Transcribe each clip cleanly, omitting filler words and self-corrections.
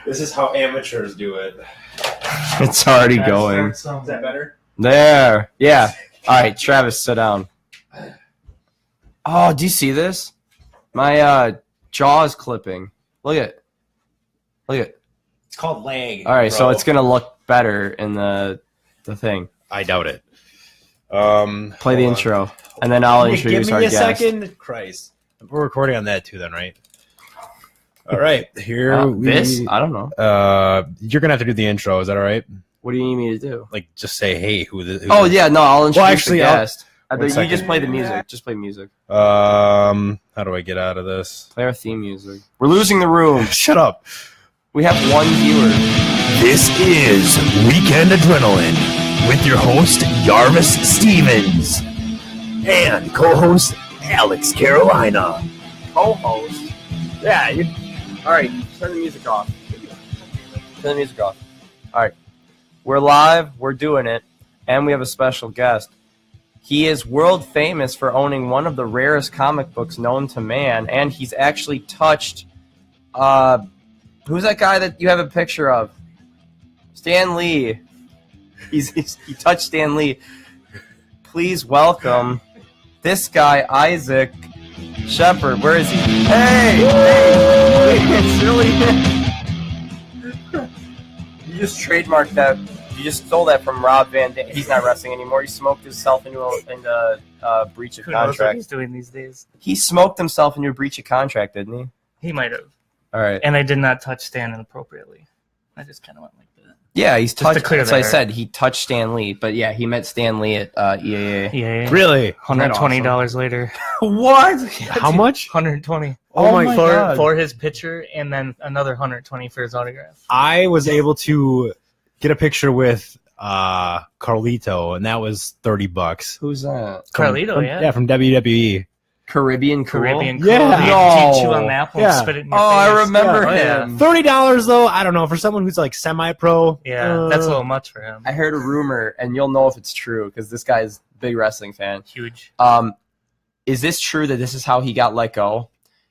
This is how amateurs do it. It's already going. Is that better? There. Yeah. All right, Travis, sit down. Oh, do you see this? My jaw is clipping. Look at it. It's called lag. All right, bro. so it's going to look better in the thing. I doubt it. Play the intro, and then I'll introduce our Give me a guest. second. Christ. We're recording on that too then, right? All right. Here This? I don't know. you're going to have to do the intro. Is that all right? What do you need me to do? Like, just say, hey, who's Oh, yeah, no, I'll introduce actually, the guest. one You second. just play the music. Just play music. How do I get out of this? Play our theme music. We're losing the room. Shut up. We have one viewer. This is Weekend Adrenaline with your host, Jarvis Stevens, and co-host, Alex Carolina. Co-host. Yeah. All right. Turn the music off. Turn the music off. All right. We're live. We're doing it. And we have a special guest. He is world famous for owning one of the rarest comic books known to man. And he's actually touched... who's that guy that you have a picture of? Stan Lee. He touched Stan Lee. Please welcome this guy, Isaac Shepard. Where is he? Hey, it's really You just trademarked that. You just stole that from Rob Van Dam. He's not wrestling anymore. He smoked himself into a breach of Who knows what contract. he's doing these days? He smoked himself into a breach of contract, didn't he? He might have. All right. And I did not touch Stan inappropriately. I just kind of went like that. Yeah, he's Just to touched. clear As the I air. said, he touched Stan Lee, but yeah, he met Stan Lee at EAA. Yeah. Really? $120 later. What? How much? $120. Oh my God. For his picture, and then another $120 for his autograph. I was able to get a picture with Carlito, and that was $30. Who's that? Carlito, yeah. Yeah, from WWE. Caribbean Cool? Caribbean Yeah. Cool. He'd No. chew on the apple Yeah. and spit it in your Oh, face. I remember Yeah. him. $30 though, I don't know, for someone who's like semi-pro. Yeah, that's a little much for him. I heard a rumor, and you'll know if it's true because this guy's a big wrestling fan. Huge. Is this true that this is how he got let go?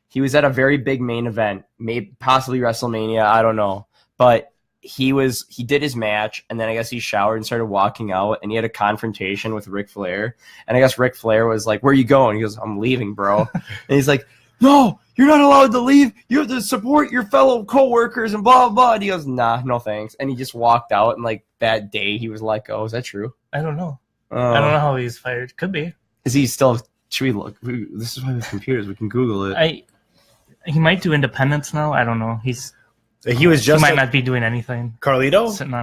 He was at a very big main event, maybe possibly WrestleMania, I don't know, but he did his match, and then I guess he showered and started walking out, and he had a confrontation with Ric Flair, and I guess Ric Flair was like, "Where are you going?" He goes, "I'm leaving, bro." And he's like, "No, you're not allowed to leave. You have to support your fellow coworkers and blah blah blah." And he goes, "Nah, no thanks," and he just walked out, and like that day he was let go. Is that true? I don't know. I don't know how he's fired. Could be. Is he still? Should we look? This is why we have computers. We can Google it. He might do independence now. I don't know. He was just he might not be doing anything. Carlito? Sitting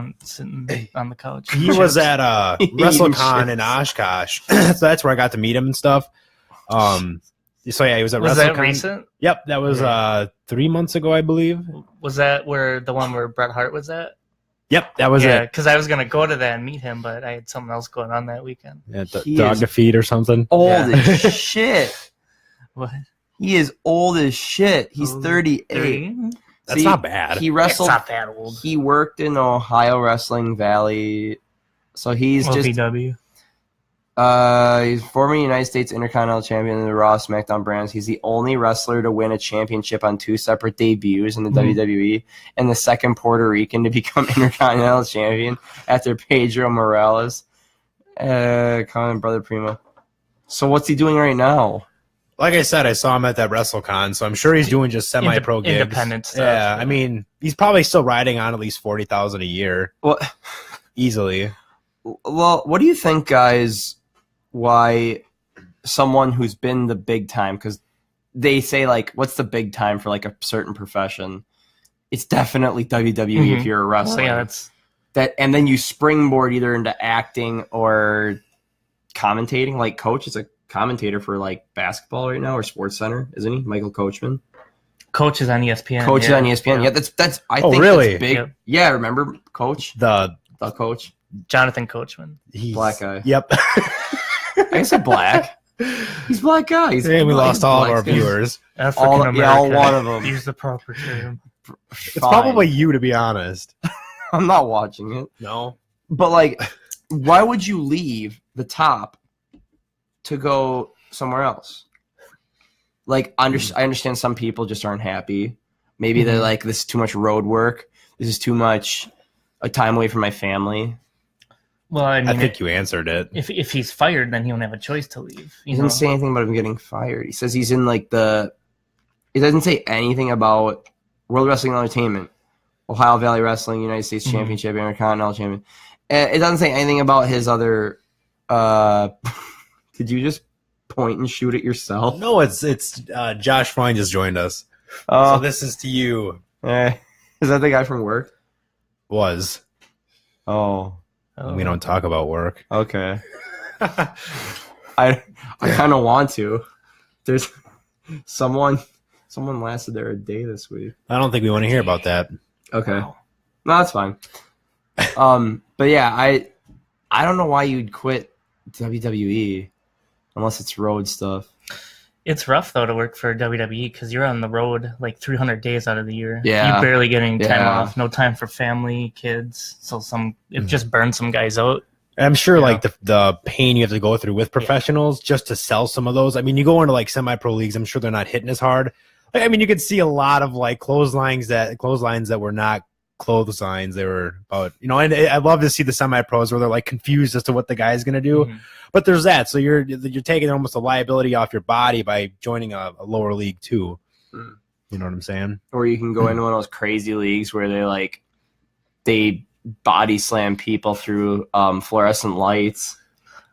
on the couch. He was at WrestleCon Shit. in Oshkosh. So that's where I got to meet him and stuff. So yeah, he was at Was WrestleCon. that recent? Yep, that was 3 months ago, I believe. Was that the one where Bret Hart was at? Yep, that was Yeah, it. because I was gonna go to that and meet him, but I had something else going on that weekend. Yeah, He dog is- to feed or something. Old Yeah. as shit. What? He is old as shit. He's 38. 30? That's not bad. He It's wrestled. not that old. He worked in Ohio Wrestling Valley, so he's just. OVW. He's former United States Intercontinental Champion in the Raw SmackDown brands. He's the only wrestler to win a championship on 2 separate debuts in the WWE, and the second Puerto Rican to become Intercontinental Champion after Pedro Morales, common brother Primo. So what's he doing right now? Like I said, I saw him at that WrestleCon, so I'm sure he's doing just semi-pro gigs. Independent stuff. Yeah, I mean, he's probably still riding on at least $40,000 a year, Well, easily. what do you think, guys? Why someone who's been the big time? Because they say like, what's the big time for like a certain profession? It's definitely WWE if you're a wrestler. So yeah, that's That, and then you springboard either into acting or commentating. Like Coach is a commentator for like basketball right now or Sports Center, isn't he? Michael Coachman. Coach is on ESPN. Coach is on ESPN. Yeah, that's. I think really? that's big. Yep. Yeah, remember Coach, The Coach, Jonathan Coachman. he's, black guy. Yep. I said black. He's a black guy. He's And we he's lost all of black our skin. viewers. African All American. one of them. Use the proper term. It's Fine. probably you, to be honest. I'm not watching it. No. But like, why would you leave the top to go somewhere else? Like, I understand some people just aren't happy. Maybe they're like, this is too much road work. This is too much time away from my family. Well, I mean, I think you answered it. if he's fired, then he won't have a choice to leave. He doesn't say anything about him getting fired. He says he's in like He doesn't say anything about World Wrestling Entertainment, Ohio Valley Wrestling, United States Championship, Intercontinental Champion. It doesn't say anything about his other. Did you just point and shoot it yourself? No, it's Josh Fine just joined us. Oh, So this is to you. is that the guy from work? Was. Oh, We don't talk about work. okay. I kind of want to. There's someone lasted there a day this week. I don't think we want to hear about that. Okay, Wow. no, that's fine. But yeah, I don't know why you'd quit WWE unless it's road stuff. It's rough though to work for WWE because you're on the road like 300 days out of the year. Yeah. You barely get any time Yeah. off. No time for family, kids. So it just burns some guys out. And I'm sure like the pain you have to go through with professionals just to sell some of those. I mean, you go into like semi-pro leagues, I'm sure they're not hitting as hard. Like, I mean, you could see a lot of like clotheslines that were not clotheslines. They were about, and I love to see the semi-pros where they're like confused as to what the guy's going to do. Mhm. But there's that. So you're taking almost a liability off your body by joining a lower league too. Mm. You know what I'm saying? Or you can go into one of those crazy leagues where they body slam people through fluorescent lights.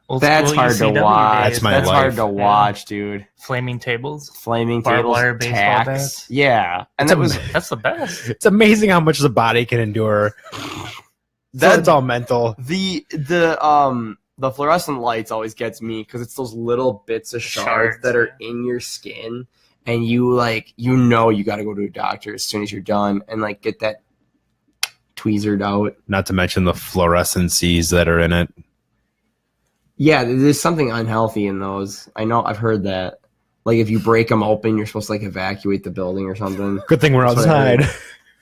Old That's school hard to UCW watch. days, That's my That's life. hard to watch, dude. flaming tables. Flaming Barbed tables, wire baseball tacks. bats. Yeah, and That's the best. It's amazing how much the body can endure. That's all mental. the fluorescent lights always gets me because it's those little bits of shards that are in your skin, and you you got to go to a doctor as soon as you're done and like get that tweezered out. Not to mention the fluorescencies that are in it. Yeah, there's something unhealthy in those. I know, I've heard that. Like if you break them open, you're supposed to like evacuate the building or something. Good thing we're That's what I outside.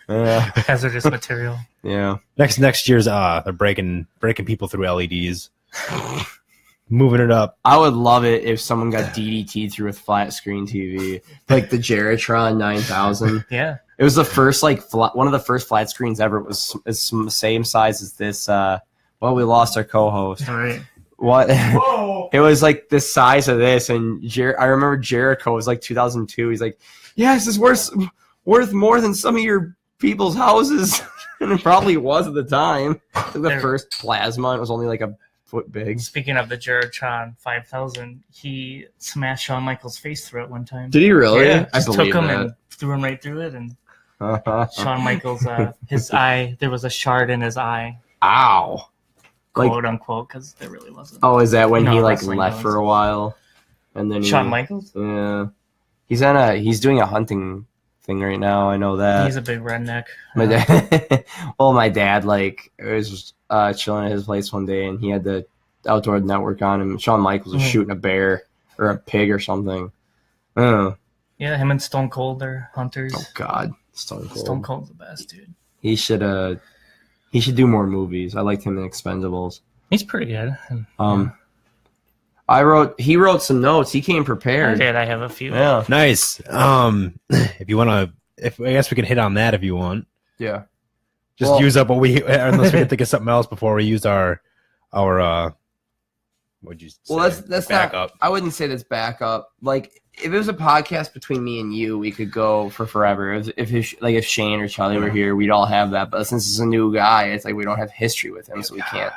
Yeah, Hazardous material. yeah. Next year's they're breaking people through LEDs. Moving it up. I would love it if someone got DDT through a flat screen TV, like the Geratron 9000. Yeah. It was the first one of the first flat screens ever. It was the same size as this. Well, we lost our co-host. All right. What? Whoa. It was like the size of this, and I remember Jericho was like 2002. He's like, "Yes, it's worth more than some of your people's houses," and it probably was at the time. Like the first plasma, it was only like a foot big. Speaking of the Geratron 5000, he smashed Shawn Michaels' face through it one time. Did he really? Yeah, I just took believe him that. and threw him right through it, and Shawn Michaels, his eye, there was a shard in his eye, Ow! Like, quote unquote, because there really wasn't. oh, is that when No, he like wrestling left knows. for a while, and then Shawn Michaels? Yeah, he's doing a hunting thing right now. I know that. He's a big redneck. My dad, my dad, like, was chilling at his place one day, and he had the Outdoor Network on him. Shawn Michaels was shooting a bear or a pig or something. Oh Yeah, him and Stone Cold are hunters. God, Stone Cold. Stone Cold's the best, dude. He should do more movies. I liked him in Expendables. He's pretty good. He wrote some notes. He came I prepared. did. I have a few. Yeah, Nice. If you want to, I guess we can hit on that if you want. yeah. Just Well- use up what unless we can think of something else before we use our what'd you say? Well, that's back not. up. I wouldn't say that's backup. Like, if it was a podcast between me and you, we could go for forever. If Shane or Charlie were here, we'd all have that. But since it's a new guy, it's like we don't have history with him, so we can't.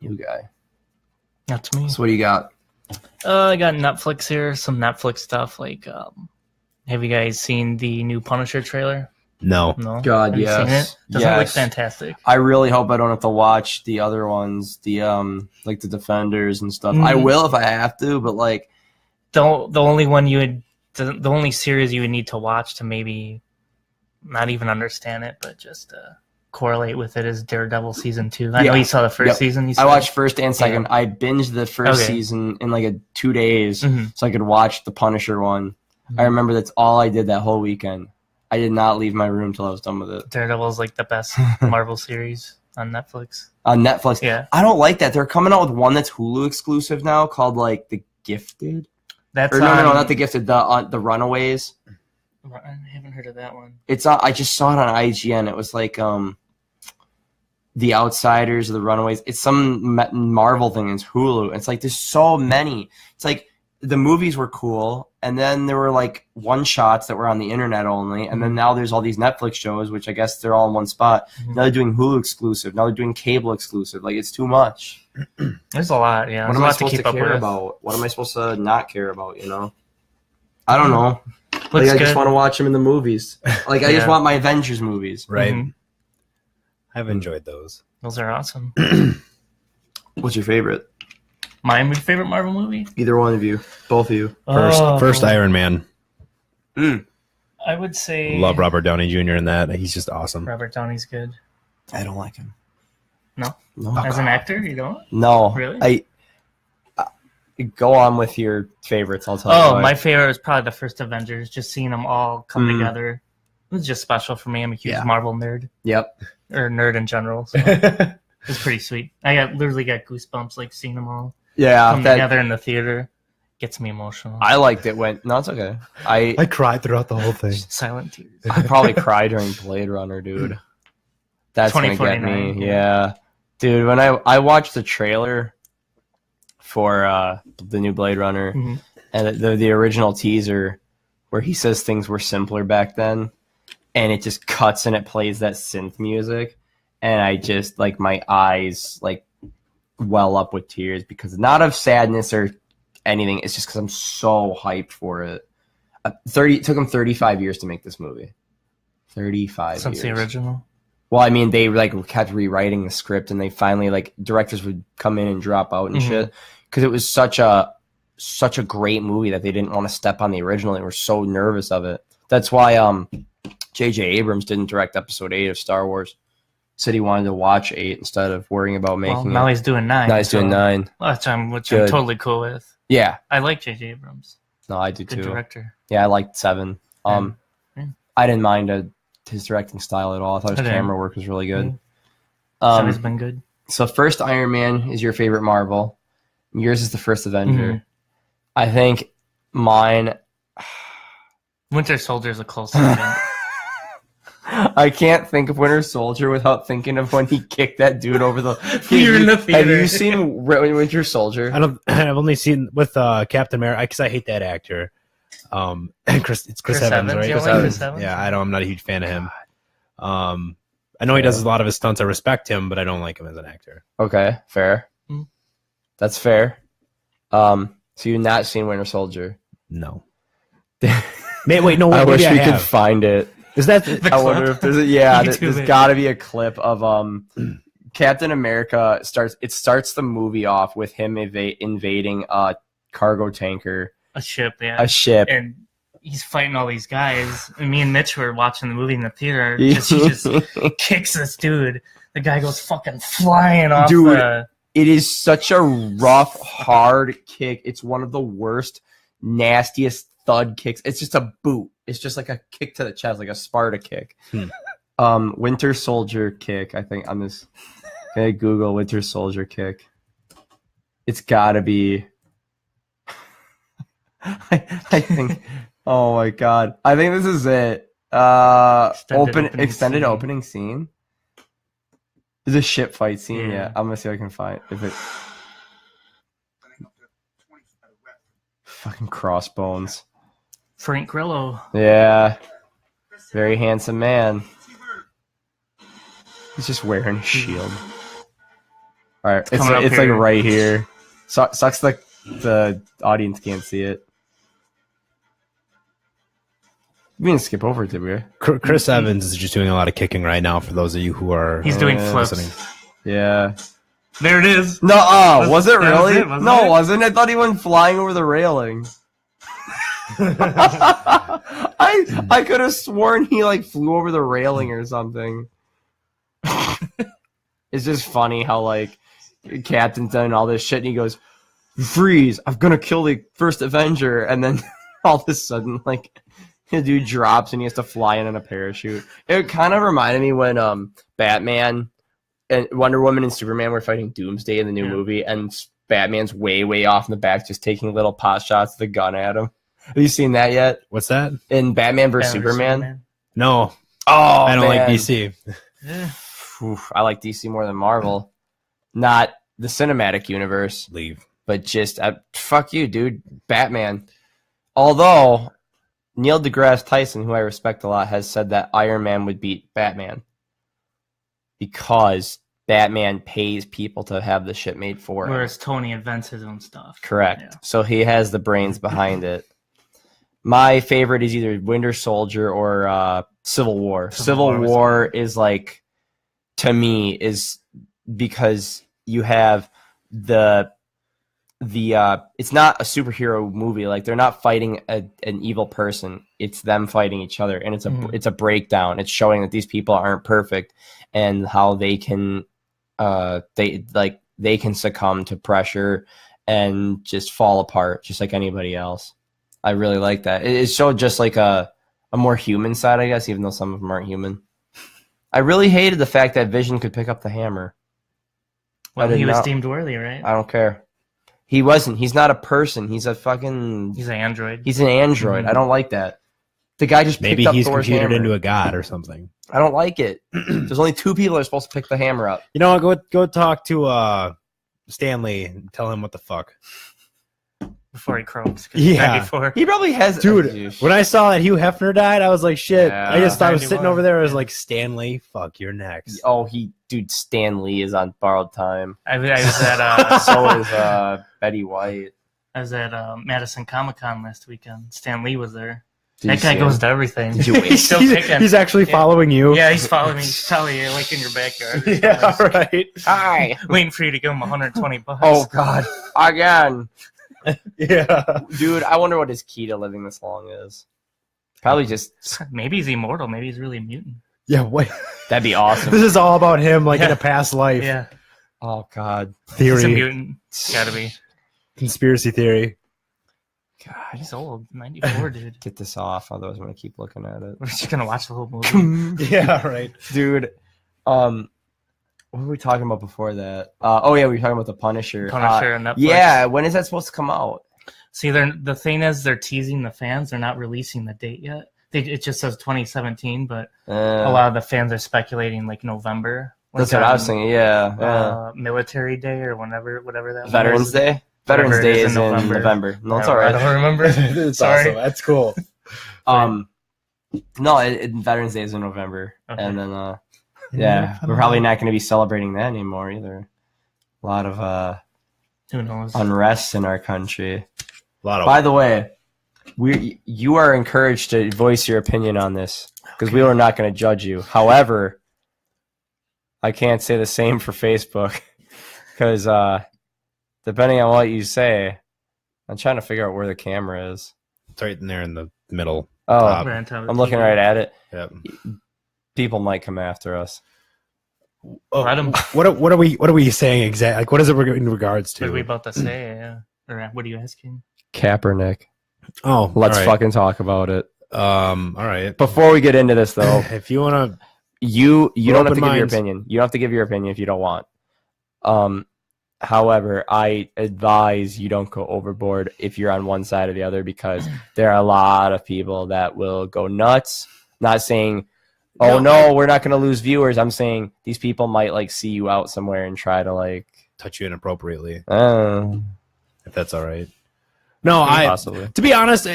New guy. That's me. So what do you got? I got Netflix here. Some Netflix stuff. Like, have you guys seen the new Punisher trailer? No. No. God, Have you seen yes. it? Doesn't it look Yes. fantastic? I really hope I don't have to watch the other ones, the like the Defenders and stuff. I Mhm. will if I have to, but like, The only one you would, the only series you would need to watch to maybe not even understand it, but just correlate with it is Daredevil season 2. I know Yeah. you saw the first Yep. season. You I said? watched first and second. I binged the first Okay. season in like 2 days, Mhm. so I could watch the Punisher one. I remember that's all I did that whole weekend. I did not leave my room till I was done with it. Daredevil is like the best Marvel series on Netflix. On Netflix. Yeah, I don't like that. They're coming out with one that's Hulu exclusive now called like The Gifted. that's Or no, on, not The Gifted, the Runaways. I haven't heard of that one. It's I just saw it on IGN. It was like The Outsiders or The Runaways. It's some Marvel thing. It's Hulu. It's like there's so many. It's like the movies were cool, and then there were like one shots that were on the internet only, and then now there's all these Netflix shows, which I guess they're all in one spot. Now they're doing Hulu exclusive. Now they're doing cable exclusive. Like it's too much. There's a lot. Yeah. What There's am a I lot supposed to keep up care with. about? What am I supposed to not care about? You know, I don't know. Looks Like I just good. want to watch them in the movies. Like I just Yeah. want my Avengers movies. Right. Mhm. I've enjoyed those. Those are awesome. What's your favorite? My favorite Marvel movie? Either one of you, both of you. First Iron Man. I would say Love Robert Downey Jr. in that. He's just awesome. Robert Downey's good. I don't like him. No? No. As an actor, you don't? No. Really? I go on with your favorites. I'll tell you. Oh, why. my favorite was probably the first Avengers. Just seeing them all come together. It was just special for me. I'm a huge Yeah. Marvel nerd. Yep. Or nerd in general. So it's pretty sweet. I literally got goosebumps like seeing them all Yeah. come together in the theater. Gets me emotional. I liked it when. No, it's okay. I cried throughout the whole thing. Silent tears. I probably cried during Blade Runner, dude. That's gonna get 2049, me. yeah. Yeah, dude. When I watched the trailer for the new Blade Runner Mhm. and the original teaser where he says things were simpler back then, and it just cuts and it plays that synth music, and I just like my eyes like well up with tears because not of sadness or anything. It's just because I'm so hyped for it. It took him 35 years to make this movie. 35 Since the years. original. Well, I mean, they like kept rewriting the script, and they finally like directors would come in and drop out and Mhm. shit because it was such a great movie that they didn't want to step on the original. They were so nervous of it. That's why J.J. Abrams didn't direct Episode 8 of Star Wars. Said he wanted to watch 8 instead of worrying about Well, making now it. he's doing 9. Now he's doing 9. Which I'm Good. totally cool with. Yeah, I like J.J. Abrams. no, I do Good too. director. Yeah, I liked 7. Yeah. I didn't mind his directing style at all. I thought his I didn't. camera work was really good. It's always been good. So first Iron Man is your favorite Marvel. Yours is the first Avenger. Mhm. I think mine. Winter Soldier is a close second. I can't think of Winter Soldier without thinking of when he kicked that dude over the. We were in the Have theater. you seen Winter Soldier? I've only seen with Captain America because I hate that actor. It's Chris Evans, right? You don't like Chris Evans? Yeah, I'm not a huge fan of him. I know he does a lot of his stunts. I respect him, but I don't like him as an actor. Okay, fair. Mm. That's fair. So you've not seen Winter Soldier? No. Wait, no. I maybe wish we have. could find it. Is that The I wonder clip? if there's YouTube there's it. got to be a clip of Captain America starts the movie off with him invading a cargo tanker, A ship, yeah. a ship. And he's fighting all these guys. And me and Mitch were watching the movie in the theater. He just kicks this dude. The guy goes fucking flying off Dude. the... It is such a rough, hard kick. It's one of the worst, nastiest thud kicks. It's just a boot. It's just like a kick to the chest, like a Sparta kick. Winter Soldier kick, I think, on this. Okay, Google Winter Soldier kick. It's gotta be. I think. Oh my god! I think this is it. Extended opening opening scene. There's a ship fight scene. Yeah. Yeah, I'm gonna see if I can find if it. Fucking crossbones. Frank Grillo. Yeah, very handsome man. He's just wearing a shield. All right, it's Coming up like here. right here. Sucks the audience can't see it. We didn't skip over it, did we? Chris Evans is just doing a lot of kicking right now. For those of you who are He's doing flips. listening. Yeah. There it is. No, was it that was really? it, wasn't No, it? it wasn't. I thought he went flying over the railing. I could have sworn he like flew over the railing or something. It's just funny how like Captain's done all this shit and he goes, "Freeze! I'm gonna kill the first Avenger," and then all of a sudden like the dude drops and he has to fly in on a parachute. It kind of reminded me when Batman and Wonder Woman and Superman were fighting Doomsday in the new movie, and Batman's way off in the back, just taking little pot shots with the gun at him. Have you seen that yet? What's that? In Batman vs Batman versus Superman? No, Oh, I don't like man. DC. Eh, Oof, I like DC more than Marvel. Not the cinematic universe, Leave. but just fuck you, dude. Batman. Although Neil deGrasse Tyson, who I respect a lot, has said that Iron Man would beat Batman because Batman pays people to have the shit made for him. Whereas Tony invents his own stuff. Correct. Yeah. So he has the brains behind it. My favorite is either Winter Soldier or Civil War. Civil War was War is like, to me, is because you have the it's not a superhero movie. Like, they're not fighting an evil person. It's them fighting each other, and it's a breakdown. It's showing that these people aren't perfect and how they can they can succumb to pressure and just fall apart just like anybody else. I really like that. It showed just like a more human side, I guess, even though some of them aren't human. I really hated the fact that Vision could pick up the hammer. Well, did he was not- deemed worthy, right? I don't care. He wasn't. He's not a person. He's a fucking... He's an android. He's an android. Mhm. I don't like that. The guy just Maybe picked up he's Thor's computed hammer. into a god or something. I don't like it. There's only 2 people that are supposed to pick the hammer up. You know what? Go talk to Stanley and tell him what the fuck. Before he croaks. 'cause Yeah. Before. He probably has... Dude, when I saw that Hugh Hefner died, I was like, shit. Yeah. I just thought I was sitting 91. over there. I was Yeah. like, Stanley, fuck, you're next. Oh, dude, Stan Lee is on borrowed time. I was at So is Betty White. I was at Madison Comic Con last weekend. Stan Lee was there. Did That you guy see goes him? to everything. Did you wait? He's still kicking. He's actually Yeah. following you. Yeah, he's following me. He's probably like in your backyard. Yeah, right. Hi. Waiting for you to give him $120. Oh, God. Again. Yeah. Dude, I wonder what his key to living this long is. Probably just... Maybe he's immortal. Maybe he's really a mutant. Yeah, wait. That'd be awesome. This is all about him, like in Yeah. a past life. Yeah, Oh, God. he's a Theory. mutant. Gotta be. Conspiracy theory. God. He's old. 94, dude. Get this off, otherwise I'm going to keep looking at it. We're just gonna watch the whole movie. Yeah, right. Dude, what were we talking about before that? Oh yeah, we were talking about the Punisher. Punisher on Netflix. Yeah, when is that supposed to come out? See, the thing is, they're teasing the fans. They're not releasing the date yet. It just says 2017, but a lot of the fans are speculating like November. That's what I was thinking. Yeah, Military Day or whatever that Veterans was. Day. Whatever Veterans it Day is is in in November. November. No, it's I all right. don't remember. It's Sorry. awesome. That's cool. No, Veterans Day is in November, Okay. and then yeah, we're probably not going to be celebrating that anymore either. A lot of Who knows? unrest in our country. A lot of By the way, you are encouraged to voice your opinion on this because we are not going to judge you. However, I can't say the same for Facebook because depending on what you say, I'm trying to figure out where the camera is. it's right in there in the middle. Oh, Right on top of the I'm looking TV. right at it. Yep. People might come after us. Let 'em- What are we saying exactly? Like, what is it in regards What are we to? about to say? Yeah. Or what are you asking? Kaepernick. Oh, Let's all right. fucking talk about it. All right. Before we get into this, though, If you want to, you don't have open to give your minds. opinion. You don't have to give your opinion if you don't want. However, I advise you don't go overboard if you're on one side or the other because there are a lot of people that will go nuts. Not saying, oh no, we're not going to lose viewers. I'm saying these people might like see you out somewhere and try to like, touch you inappropriately, uh, if that's all right. No, possibly. to be honest,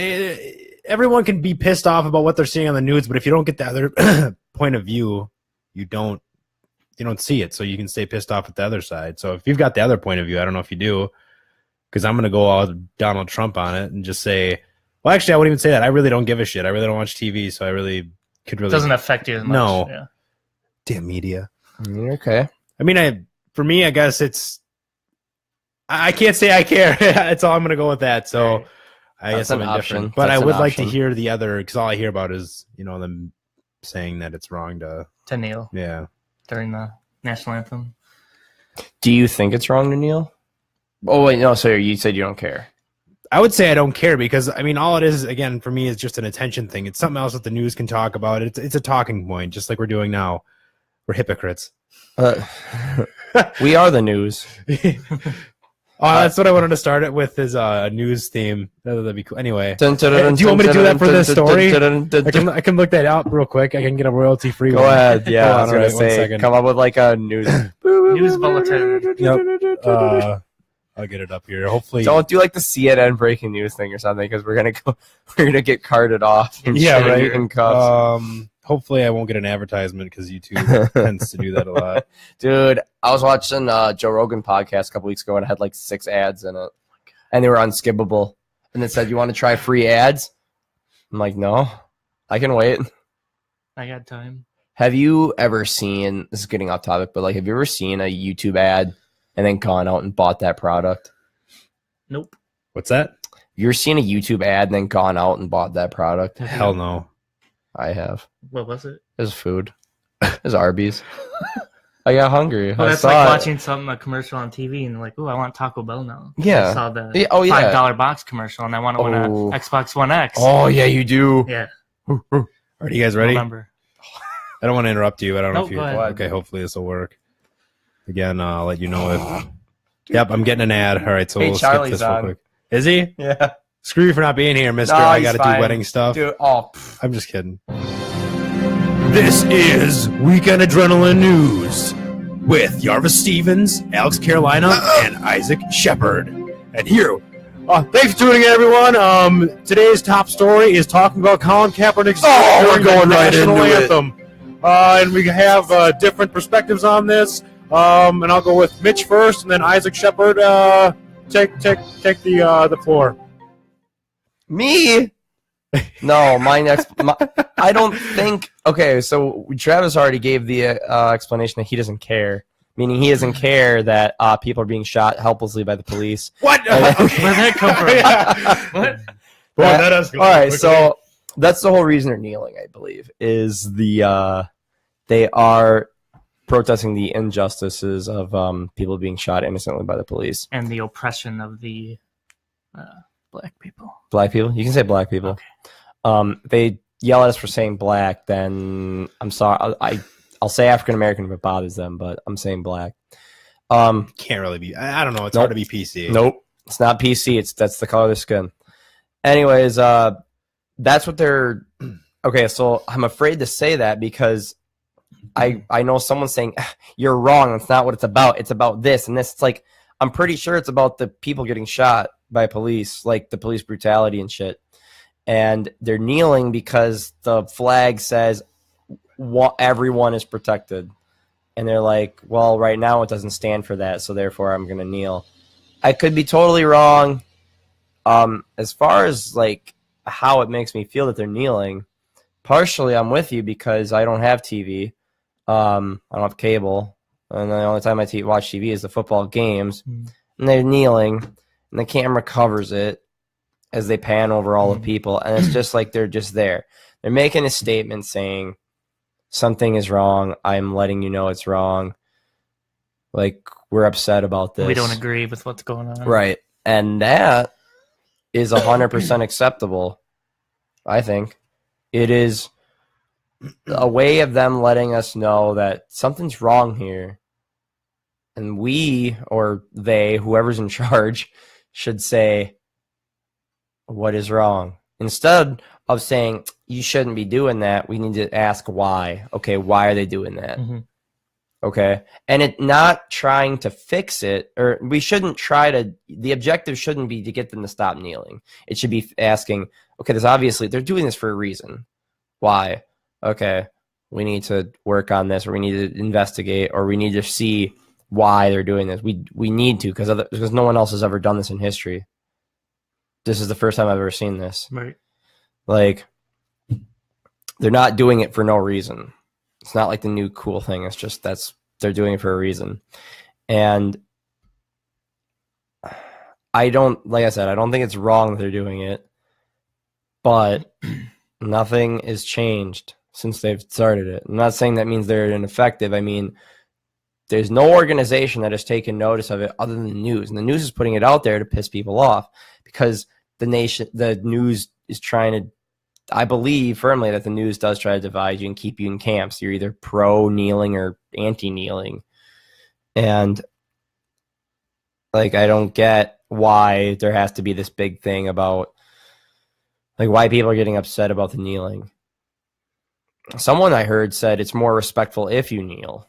everyone can be pissed off about what they're seeing on the news, but if you don't get the other point of view, you don't see it, so you can stay pissed off at the other side. So if you've got the other point of view, I don't know if you do, because I'm going to go all Donald Trump on it and just say, well, actually, I wouldn't even say that. I really don't give a shit. I really don't watch TV, so I really could really... Doesn't affect you as much. No. Yeah. Damn media. Okay. I mean, for me, I guess it's... I can't say I care. That's all I'm going to go with that. So Right. I That's guess I'm an indifferent. option. But That's I an would like to option. hear the other, because all I hear about is, them saying that it's wrong to... To kneel Yeah. during the national anthem. Do you think it's wrong to kneel? Oh wait, no. So you said you don't care. I would say I don't care because, I mean, all it is, again, for me, is just an attention thing. It's something else that the news can talk about. It's a talking point, just like we're doing now. We're hypocrites. We are the news. Oh, that's what I wanted to start it with is a news theme. That'd be cool. Anyway, Do do you want me to do that for this story? I can look that out real quick. I can get a royalty free. Go ahead. Yeah, I was All gonna right, 1 say, second. come up with like a news. News bulletin. Yep. I'll get it up here. Hopefully, Don't do like the CNN breaking news thing or something because we're gonna get carted off. And Yeah, shit right. In cuffs. Hopefully, I won't get an advertisement because YouTube tends to do that a lot. Dude, I was watching Joe Rogan podcast a couple weeks ago and it had like 6 ads in it, and they were unskippable. And it said, "You want to try free ads?" I'm like, "No, I can wait." I got time. Have you ever seen? This is getting off topic, but like, have you ever seen a YouTube ad and then gone out and bought that product? Nope. What's that? You ever seen a YouTube ad and then gone out and bought that product? Hell no. I have. What was it? It was food. It was Arby's. I got hungry. Well, I that's saw like it. watching a commercial on TV and like, ooh, I want Taco Bell now. Yeah. I saw the Yeah, oh, yeah. $5 box commercial and I want to win a Oh. Xbox One X. Oh yeah, you do. Yeah. Are you guys ready? Remember. I don't want to interrupt you. I don't know No, if you. go ahead. Okay, hopefully this will work. Again, I'll let you know if. Yep, I'm getting an ad. All right, so Hey, we'll skip Charlie's this real on. quick. Is he? Yeah. Screw you for not being here, Mister. No, I he's got to do fine. wedding stuff. Dude, oh, I'm just kidding. This is Weekend Adrenaline News with Yarvis Stevens, Alex Carolina, and Isaac Shepard. And here, thanks for tuning in, everyone. Today's top story is talking about Colin Kaepernick's we're going right national into it. anthem. And we have different perspectives on this. And I'll go with Mitch first, and then Isaac Shepard. Take the floor. me? No, I don't think. Okay, so Travis already gave the explanation that he doesn't care, meaning he doesn't care that people are being shot helplessly by the police. What? And then- Where'd that come from? Yeah. What? Boy, that escalated All right, quickly. so that's the whole reason they're kneeling, I believe, is they are protesting the injustices of people being shot innocently by the police. And the oppression of the black people. Black people? You can say black people. Okay. They yell at us for saying black, then I'm sorry. I'll say African American if it bothers them, but I'm saying black. Can't really be. I don't know. It's hard to be PC. Nope. It's not PC. That's the color of their skin. Anyways, that's what they're. Okay, so I'm afraid to say that because I know someone's saying you're wrong. It's not what it's about. It's about this and this. It's like I'm pretty sure it's about the people getting shot by police, like the police brutality and shit. And they're kneeling because the flag says everyone is protected. And they're like, well, right now it doesn't stand for that, so therefore I'm going to kneel. I could be totally wrong. As far as like how it makes me feel that they're kneeling, partially I'm with you because I don't have TV. I don't have cable. And the only time I watch TV is the football games. And they're kneeling, and the camera covers it as they pan over all the people. And it's just like they're just there. They're making a statement saying, something is wrong. I'm letting you know it's wrong. Like, we're upset about this. We don't agree with what's going on. Right. And that is 100% acceptable, I think. It is a way of them letting us know that something's wrong here. And we, or they, whoever's in charge, should say, what is wrong? Instead of saying, you shouldn't be doing that, we need to ask why. Okay, why are they doing that? Mhm. Okay. And it not trying to fix it, or we shouldn't try to, the objective shouldn't be to get them to stop kneeling. It should be asking, okay, there's obviously, they're doing this for a reason. Why? Okay, we need to work on this, or we need to investigate, or we need to see why they're doing this. We need to, because no one else has ever done this in history. This is the first time I've ever seen this. Right. Like, they're not doing it for no reason. It's not like the new cool thing. It's just they're doing it for a reason. And I don't, like I said, I don't think it's wrong that they're doing it, but nothing has changed since they've started it. I'm not saying that means they're ineffective. I mean, there's no organization that has taken notice of it other than the news. And the news is putting it out there to piss people off because the news is trying to, I believe firmly that the news does try to divide you and keep you in camps. You're either pro kneeling or anti kneeling. And Like, I don't get why there has to be this big thing about, like, why people are getting upset about the kneeling. Someone I heard said it's more respectful if you kneel.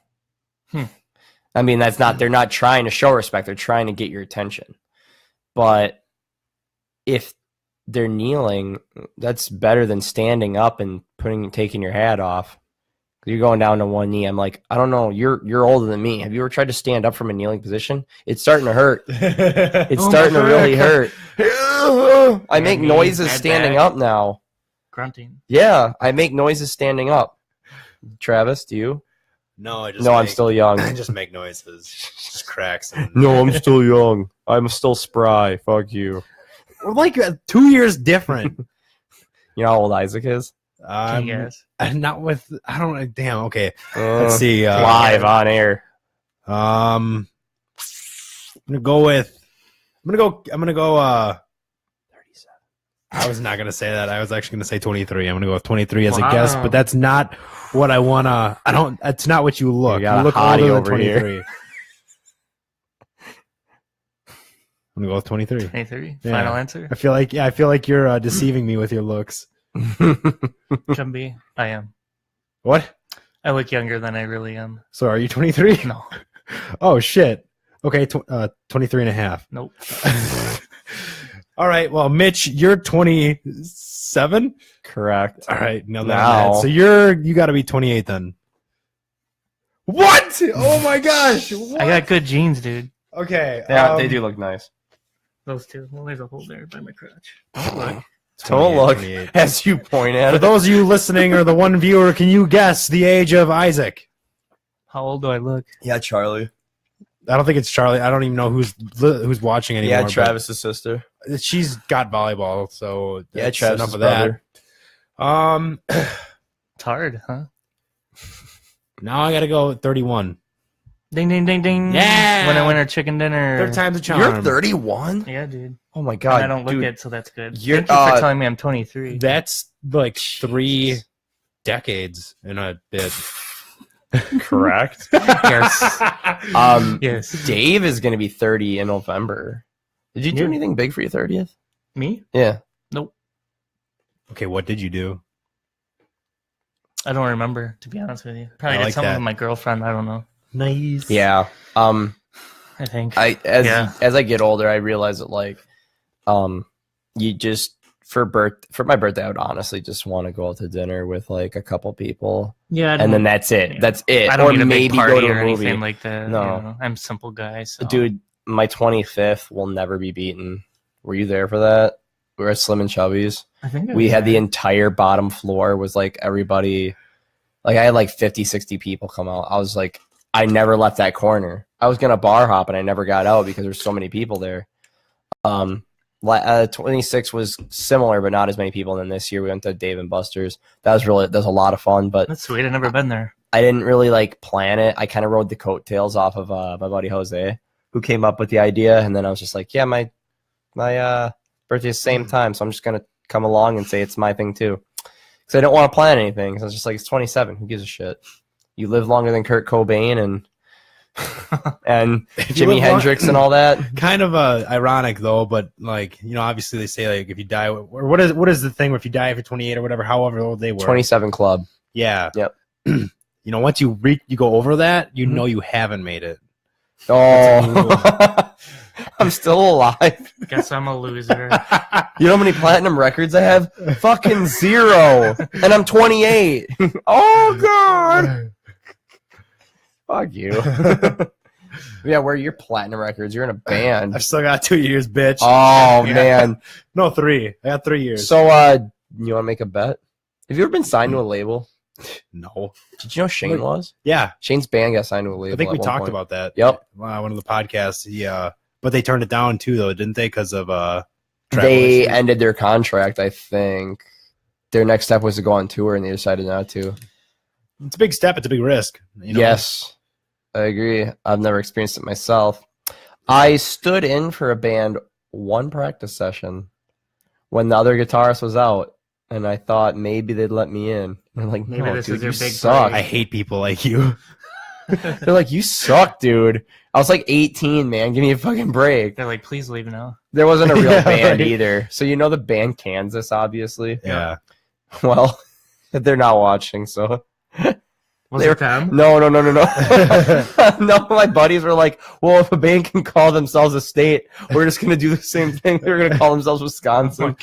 I mean, they're not trying to show respect. They're trying to get your attention. But if they're kneeling, that's better than standing up and taking your hat off. You're going down to one knee. I'm like, I don't know. You're older than me. Have you ever tried to stand up from a kneeling position? It's starting to hurt. It's starting to really hurt. I make noises standing up now. Grunting. Yeah, I make noises standing up. Travis, do you? No, I'm still young. I just make noises. Just cracks. And, No, I'm still young. I'm still spry. Fuck you. we're like 2 years different. You know how old Isaac is? Yes. Not with. I don't. Damn. Okay. Let's see. Live on air. I'm gonna go with. I'm gonna go. 37. I was not gonna say that. I was actually gonna say 23. I'm gonna go with 23 as a guess, but that's not what I wanna. I don't. That's not what you look. You got You a look hottie older than over 23. here. I'm gonna go with 23. 23. Yeah. Final answer. I feel like you're deceiving me with your looks. Can be. I am. What? I look younger than I really am. So are you 23? No. Oh shit. Okay, 23 and a half. Nope. All right. Well, Mitch, you're 27. Correct. All right. No, Now- so you got to be 28 then. What? Oh my gosh. What? I got good genes, dude. Okay. Yeah, they do look nice. Those two. Well, there's a hole there by my crotch. Don't look 28. as you point at For it. those of you listening or the one viewer, can you guess the age of Isaac? How old do I look? Yeah, Charlie. I don't think it's Charlie. I don't even know who's watching anymore. Yeah, but Travis's sister. she's got volleyball, so Yeah, that's Travis's enough of that. brother. It's hard, huh? Now I got to go with 31. Ding, ding, ding, ding. Yeah! Winner, chicken dinner. Third time's a charm. You're 31? Yeah, dude. Oh my And god. I don't look dude. it, so that's good. You're- Thank you for telling me I'm 23. That's like 3 decades in a bit. Correct. Yes. Yes. Dave is going to be 30 in November. Did you do Yeah. anything big for your 30th? Me? Yeah. Nope. Okay, what did you do? I don't remember, to be honest with you. Probably I did like something that. with my girlfriend. I don't know. Nice. Yeah. I think. As I get older, I realize that like, you just for my birthday, I would honestly just want to go out to dinner with like a couple people, Yeah. and then that's it. Yeah. That's it. I don't or need a maybe big party go to or a movie. anything like that. No. You know, I'm a simple guy. So. Dude, my 25th will never be beaten. Were you there for that? We were at Slim and Chubby's. I think We had the entire bottom floor was like everybody, like I had like 50, 60 people come out. I was like, I never left that corner. I was going to bar hop and I never got out because there's so many people there. 26 was similar, but not as many people. And then this year we went to Dave and Buster's. That was a lot of fun, but That's sweet. I've never been there. I didn't really like plan it. I kind of rode the coattails off of my buddy Jose, who came up with the idea. And then I was just like, yeah, my birthday's the same time, so I'm just gonna come along and say it's my thing too. Because I don't want to plan anything. So I was just like, it's 27. Who gives a shit? You live longer than Kurt Cobain and and Jimi Hendrix and all that. Kind of ironic though, but like, you know, obviously they say like if you die, or what is the thing where if you die after 28 or whatever, however old they were. 27 Club. Yeah. Yep. You know, once you go over that, you know you haven't made it. Oh, I'm still alive. Guess I'm a loser. You know how many platinum records I have? Fucking 0. And I'm 28. Oh, God. Fuck you. Yeah, where are your platinum records? You're in a band. I've still got 2 years, bitch. Oh, man. No, 3. I got 3 years. So, you want to make a bet? Have you ever been signed to a label? no. Did you know Shane was? Yeah, Shane's band got signed to a label. I think we at one talked point. about that. Yep. One of the podcasts. Yeah, but they turned it down too, though, didn't they? Because of travel They issues? ended their contract, I think. Their next step was to go on tour, and they decided not to. It's a big step. It's a big risk. You know? Yes, I agree. I've never experienced it myself. I stood in for a band one practice session when the other guitarist was out, and I thought maybe they'd let me in. And I'm like, Maybe no, this dude, is your you big suck. I hate people like you. They're like, you suck, dude. I was like 18, man. Give me a fucking break. They're like, please leave now. There wasn't a real Yeah, band right. either. So you know the band Kansas, obviously. Yeah. Well, they're not watching, so Was They were- it them? no. No, my buddies were like, well, if a band can call themselves a state, we're just gonna do the same thing. They're gonna call themselves Oh my Wisconsin.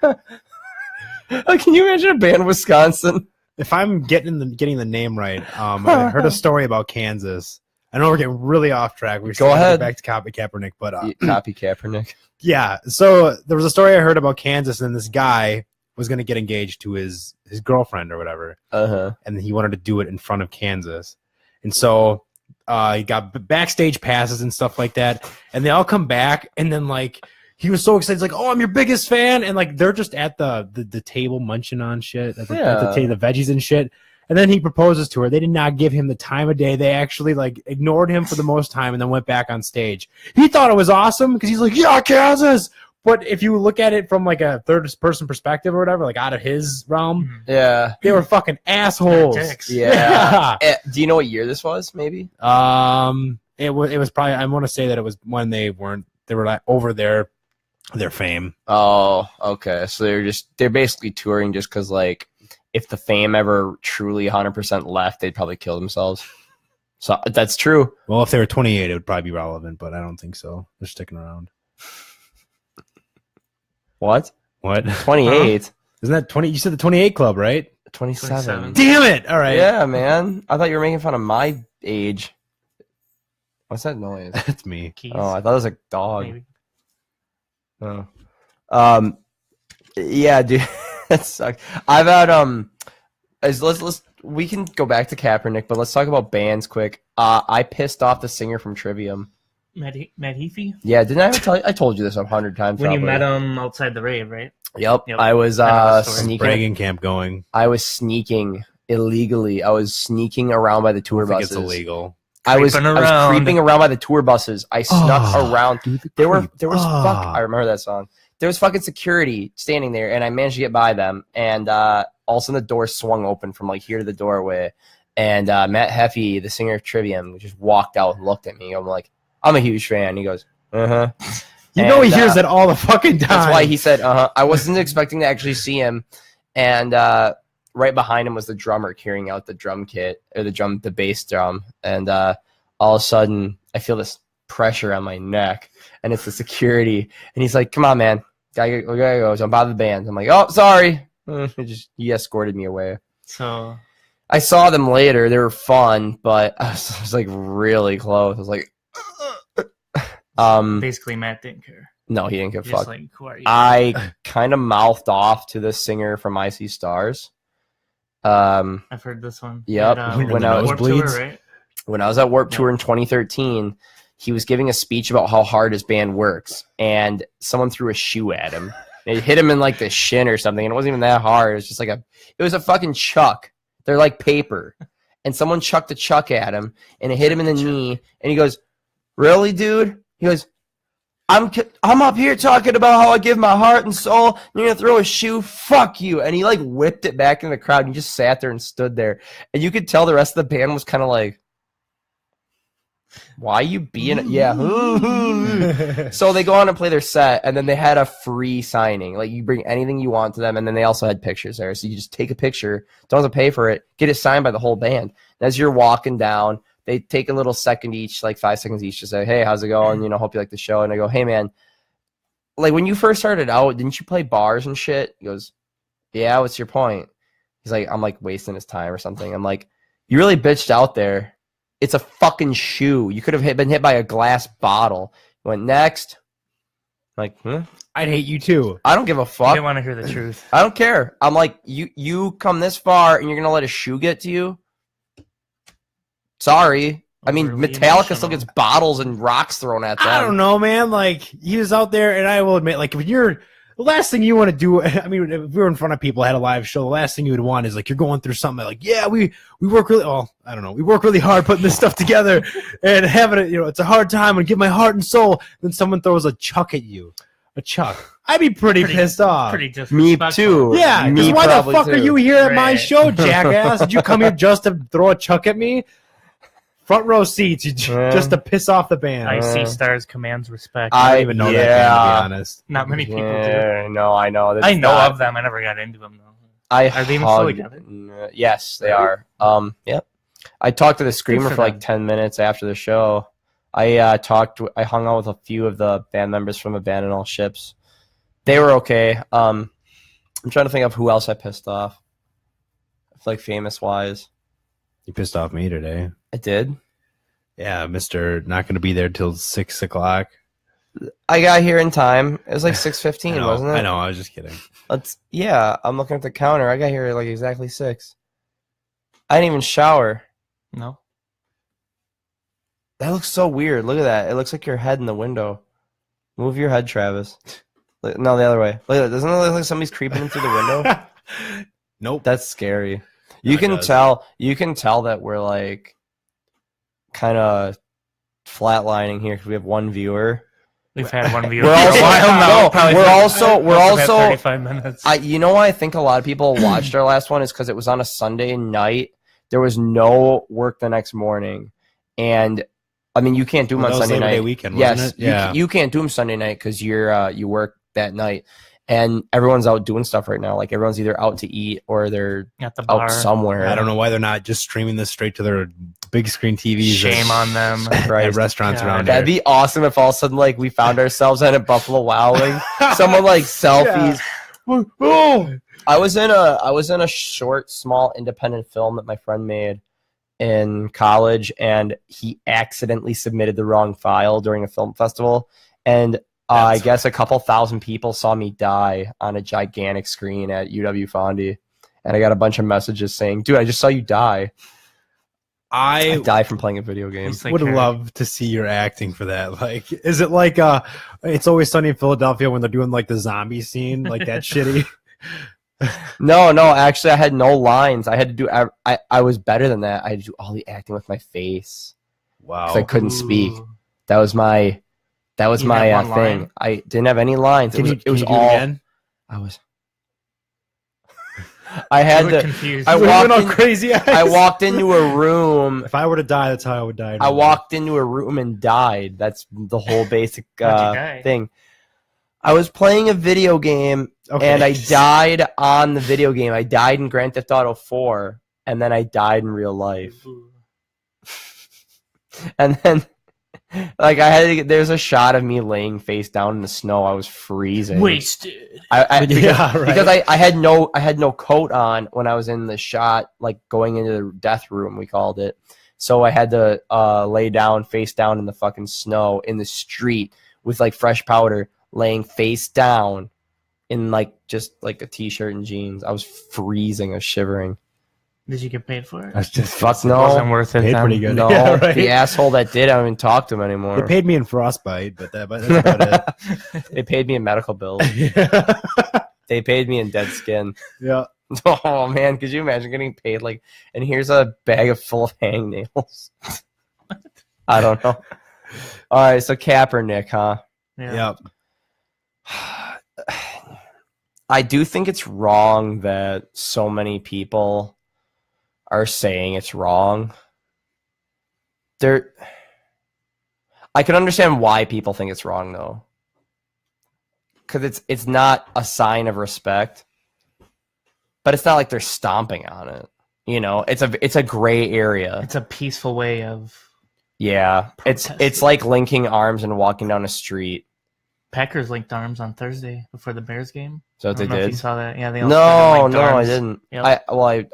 god. Can you imagine a band Wisconsin? If I'm getting the name right, I heard a story about Kansas. I know we're getting really off track. We're Go still gonna ahead. get back to Copy Kaepernick, but Copy Kaepernick. yeah. So there was a story I heard about Kansas, and this guy was going to get engaged to his girlfriend or whatever, Uh-huh. and he wanted to do it in front of Kansas, and so he got backstage passes and stuff like that, and they all come back, and then like he was so excited, he's like, "Oh, I'm your biggest fan," and like they're just at the table munching on shit, at the veggies and shit. And then he proposes to her. They did not give him the time of day. They actually like ignored him for the most time and then went back on stage. He thought it was awesome because he's like, yeah, Kansas. But if you look at it from like a third person perspective or whatever, like out of his realm, Yeah. they were fucking assholes. Dicks. Yeah. Do you know what year this was, maybe? It was probably, I want to say that it was when they were like over their fame. Oh, okay. So they're basically touring just because, like, if the fame ever truly 100% left, they'd probably kill themselves. So that's true. Well, if they were 28, it would probably be relevant, but I don't think so. They're sticking around. What? What? 28? Isn't that 20? You said the 28 club, right? 27. Damn it! All right. Yeah, man. I thought you were making fun of my age. What's that noise? That's me. Keys, Oh, I thought it was a dog. maybe. Oh. Yeah, dude. That sucks. I've had we can go back to Kaepernick, but let's talk about bands quick. I pissed off the singer from Trivium. Matt Heafy? Yeah, didn't I ever tell you? I told you this 100 times. When you probably. met him outside the rave, right? Yep. Yep. I was I know the story. sneaking. Bragging camp going. I was sneaking illegally. I was sneaking around by the tour I think buses. it's illegal. I was Creeping around. creeping around by the tour buses. I snuck Oh, around. dude, the There creep. was fuck. Ah. I remember that song. There was fucking security standing there, and I managed to get by them. And all of a sudden, the door swung open from like here to the doorway, and Matt Heffy, the singer of Trivium, just walked out and looked at me. I'm like, I'm a huge fan. He goes, uh huh. You know he hears that all the fucking time. That's why he said, uh huh. I wasn't expecting to actually see him, and right behind him was the drummer carrying out the drum kit or the bass drum, and all of a sudden I feel this pressure on my neck, and it's the security, and he's like, "Come on, man, gotta go. I'm by the band." I'm like, "Oh, sorry." He escorted me away. So I saw them later. They were fun, but I was like really close. I was like, basically, Matt didn't care. no, he didn't give a Just fuck. like, who are you? I kind of mouthed off to the singer from I See Stars. I've heard this one. Yep. At, When I was Warped Tour, nosebleeds. right? when I was at Warped Tour in 2013, he was giving a speech about how hard his band works, and someone threw a shoe at him. It hit him in like the shin or something, and it wasn't even that hard. It was just like it was a fucking chuck. They're like paper. And someone chucked a chuck at him, and it hit him in the knee, and he goes, "Really, dude?" He goes, I'm up here talking about how I give my heart and soul, and you're going to throw a shoe? Fuck you. And he like whipped it back in the crowd, and he just sat there and stood there. And you could tell the rest of the band was kind of like, why you being yeah. So they go on and play their set, and then they had a free signing. Like, you bring anything you want to them, and then they also had pictures there. So you just take a picture, don't have to pay for it, get it signed by the whole band. And as you're walking down, they take a little second each, like 5 seconds each, to say, "Hey, how's it going? You know, hope you like the show." And I go, "Hey, man, like when you first started out, didn't you play bars and shit?" He goes, "Yeah, what's your point?" He's like, I'm like wasting his time or something. I'm like, "You really bitched out there. It's a fucking shoe. You could have been hit by a glass bottle." He went, "Next." I'm like, I'd hate you too. I don't give a I fuck. didn't want to hear the truth. I don't care. I'm like, you come this far and you're gonna let a shoe get to you? Sorry. I mean, Overly Metallica still emotional. gets bottles and rocks thrown at them. I don't know, man. Like, he was out there, and I will admit, like, when you're the last thing you want to do, I mean, if we were in front of people, had a live show, the last thing you would want is like you're going through something like, yeah, we work really, well, I don't know, we work really hard putting this stuff together and having it, you know, it's a hard time and give my heart and soul. Then someone throws a chuck at you, a chuck. I'd be pretty pissed off. Pretty Me disrespectful. too. Yeah, because Me why the probably fuck are too. you here at my Right. show, jackass? Did you come here just to throw a chuck at me? front row seats just to piss off the band. Icy Stars commands respect. I don't even know that band, to be honest. Not many people do. No, I know. I know of them. I never got into them though. Are they even still together? Yes, they are. Yep. I talked to the Screamer for like 10 minutes after the show. I hung out with a few of the band members from Abandon All Ships. They were okay. I'm trying to think of who else I pissed off. Like famous wise. You pissed off me today. I did? Yeah, Mr. Not going to be there till 6 o'clock. I got here in time. It was like 6:15, wasn't it? I know, I was just kidding. I'm looking at the counter. I got here like exactly 6. I didn't even shower. No. That looks so weird. Look at that. It looks like your head in the window. Move your head, Travis. No, the other way. Look at that. Doesn't it look like somebody's creeping in through the window? Nope. That's scary. You can tell that we're like kind of flatlining here because we have one viewer. We've had one viewer We're for also, a while now. we're also 35 minutes. you know why I think a lot of people watched our last one is because it was on a Sunday night. There was no work the next morning, and I mean you can't do them on Sunday night. Weekend, yes, wasn't it? Yeah. You can't do them Sunday night because you work that night, and everyone's out doing stuff right now. Like everyone's either out to eat or they're At the bar. out somewhere. I don't know why they're not just streaming this straight to their big screen TVs. Shame on them. At restaurants God. around That'd here. be awesome if all of a sudden like we found ourselves at a Buffalo Wild Wing. Someone like selfies. I was in a short, small independent film that my friend made in college, and he accidentally submitted the wrong file during a film festival, and I guess a couple thousand people saw me die on a gigantic screen at UW Fondy, and I got a bunch of messages saying, "Dude, I just saw you die." I die from playing a video game. Like would love to see your acting for that. Like, is it like It's Always Sunny in Philadelphia when they're doing like the zombie scene, like that shitty? No, actually, I had no lines. I had to do. I was better than that. I had to do all the acting with my face. Wow. Because I couldn't speak. That was my thing. Line? I didn't have any lines. It was all. Again? I was. I had to. Confused. I walked crazy eyes. I walked into a room. If I were to die, that's how I would die. I walked into a room and died. That's the whole basic thing. I was playing a video game, and I died on the video game. I died in Grand Theft Auto 4, and then I died in real life. And then, like, there's a shot of me laying face down in the snow. I was freezing. Wasted. Because I had no coat on when I was in the shot, like going into the death room, we called it. So I had to lay down, face down in the fucking snow in the street with like fresh powder, laying face down in like just like a t-shirt and jeans. I was freezing. I was shivering. Did you get paid for it? That's just Fuck no. Wasn't worth it. paid Then. pretty good. No, Yeah, right. the asshole that did, I don't even talk to him anymore. They paid me in frostbite, but that's about They paid me in medical bills. it. They paid me in dead skin. Yeah. Oh man, could you imagine getting paid like? And here's a bag full of hangnails. I don't know. All right, so Kaepernick, huh? Yeah. I do think it's wrong that so many people are saying it's wrong. I can understand why people think it's wrong though, because it's not a sign of respect, but it's not like they're stomping on it. You know, it's a gray area. It's a peaceful way of. Yeah, it's like linking arms and walking down a street. Packers linked arms on Thursday before the Bears game. So I they don't know if did. you saw that? Yeah, they all No, linked I arms. didn't. Yep.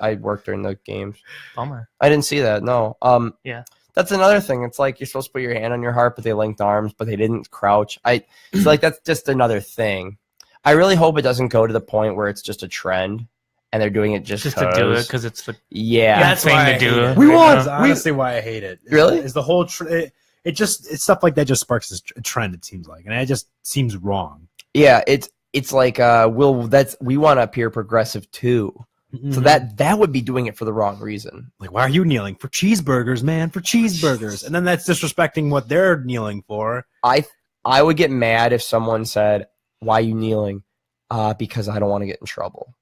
I worked during the games. Bummer. I didn't see that. No. Yeah. That's another thing. It's like you're supposed to put your hand on your heart, but they linked arms, but they didn't crouch. I feel like that's just another thing. I really hope it doesn't go to the point where it's just a trend and they're doing it just to do it because it's the yeah. thing to do. That's honestly why I hate it. Really? Is the whole it's stuff like that just sparks this trend. It seems like, and it just seems wrong. Yeah, it's like we want to appear progressive too. So that would be doing it for the wrong reason. Like, why are you kneeling for cheeseburgers, man? For cheeseburgers, and then that's disrespecting what they're kneeling for. I would get mad if someone said, "Why are you kneeling?" Because I don't want to get in trouble.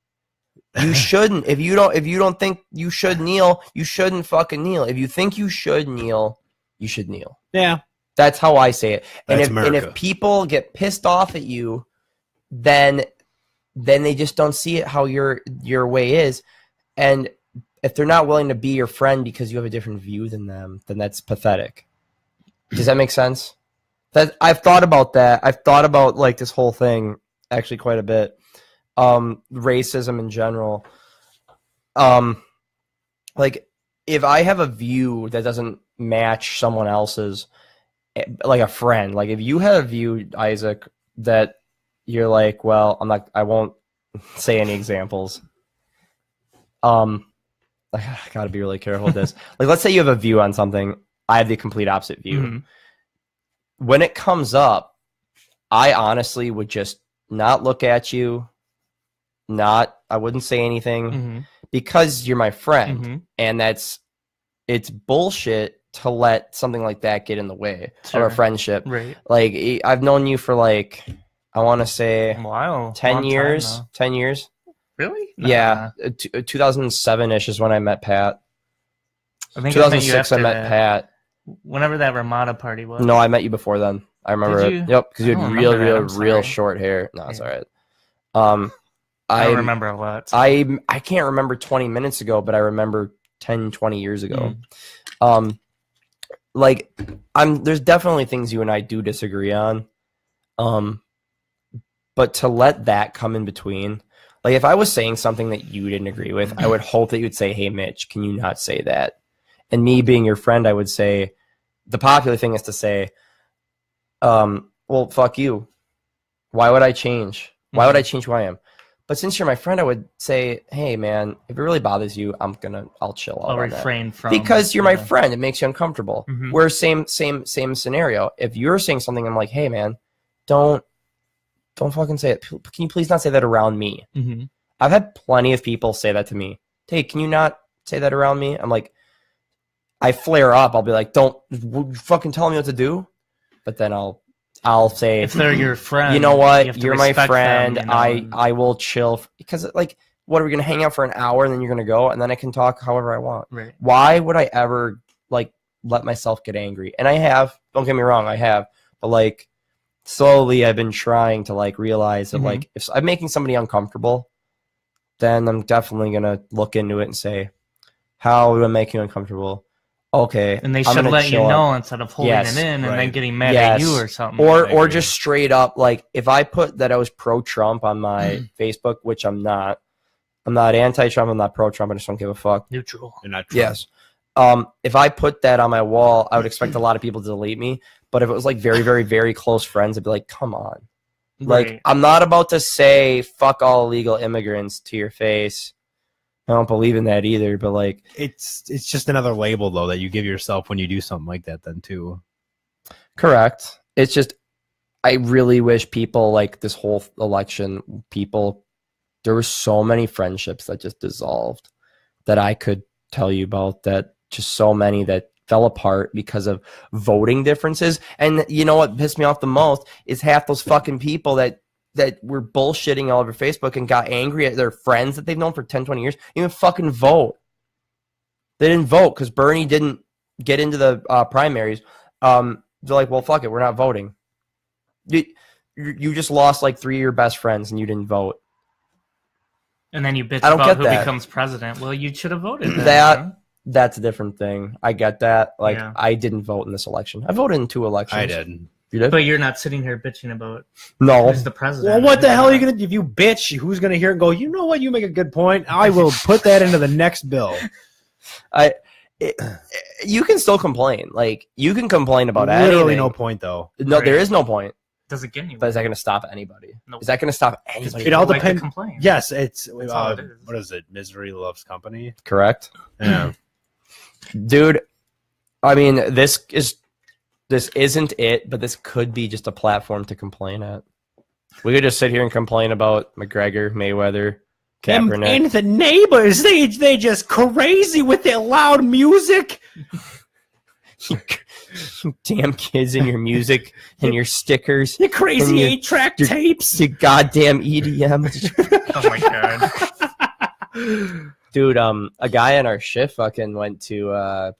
You shouldn't. If you don't think you should kneel, you shouldn't fucking kneel. If you think you should kneel, you should kneel. Yeah. That's how I say it. And That's if America. people get pissed off at you, then they just don't see it how your way is. And if they're not willing to be your friend because you have a different view than them, then that's pathetic. Does that make sense? That I've thought about that. I've thought about like this whole thing actually quite a bit. Racism in general. Like if I have a view that doesn't match someone else's, like a friend, like if you had a view, Isaac, that you're like, well, I won't say any examples. I gotta be really careful with this. Like, let's say you have a view on something. I have the complete opposite view. Mm-hmm. When it comes up, I honestly would just not look at you. I wouldn't say anything Mm-hmm. because you're my friend. Mm-hmm. And it's bullshit to let something like that get in the way Sure. of a friendship. Right. Like, I've known you for like, I want to say Wow. 10 Long time years. now. 10 years. Really? Yeah. 2007-ish is when I met Pat. I think I met you 2006 I after met that. Pat. Whenever that Ramada party was. No, I met you before then. I remember Did it. you? Yep, because you I had don't real, remember that. real, I'm real sorry. short hair. No, it's Yeah. all right. I don't remember a lot. so- I can't remember 20 minutes ago, but I remember 10, 20 years ago. Like there's definitely things you and I do disagree on. But to let that come in between, like if I was saying something that you didn't agree with, I would hope that you would say, "Hey Mitch, can you not say that?" And me being your friend, I would say the popular thing is to say, well, fuck you. Why would I change? Why would I change who I am? But since you're my friend, I would say, hey man, if it really bothers you, I'll chill out I'll on that. refrain from Because you're my friend. It makes you uncomfortable. Mhm. We're same scenario. If you're saying something, I'm like, hey man, don't fucking say it. Can you please not say that around me? Mhm. I've had plenty of people say that to me. Hey, can you not say that around me? I'm like, I flare up. I'll be like, don't fucking tell me what to do. But then I'll say, If they're your friend, you know you what? have to You're my respect friend. them, you know, I will chill because like, what are we gonna hang out for an hour and then you're gonna go and then I can talk however I want. right. Why would I ever like let myself get angry? And I have. Don't get me wrong, I have. But like slowly, I've been trying to like realize that Mhm. like if I'm making somebody uncomfortable, then I'm definitely gonna look into it and say, how do I make you uncomfortable? Okay, And they I'm should gonna let you chill out. know instead of holding Yes, it in and then right. getting mad Yes. at you or something. or I agree. just straight up like if I put that I was pro Trump on my Facebook, which I'm not anti-Trump, I'm not pro Trump, I just don't give a fuck. neutral. You're not Trump. Yes. If I put that on my wall, I would expect a lot of people to delete me. But if it was like very, very, very close friends, I'd be like, come on. Like, Right. I'm not about to say fuck all illegal immigrants to your face. I don't believe in that either, but like, It's just another label though that you give yourself when you do something like that. Then too. correct. It's just, I really wish people like this whole election, there were so many friendships that just dissolved that I could tell you about, that just so many that fell apart because of voting differences. And you know what pissed me off the most is half those fucking people that were bullshitting all over Facebook and got angry at their friends that they've known for 10, 20 years, even fucking vote. They didn't vote because Bernie didn't get into the primaries. They're like, well, fuck it, we're not voting. You just lost like 3 of your best friends and you didn't vote. And then you bitch I don't about get who that. becomes president. Well, you should have voted. Then, That- huh? That's a different thing. I get that. Like, Yeah. I didn't vote in this election. I voted in 2 elections. I did. You did? But you're not sitting here bitching about No. who's the president. Well, what the hell are you gonna if you bitch? Who's gonna hear and go? You know what? You make a good point. I will put that into the next bill. You can still complain. Like, you can complain about Literally anything. no point though. No, there Right. is no point. Does it get anywhere? But is that going to stop anybody? Nope. Is that going to stop Because anybody? It all people like to depends- complain. Yes, it's That's all it is. what is it? Misery loves company. Correct? Yeah. Dude, I mean, this isn't it, but this could be just a platform to complain at. We could just sit here and complain about McGregor, Mayweather, Kaepernick. And the neighbors, they just crazy with their loud music. You damn kids and your music and your stickers. The crazy And you- 8-track you- tapes. You goddamn EDM. Oh my god. Dude, a guy in our shift fucking went to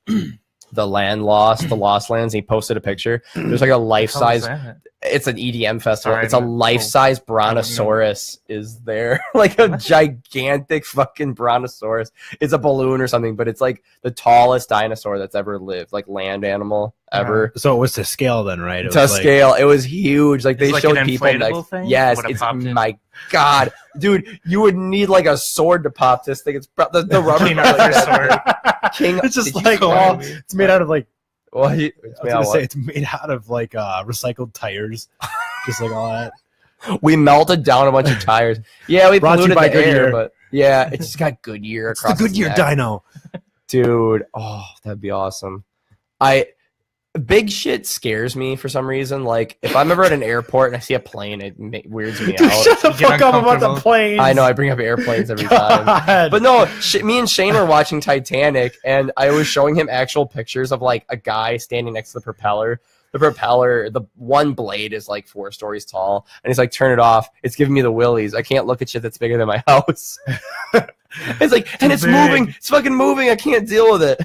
the Lost Lands. And he posted a picture. There's like a life-size. It's an EDM festival. Sorry, it's a life-size brontosaurus is there. Like a gigantic fucking brontosaurus. It's a balloon or something, but it's like the tallest dinosaur that's ever lived, like land animal ever. So it was to scale then, right? It To was like- scale, it was huge. Like they It's like showed an people. inflatable Like, thing? yes, Would it it's pop in? my god, dude. You would need like a sword to pop this thing. It's the rubber. King like Arthur's that. King. It's just did you like call all. me? It's made out of like. Well, I it's was made gonna out of say what? it's made out of like recycled tires, just like all that. We melted down a bunch of tires. Yeah, we Brought to you polluted by the air, Goodyear. but yeah, it's just got Goodyear It's across the Goodyear its neck. Dino. Dude. Oh, that'd be awesome. Big shit scares me for some reason. Like if I'm ever at an airport and I see a plane, it weirds me Dude, out. shut the You get fuck up about the uncomfortable. planes. I know I bring up airplanes every time. God. But no, me and Shane were watching Titanic, and I was showing him actual pictures of like a guy standing next to the propeller. The propeller, the one blade is like 4 stories tall, and he's like, "Turn it off. It's giving me the willies. I can't look at shit that's bigger than my house." It's like, and it's big. moving. It's fucking moving. I can't deal with it.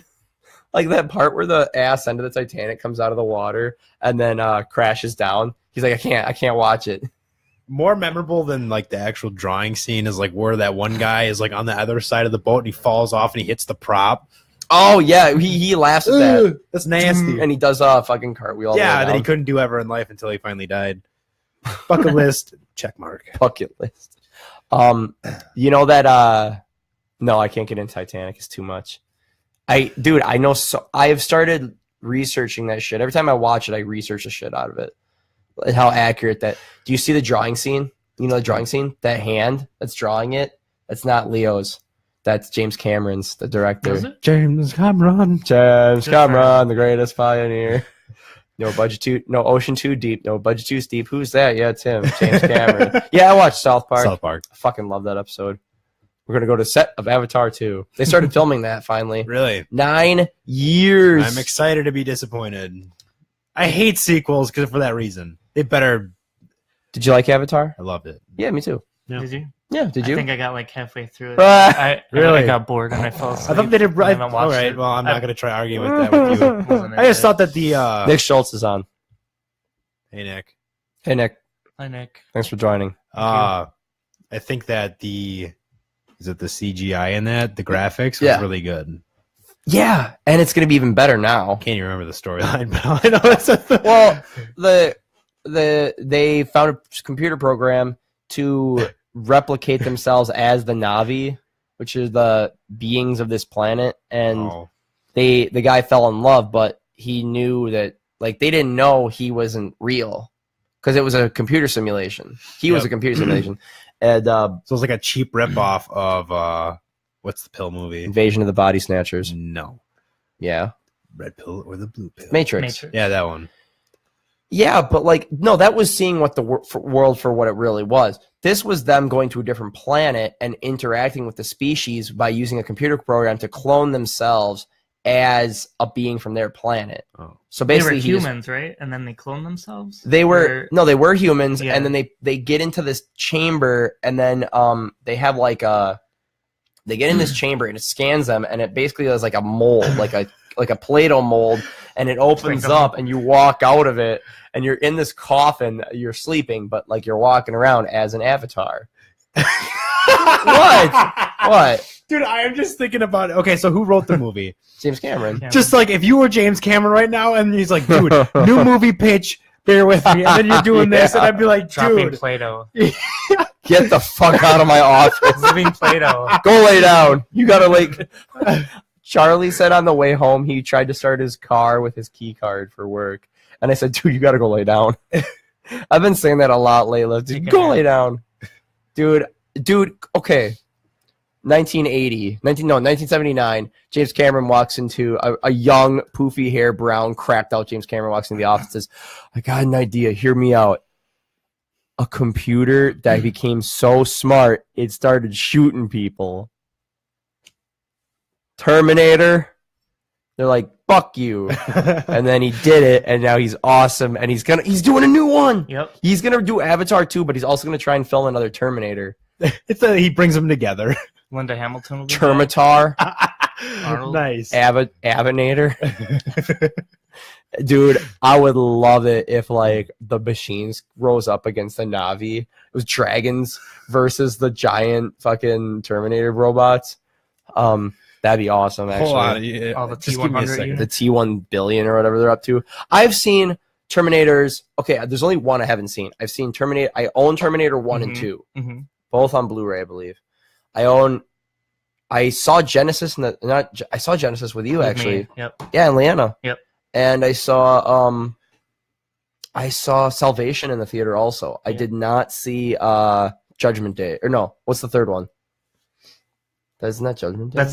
Like that part where the ass end of the Titanic comes out of the water and then crashes down. He's like, I can't watch it. more memorable than like the actual drawing scene is like where that one guy is like on the other side of the boat and he falls off and he hits the prop. Oh yeah, he laughs at that. Ugh, that's nasty. And he does a fucking cartwheel. all the way Yeah, that he down. couldn't do ever in life until he finally died. Bucket list, check mark. Bucket list. You know that no, I can't get into Titanic. It's too much. I know so I have started researching that shit. Every time I watch it, I research the shit out of it. And how accurate that. Do you see the drawing scene? You know the drawing scene? That hand that's drawing it? That's not Leo's. That's James Cameron's, the director. Was it? James Cameron. James Good Cameron, the greatest pioneer. No ocean too deep. No budget too steep. Who's that? Yeah, it's him, James Cameron. Yeah, I watched South Park. South Park. I fucking love that episode. We're gonna go to set of Avatar 2. They started filming that finally. Really? 9 years. I'm excited to be disappointed. I hate sequels because for that reason. They better. Did you like Avatar? I loved it. Yeah, me too. Yeah. Did you? Yeah, did I you? think I got like halfway through it. Ah, really? I got bored and I fell asleep. I thought they did. I Right. haven't All watched right. it. Well, I'm not I- going to try arguing with that with you. wasn't I just it? thought that the. Nick Schultz is on. Hey Nick. Hey Nick, Hi Nick. thanks for joining. I think that the CGI in that the graphics was Yeah. really good. Yeah, and it's gonna be even better now. Can't even remember the storyline, but I know that's a Well, they found a computer program to replicate themselves as the Na'vi, which are the beings of this planet, and Oh. the guy fell in love, but he knew that like they didn't know he wasn't real because it was a computer simulation. He was Yep. a computer simulation, and So it's like a cheap ripoff of what's the pill movie? Invasion of the Body Snatchers. No, Yeah, red pill or the blue pill? Matrix. Matrix. Yeah, that one. Yeah, but like no, that was seeing what the world for what it really was. This was them going to a different planet and interacting with the species by using a computer program to clone themselves as a being from their planet. Oh. So They were basically, he just- humans, right? And then they clone themselves. they were no, they were humans, Yeah. and then they get into this chamber, and then they have like they get in this chamber and it scans them, and it basically is like a mold, like a Play-Doh mold, and it opens Like a- up, and you walk out of it, and you're in this coffin, you're sleeping, but like you're walking around as an avatar. What? Dude, I am just thinking about it. Okay, so who wrote the movie? James Cameron. Yeah. Just like if you were James Cameron right now and he's like, dude, new movie pitch, bear with me. And then you're doing this, and I'd be like, dropping dude. Play-Doh. Get the fuck out of my office. Living Play-Doh. Go lay down. You gotta like. Charlie said on the way home he tried to start his car with his key card for work, and I said, "Dude, you gotta go lay down." I've been saying that a lot, Layla. Dude, Take a go nap. lay down, dude. Okay. 1979. James Cameron walks into a young, poofy hair, brown, cracked out James Cameron walks into the office and says, "I got an idea. Hear me out. A computer that became so smart it started shooting people. Terminator." They're like, "Fuck you." And then he did it, and now he's awesome, and he's doing a new one. Yep. He's gonna do Avatar 2, but he's also gonna try and film another Terminator. He brings them together. Linda Hamilton will be back. Termitar, Arnold. Nice. Avinator. Dude, I would love it if like the machines rose up against the Na'vi. It was dragons versus the giant fucking Terminator robots. That'd be awesome, actually. Hold on. Yeah. All the Just give me a T-100 second. units. The T1 billion or whatever they're up to. I've seen Terminators. Okay, there's only one I haven't seen. I've seen Terminator. I own Terminator 1 and 2, Mm-hmm. both on Blu-ray, I believe. I saw Genesis I saw Genesis with you actually. Yep. Yeah, and Leanna. Yep. And I saw Salvation in the theater also. I Yeah. did not see Judgment Day. Or no, what's the third one? Isn't that Judgment Day?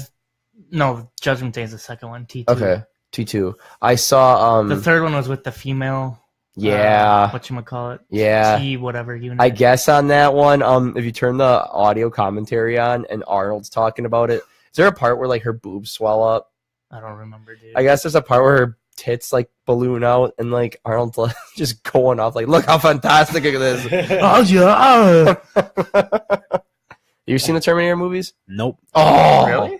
No, Judgment Day is the second one. T2. Okay. T2. I saw The third one was with the female. yeah. Whatchamacallit? Yeah. T whatever unit. I guess on that one, if you turn the audio commentary on and Arnold's talking about it, is there a part where like her boobs swell up? I don't remember, dude. I guess there's a part where her tits like balloon out and like Arnold's like, just going off like, look how fantastic it is. Oh, yeah. You seen the Terminator movies? Nope. Oh, Really?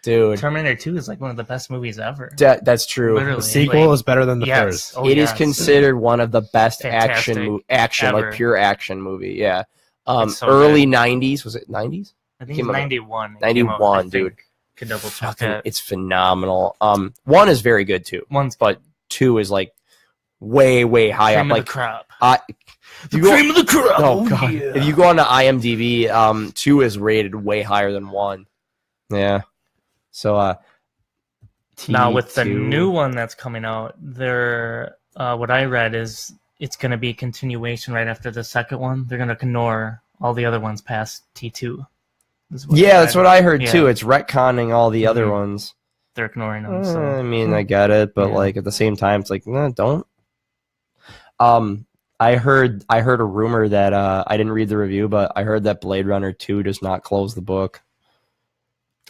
dude, Terminator 2 is like one of the best movies ever. that's true. Literally. The sequel is better than the Yes. first. Oh, It is yes. considered one of the best Fantastic. action Ever. like pure action movie. Yeah. It's so Early 90s, was it 90s? I think came it's out- 91. It 91, came out, I dude. think. Could double check Fucking, that. it's phenomenal. One is very good too, One's but two is like way high cream up. of Like the crop. if you go, of the crop. oh god, if you go on to IMDb, two is rated way higher than one. Yeah. So Now with the T2 new one that's coming out, there, what I read is it's going to be a continuation right after the second one. They're going to ignore all the other ones past T2. Yeah, that's what I heard Yeah. too. It's retconning all the other Mhm. ones. They're ignoring them. So. I mean, I get it, but Yeah. like at the same time, it's like, no, don't. I heard a rumor that I didn't read the review, but I heard that Blade Runner 2 does not close the book.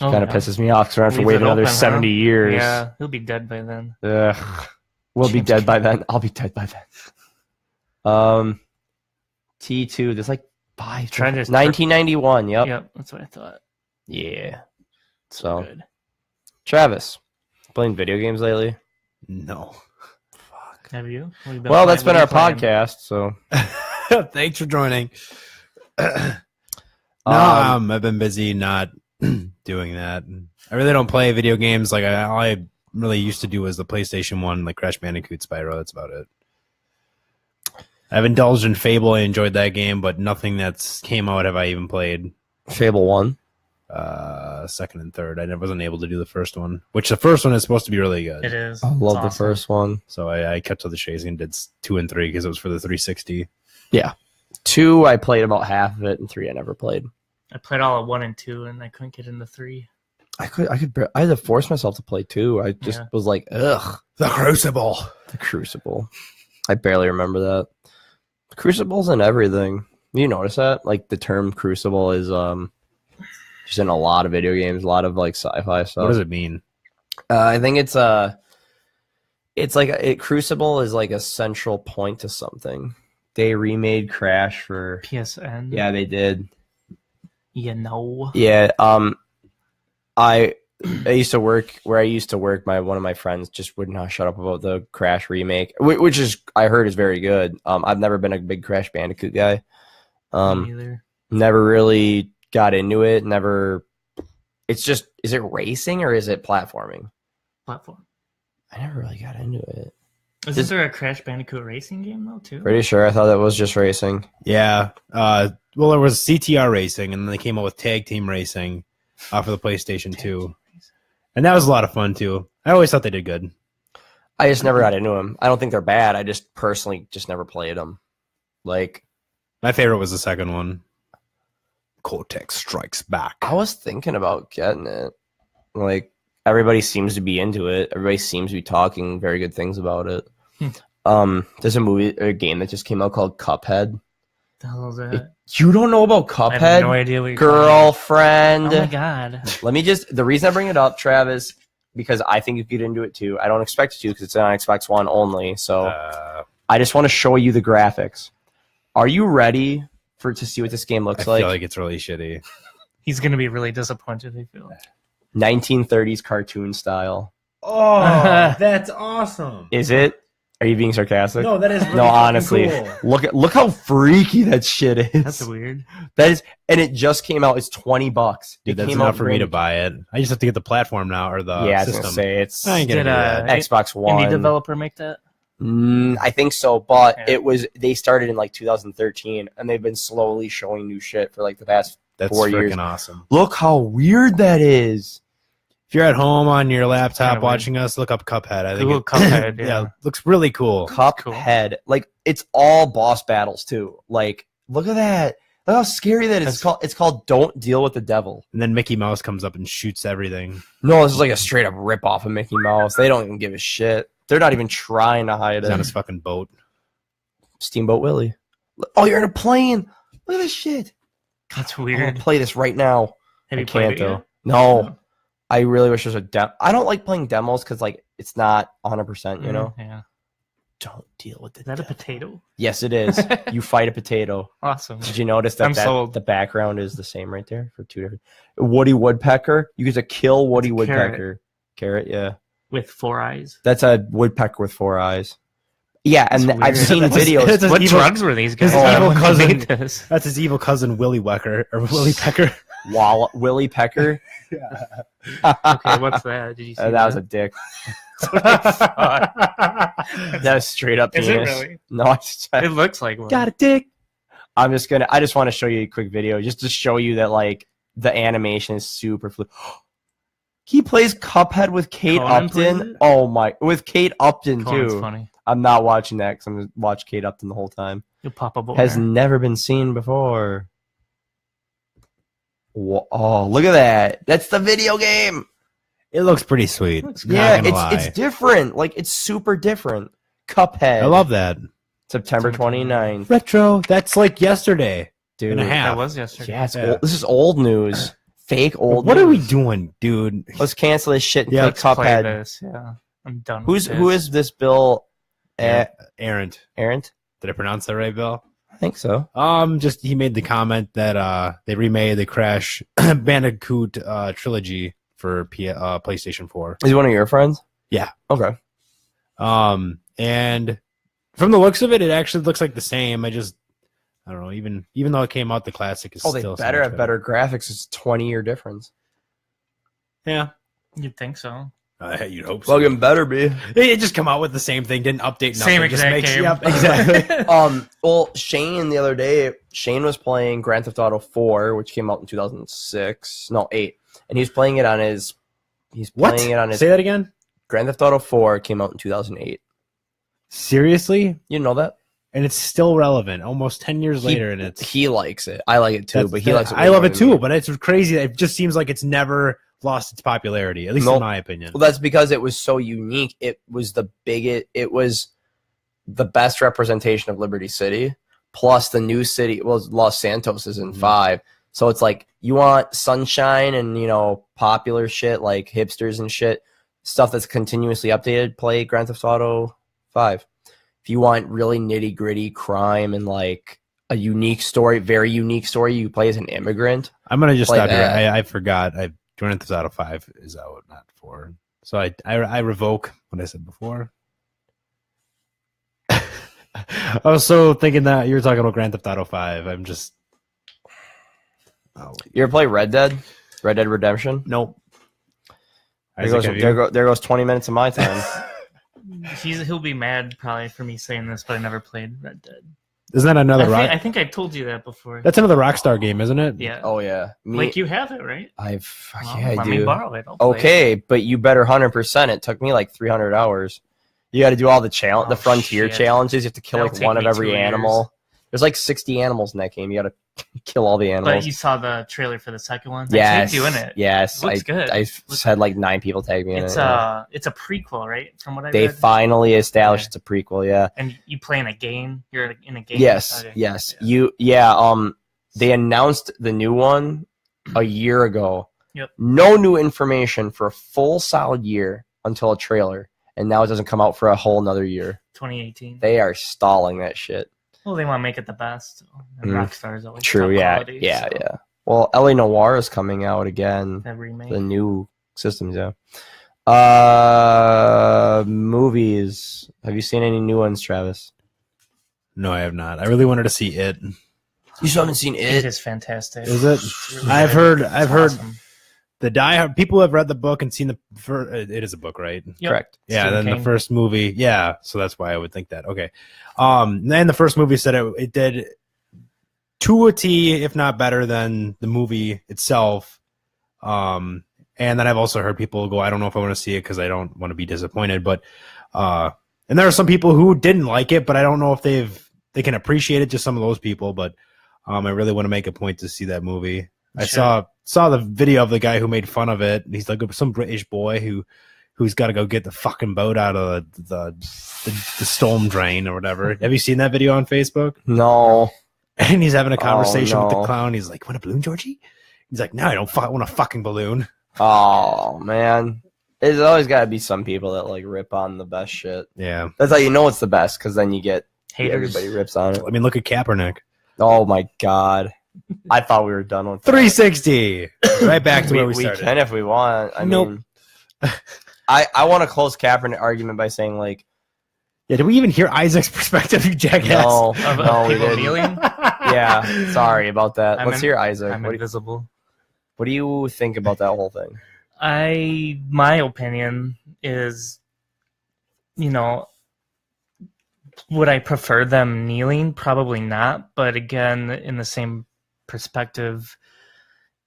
Oh, Kind of yeah. pisses me off because we're going to have to Leave wait it another open, huh? 70 years. Yeah, he'll be dead by then. Ugh. We'll be James dead by Cameron. then. I'll be dead by then. T2, there's like 5. Trying to- 1991, yep. Yep, that's what I thought. Yeah. So, Good. Travis, playing video games lately? No. Have you? What have you been Well, playing? that's been What our are you playing? podcast, so. Thanks for joining. No, I've been busy not doing that. I really don't play video games. Like all I really used to do was the PlayStation 1, like Crash Bandicoot, Spyro. That's about it. I've indulged in Fable. I enjoyed that game, but nothing that's came out have I even played. Fable 1. Second and third. I wasn't able to do the first one, which the first one is supposed to be really good. It is. I love It's the awesome. first one. So I kept to the chase and did 2 and 3 because it was for the 360. 2, I played about half of it, and 3, I never played. I played all of 1 and 2, and I couldn't get into 3. I had to force myself to play 2. I just Yeah. was like, ugh, The Crucible. the Crucible. I barely remember that. Crucible's in everything. You notice that? Like the term Crucible is just in a lot of video games, a lot of like sci-fi stuff. What does it mean? I think it's like Crucible is like a central point to something. They remade Crash for PSN. yeah, they did. You know. Yeah, I used to work where I used to work. One of my friends just would not shut up about the Crash remake, which is I heard is very good. I've never been a big Crash Bandicoot guy. Me either. Never really got into it. Never. It's just, is it racing or is it platforming? Platform. I never really got into it. Isn't there a Crash Bandicoot racing game though too? Pretty sure I thought that was just racing. Yeah. Well, there was CTR Racing, and then they came out with Tag Team Racing for the PlayStation 2. And that was a lot of fun, too. I always thought they did good. I just never got into them. I don't think they're bad. I just personally just never played them. Like, My favorite was the second one. Cortex Strikes Back. I was thinking about getting it. Like, everybody seems to be into it. Everybody seems to be talking very good things about it. There's a game that just came out called Cuphead. The hell is that? You don't know about I have Cuphead? no idea what you're Girlfriend. talking about. Oh my god. Let me just, the reason I bring it up, Travis, because I think you get into it too. I don't expect you to because it's on Xbox One only. So I just want to show you the graphics. Are you ready to see what this game I looks feel like? like it's really shitty. He's gonna be really disappointed. I feel. 1930s cartoon style. Oh, that's awesome. Is it? Are you being sarcastic? No, that is really No, fucking honestly, cool. look how freaky that shit is. That's weird. That is, and it just came out. It's $20. Dude, It that's came enough out for me to brand- buy it. I just have to get the platform now or the Yeah, I was system. gonna say it's I ain't gonna Did do that. Xbox One. indie developer make that? I think so, but Yeah. they started in like 2013, and they've been slowly showing new shit for like the past. That's 4 years. freaking awesome. Look how weird that is. If you're at home on your laptop Kinda weird. watching us, look up Cuphead. I think Google Cuphead, yeah. looks really cool. Cuphead, like it's all boss battles too. Like, look at that. Look how scary that is. It's called Don't Deal with the Devil. And then Mickey Mouse comes up and shoots everything. No, this is like a straight up rip off of Mickey Mouse. They don't even give a shit. They're not even trying to hide He's on it. his fucking boat. Steamboat Willie. Oh, you're in a plane. Look at this shit. That's I'm weird. gonna play this right now. Have I you played can't it though. yet? No, I really wish there's a demo. I don't like playing demos because like it's not 100%. You know. Yeah. Don't deal with the Is that a devil. potato? Yes, it is. You fight a potato. Awesome. Did you notice that, I'm sold. the background is the same right there for two different? Woody Woodpecker. You get to kill Woody It's a carrot. Woodpecker. Carrot, yeah. With 4 eyes. That's a woodpecker with 4 eyes. Yeah, and That's I've weird. seen That's- videos. that's his What evil- drugs were these guys? his on evil when they cousin- made this? That's his evil cousin Willy Wecker or Willy Pecker. Willie Pecker. Okay, what's that? Did you see That was a dick. That was straight up Is it penis. really? No, I just, It looks like one. got a dick. I just want to show you a quick video just to show you that like the animation is super fluid. He plays Cuphead with Kate Conan plays Upton. it? Oh my, with Kate Upton Conan's too. funny. I'm not watching that because I'm gonna watch Kate Upton the whole time. You'll pop a Has boner. never been seen before. Oh, look at that! That's the video game. It looks pretty sweet. Looks Not Yeah, gonna lie. it's different. Like it's super different. Cuphead. I love that. September 29th, Retro. That's like yesterday dude. and a half. That was yesterday. Yeah, it's Yeah. old. This is old news. Fake old. What are we news. doing, dude? Let's cancel this shit and Yeah, play Let's play Cuphead. this. Yeah, I'm done. Who with is this Bill? Errant. Arendt? Did I pronounce that right, Bill? I think so. Just he made the comment that they remade the Crash Bandicoot trilogy for PlayStation 4. Is he one of your friends? Yeah. Okay. And from the looks of it, it actually looks like the same. I don't know. Even though it came out, the classic is Oh, they still so better much have better graphics. It's a 20-year difference. Yeah, You'd think so. you'd hope so. Fucking better be. They just come out with the same thing, didn't update nothing. Same just exact makes, game. Yep, exactly. Well, Shane the other day, Shane was playing Grand Theft Auto 4, which came out in 2006. No, 8. And he's playing it on his. He's What? playing it on his. Say that again. Grand Theft Auto 4 came out in 2008. Seriously? You didn't know that? And it's still relevant almost 10 years later, and it's He likes it. I like it too, but he likes it. I love it too, but it's crazy. It just seems like it's never lost its popularity, at least Nope. in my opinion. Well, that's because it was so unique. It was it was the best representation of Liberty City. Plus, the new city, well, Los Santos is in 5. So it's like you want sunshine and popular shit like hipsters and shit, stuff that's continuously updated. Play Grand Theft Auto 5. If you want really nitty gritty crime and like a unique story, very unique story, you play as an immigrant. I'm gonna just Play stop here. that. I forgot. Grand Theft Auto 5 is out, not 4. So I revoke what I said before. I was so thinking that you were talking about Grand Theft Auto 5. I'm just. Oh, You ever play Red Dead? Red Dead Redemption? nope. There Isaac, goes, have you? there goes 20 minutes of my time. He'll be mad probably for me saying this, but I never played Red Dead. Isn't that another I rock? think I told you that before. That's another Rockstar game, isn't it? Yeah. Oh yeah, Like you have it, right? I've Well, yeah, I let me do. borrow it. I'll play Okay, it. but you better 100%. It took me like 300 hours. You got to do all the Oh, the frontier shit. challenges. You have to kill That'll like take one of me 2 every years. animal. There's like 60 animals in that game. You got to kill all the But animals. you saw the trailer for the second one. I Yes, keep doing it. yes. Looks good. I Looks had like 9 people tag me in It's it. yeah. it's a prequel, right? From what I They read. finally established Okay. it's a prequel. Yeah. And you play in a game. You're in a game. Yes. Okay. Yes. Yeah. They announced the new one a year ago. Yep. No new information for a full solid year until a trailer, and now it doesn't come out for a whole another year. 2018. They are stalling that shit. Well, they want to make it the best. And Mm. Rockstar is always True. top Yeah. quality, Yeah. so. Yeah. Well, L.A. Noire is coming out again. That remake. The new systems, yeah. Movies. Have you seen any new ones, Travis? No, I have not. I really wanted to see it. You still haven't seen It is fantastic. Is it? It's really I've good. heard. It's I've heard awesome. the Die Hard. People have read the book and seen the. It is a book, right? Yep. Correct. Yeah. Stephen Then King. the first movie. Yeah. So that's why I would think that. Okay. Then the first movie said it did to a T, if not better than the movie itself. And then I've also heard people go, I don't know if I want to see it because I don't want to be disappointed. But and there are some people who didn't like it, but I don't know if they can appreciate it. Just some of those people, but I really want to make a point to see that movie. I Sure. saw the video of the guy who made fun of it. He's like some British boy who's got to go get the fucking boat out of the storm drain or whatever. Have you seen that video on Facebook? No. And he's having a conversation with no. the clown. He's like, "Want a balloon, Georgie?" He's like, "No, I don't want a fucking balloon." Oh, man. There's always got to be some people that like rip on the best shit. Yeah, That's how you know it's the best, because then you get Haters. everybody rips on it. I mean, look at Kaepernick. Oh my god. I thought we were done with that. 360, right back to where we we started. can if we want. I Nope. mean, I want to close Kaepernick argument by saying like, Yeah, did we even hear Isaac's perspective, you jackass? no, Of no, we people didn't. kneeling? Yeah, sorry about that. I'm Let's in- hear Isaac. I'm What invisible. do you think about that whole thing? My opinion is, would I prefer them kneeling? Probably not. But again, in the same perspective,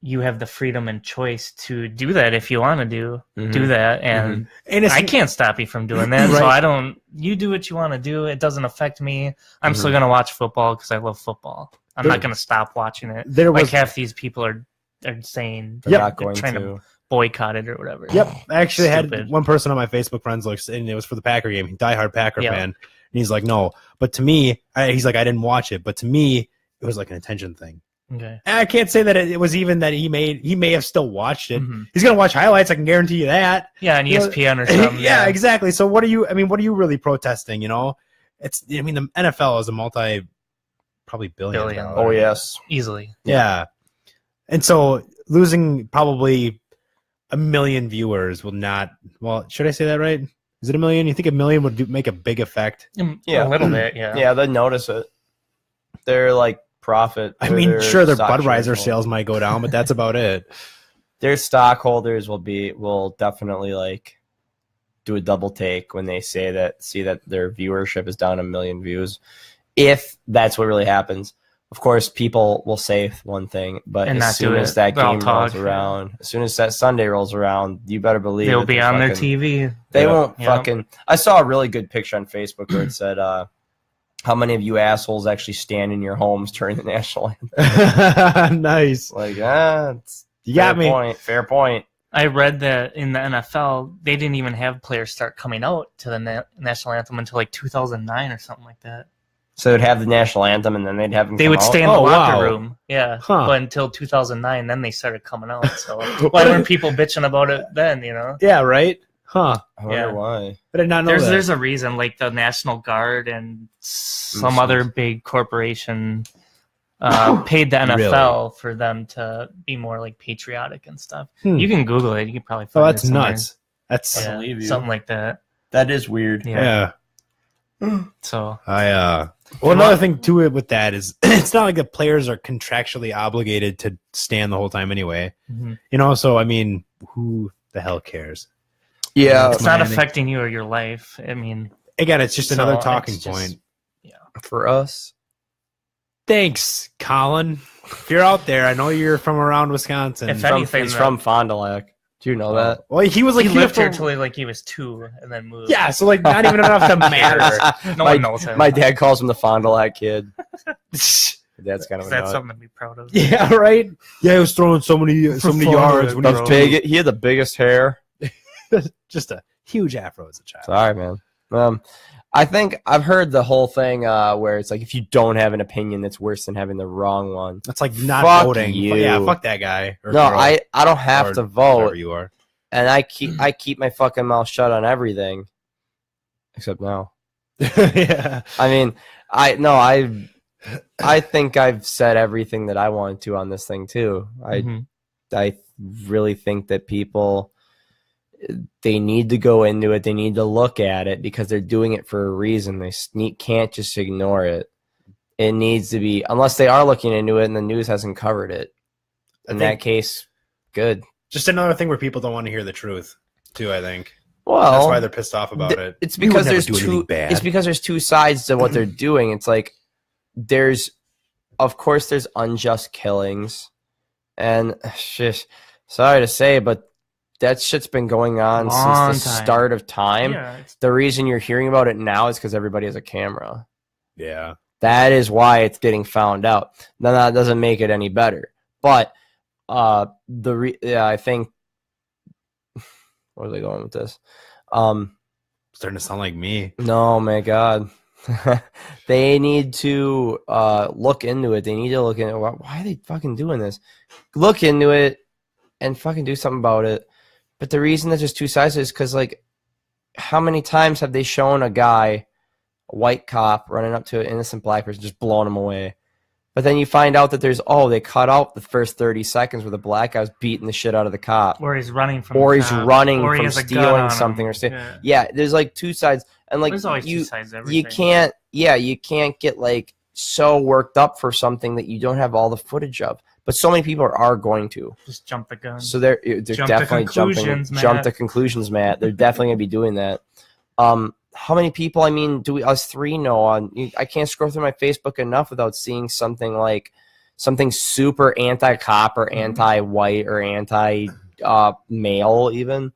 you have the freedom and choice to do that if you want to do Mm-hmm. that, and And it's I can't stop you from doing that. So Right. I don't. You do what you want to do. It doesn't affect me. I'm still Mhm. gonna watch football because I love football. I'm There- not gonna stop watching it. there was Like half these people are saying They're Yep. not going trying to. to boycott it or whatever. Yep, I actually had Stupid. one person on my Facebook friends list, and it was for the Packer game. Diehard Packer Yeah. fan, and he's like, "No," but to me, he's like, "I didn't watch it," but to me, it was like an attention thing. Okay. And I can't say that it was even that he may have still watched it. Mhm. He's gonna watch highlights. I can guarantee you that. Yeah, on You know, ESPN or something. yeah, exactly. So what are you? I mean, what are you really protesting? You know, it's. I mean, the NFL is a probably billion. Billion. dollar- Oh yes. Easily. Yeah. And so losing probably 1 million viewers will not. Well, should I say that right? Is it 1 million? You think 1 million would make a big effect? Yeah. A little bit, yeah. Yeah, they notice it. They're like profit. I mean, sure, their stock Budweiser shares sales might go down, but that's about it. their stockholders will definitely like do a double take when they see that their viewership is down 1 million views. If that's what really happens. Of course, people will say one thing, but And as not soon do as it. that They'll game talk, rolls around, as soon as that Sunday rolls around, you better believe They'll that be they're on their fucking- TV. They Yeah. won't Yeah. fucking. I saw a really good picture on Facebook where it said, "How many of you assholes actually stand in your homes during the national anthem?" Nice. Like, it's You got fair me. point. Fair point. I read that in the NFL, they didn't even have players start coming out to the national anthem until like 2009 or something like that. So they'd have the national anthem, and then they'd have them. They come would out? stay in the Oh, locker wow. room. Yeah. Huh. But until 2009, then they started coming out. So why weren't people bitching about it then, Yeah, right? Huh. I wonder Yeah. why. I did not know that. There's a reason, like the National Guard and some Makes other sense. big corporation paid the NFL for them to be more like patriotic and stuff. Hmm. You can Google it. You can probably Oh, find that's it somewhere. nuts. That's Yeah, believe you. something like that. That is weird. Yeah. yeah. So Well, another thing to it with that is it's not like the players are contractually obligated to stand the whole time anyway. mhm. You know, so I mean, who the hell cares? Yeah, it's not Miami. affecting you or your life. I mean, Again, it's just So, another it's talking just- point. for us. Thanks, Colin. If you're out there, I know you're from around Wisconsin. If anything, He's though- from Fond du Lac. Do you know that? Well, he was like he lived from- here till like he was 2 and then moved. yeah, so like not even enough to matter. No my, one knows him. My dad calls him the Fond du Lac kid. That's kind of That's a nut. something to be proud of. Yeah, right. Yeah, he was throwing so many yards when he The was big, he had the biggest hair. just a huge afro as a child. Sorry, man. I think I've heard the whole thing where it's like if you don't have an opinion, that's worse than having the wrong one. That's like not Fuck voting. you. Yeah, fuck that guy. Or No, girl, I don't have or to whoever vote, you are. and I keep my fucking mouth shut on everything, except now. Yeah. I mean, I I think I've said everything that I wanted to on this thing too. Mhm. I really think that people, they need to go into it. They need to look at it because they're doing it for a reason. They can't just ignore it. It needs to be, unless they are looking into it and the news hasn't covered it. In that case, good. Just another thing where people don't want to hear the truth, too, I think. Well, That's why they're pissed off about it. It's We would because never there's do anything two. bad. It's because there's two sides to what they're doing. It's like of course, there's unjust killings, and shit, sorry to say, but that shit's been going on Long since the time. start of time. Yeah, it's- The reason you're hearing about it now is because everybody has a camera. Yeah. That is why it's getting found out. Now that doesn't make it any better, but I think. Where are they going with this? Starting to sound like me. No, my God. They need to look into it. They need to look into it. Why are they fucking doing this? Look into it and fucking do something about it. But the reason that there's two sides is because, like, how many times have they shown a guy, a white cop, running up to an innocent black person, just blowing him away? But then you find out that they cut out the first 30 seconds where the black guy was beating the shit out of the cop. or he's running from. Or the he's cop, running or he from has a gun stealing on something him. or something. Yeah. Yeah, there's like two sides. And like There's always two you, sides to you everything. you can't get like so worked up for something that you don't have all the footage of. But so many people are going to. Just jump the gun. So they're Jump to definitely conclusions, jump Matt. to conclusions, Matt. They're definitely gonna be doing that. How many people? I mean, do us three know on? I can't scroll through my Facebook enough without seeing something like something super anti-cop or anti-white or anti-male even.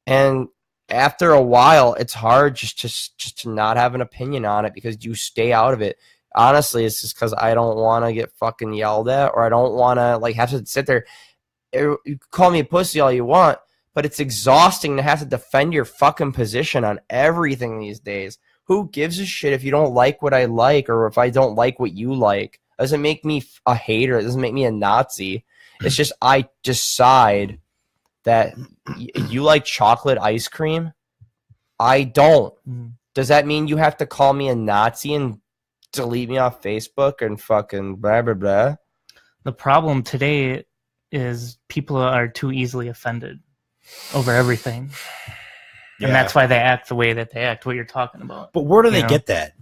And after a while, it's hard just to not have an opinion on it because you stay out of it. Honestly, it's just because I don't want to get fucking yelled at, or I don't want to like have to sit there. You call me a pussy all you want, but it's exhausting to have to defend your fucking position on everything these days. Who gives a shit if you don't like what I like or if I don't like what you like? It doesn't make me a hater. It doesn't make me a Nazi. It's just I decide that you like chocolate ice cream. I don't. Mhm. Does that mean you have to call me a Nazi and delete me off Facebook and fucking blah, blah, blah? The problem today is people are too easily offended over everything. Yeah. And that's why they act the way that they act, what you're talking about. But where do they You know? get that?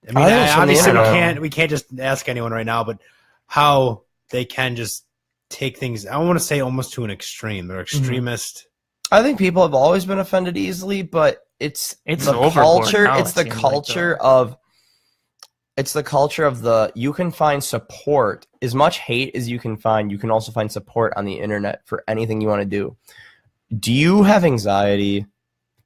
I mean, I think it's from the obviously internet. we can't just ask anyone right now, but how they can just take things, I want to say almost to an extreme. They're extremist. I think people have always been offended easily, but it's It's the overboard culture. now, It's it the seems like, culture though. of. It's the culture of the you can find support as much hate as you can find. You can also find support on the internet for anything you want to do. Do you have anxiety?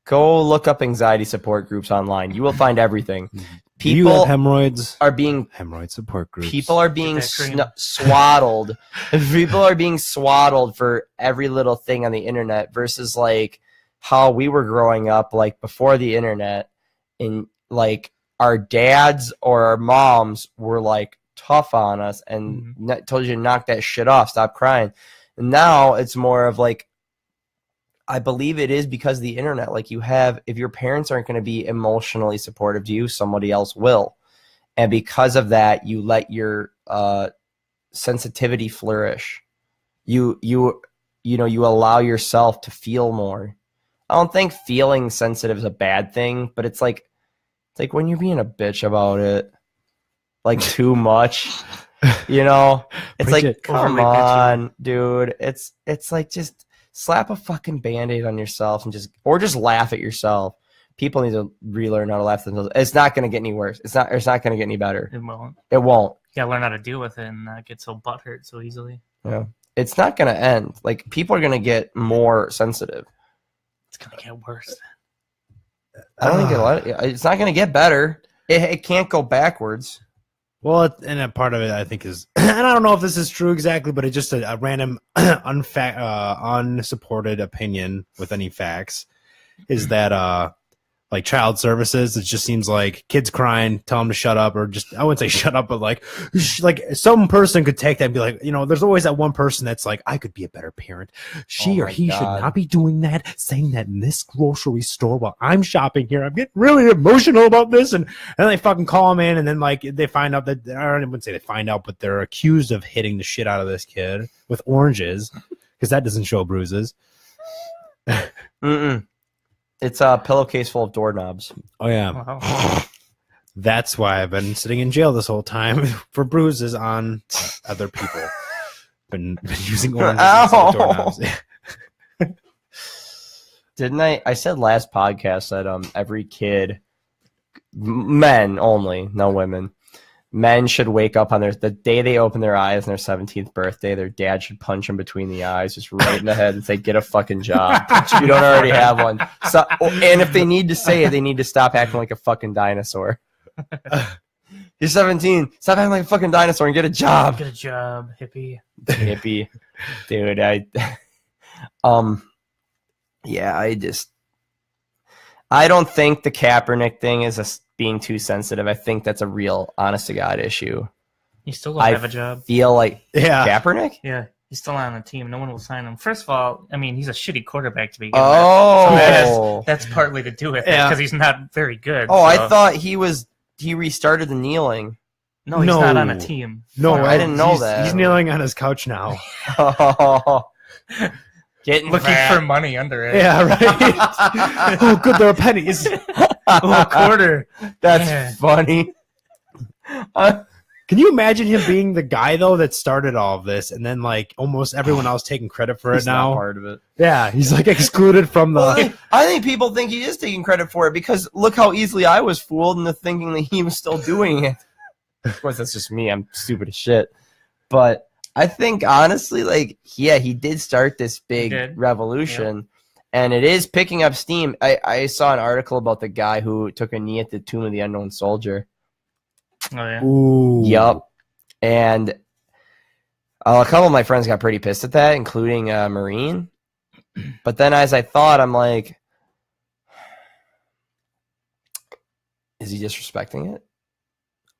Go look up anxiety support groups online. You will find everything. Do you People have hemorrhoids? are being Hemorrhoid support groups. people are being that cream. swaddled. People are being swaddled for every little thing on the internet versus like how we were growing up, like before the internet, and like our dads or our moms were like tough on us and told you to knock that shit off, stop crying. And now it's more of like, I believe it is because of the internet. Like you have, if your parents aren't going to be emotionally supportive to you, somebody else will. And because of that, you let your sensitivity flourish. You allow yourself to feel more. I don't think feeling sensitive is a bad thing, but it's like when you're being a bitch about it, like too much, it's Preach like, it. come Overly bitchy. on, dude. It's like just slap a fucking Band-Aid on yourself and just laugh at yourself. People need to relearn how to laugh at themselves. It's not going to get any worse. It's not going to get any better. It won't. It won't. You gotta learn how to deal with it and not get so butthurt so easily. Yeah. It's not going to end. Like people are going to get more sensitive. It's gonna get worse. I don't think it's not going to get better. It can't go backwards. Well, and a part of it, I think, is, and I don't know if this is true exactly, but it's just a random, unsupported opinion with any facts, is that, like child services. It just seems like kids crying, tell them to shut up, or just, I wouldn't say shut up, but like some person could take that and be like, there's always that one person that's like, I could be a better parent. She Oh or my he God. should not be doing that, saying that in this grocery store while I'm shopping here. I'm getting really emotional about this. And then they fucking call them in, and then like they find out that, I wouldn't say they find out, but they're accused of hitting the shit out of this kid with oranges, because that doesn't show bruises. Mm-mm. It's a pillowcase full of doorknobs. Oh yeah. Wow. That's why I've been sitting in jail this whole time for bruises on other people. Been using oranges instead of doorknobs. Didn't I said last podcast that every kid, men only, no women, men should wake up on the day they open their eyes on their 17th birthday, their dad should punch them between the eyes, just right in the head, and say, get a fucking job. You don't already have one. So, and if they need to say it, they need to stop acting like a fucking dinosaur. You're 17. Stop acting like a fucking dinosaur and get a job. Good job, hippie. Hippie. Dude, yeah, I don't think the Kaepernick thing is being too sensitive. I think that's a real, honest to God issue. You still don't I have a job. Feel like Yeah. Kaepernick? Yeah, he's still on the team. No one will sign him. First of all, I mean, he's a shitty quarterback to begin with. Oh. So that's partly to do with it, Yeah. because he's not very good. Oh, I so- thought he restarted the kneeling. No, he's No. not on a team. No, I didn't know he's, that. He's kneeling on his couch now. Getting Looking fat. for money under it. Yeah, right. Oh, good, there are pennies. Oh, a quarter. That's Yeah. funny. Can you imagine him being the guy though that started all of this, and then like almost everyone else taking credit for He's it not now? part of it. Yeah, he's like excluded from Well, the. I think people think he is taking credit for it because look how easily I was fooled into thinking that he was still doing it. Of course, that's just me. I'm stupid as shit. But I think honestly, like, yeah, he did start this big did. revolution, and it is picking up steam. I saw an article about the guy who took a knee at the Tomb of the Unknown Soldier. Oh, yeah. Ooh. Yup. And a couple of my friends got pretty pissed at that, including Marine. But then as I thought, I'm like, is he disrespecting it?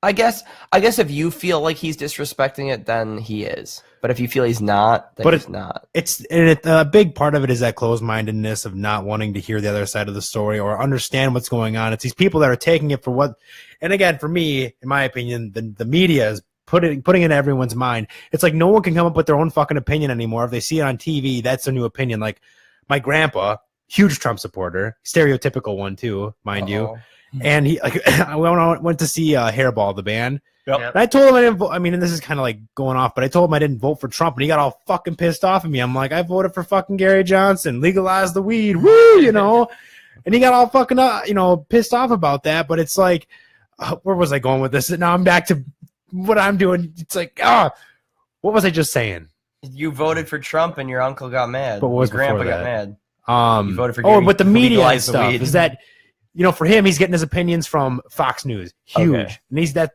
I guess if you feel like he's disrespecting it, then he is. But if you feel he's not, then But he's not. A big part of it is that closed-mindedness of not wanting to hear the other side of the story or understand what's going on. It's these people that are taking it for what, and again, for me, in my opinion, the media is putting it in everyone's mind. It's like no one can come up with their own fucking opinion anymore. If they see it on TV, that's their new opinion. Like my grandpa, huge Trump supporter, stereotypical one too, mind you. Uh-oh. And he like I went to see Hairball, the band. Yep. Yep. And I told him I didn't vote. I mean, and this is kind of like going off, but I told him I didn't vote for Trump, and he got all fucking pissed off at me. I'm like, I voted for fucking Gary Johnson, legalize the weed, woo, you know. And he got all fucking, pissed off about that. But it's like, where was I going with this? And now I'm back to what I'm doing. It's like, what was I just saying? You voted for Trump and your uncle got mad. But what was your grandpa before got that? mad. You voted for Oh, Gary, but the who media and legalized the stuff weed. is that, for him, he's getting his opinions from Fox News, huge, Okay. and he's that,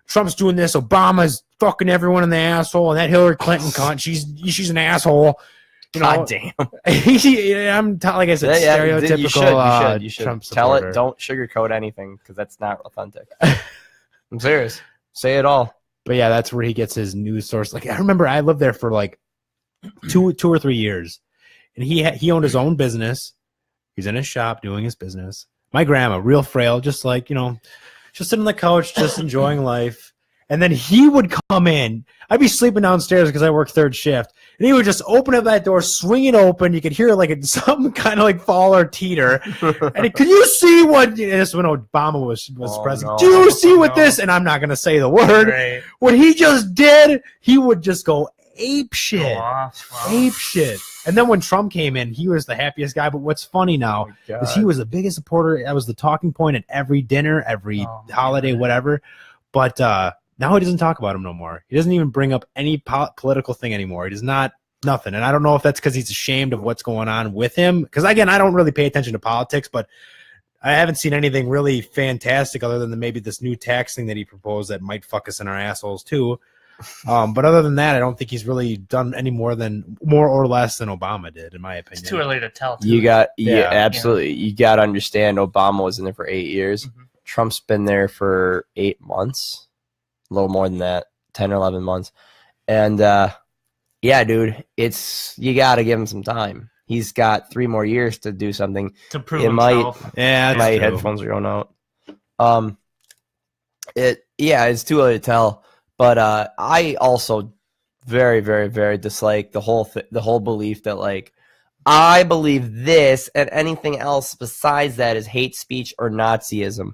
Trump's doing this, Obama's fucking everyone in the asshole, and that Hillary Clinton cunt, she's an asshole. God damn. Like I said, stereotypical You should. Trump Tell supporter. it. Don't sugarcoat anything because that's not authentic. I'm serious. Say it all. But yeah, that's where he gets his news source. Like I remember, I lived there for like two or 3 years, and he owned his own business. He's in his shop doing his business. My grandma, real frail, just like just sitting on the couch, just enjoying life. And then he would come in. I'd be sleeping downstairs because I work third shift. And he would just open up that door, swing it open. You could hear like some kind of like fall or teeter. And could you see what? This when Obama was Oh, president. no. Do you see what No. this? And I'm not going to say the word. Right. What he just did, he would just go ape shit. Go off. Wow. Ape shit. And then when Trump came in, he was the happiest guy. But what's funny now is he was the biggest supporter. That was the talking point at every dinner, every Oh, holiday, man. whatever. But now he doesn't talk about him no more. He doesn't even bring up any political thing anymore. He does not, nothing. And I don't know if that's because he's ashamed of what's going on with him. Because, again, I don't really pay attention to politics, but I haven't seen anything really fantastic other than maybe this new tax thing that he proposed that might fuck us in our assholes, too. But other than that, I don't think he's really done any more or less than Obama did, in my opinion. It's too early to tell. Too. Yeah, Yeah. absolutely. You got to understand Obama was in there for 8 years. Mhm. Trump's been there for 8 months, a little more than that, 10 or 11 months. And yeah, dude, you got to give him some time. He's got 3 more years to do something. To prove It might- himself. Yeah, My that's true. headphones are going out. It's too early to tell. But I also very, very, very dislike the whole belief that like I believe this and anything else besides that is hate speech or Nazism.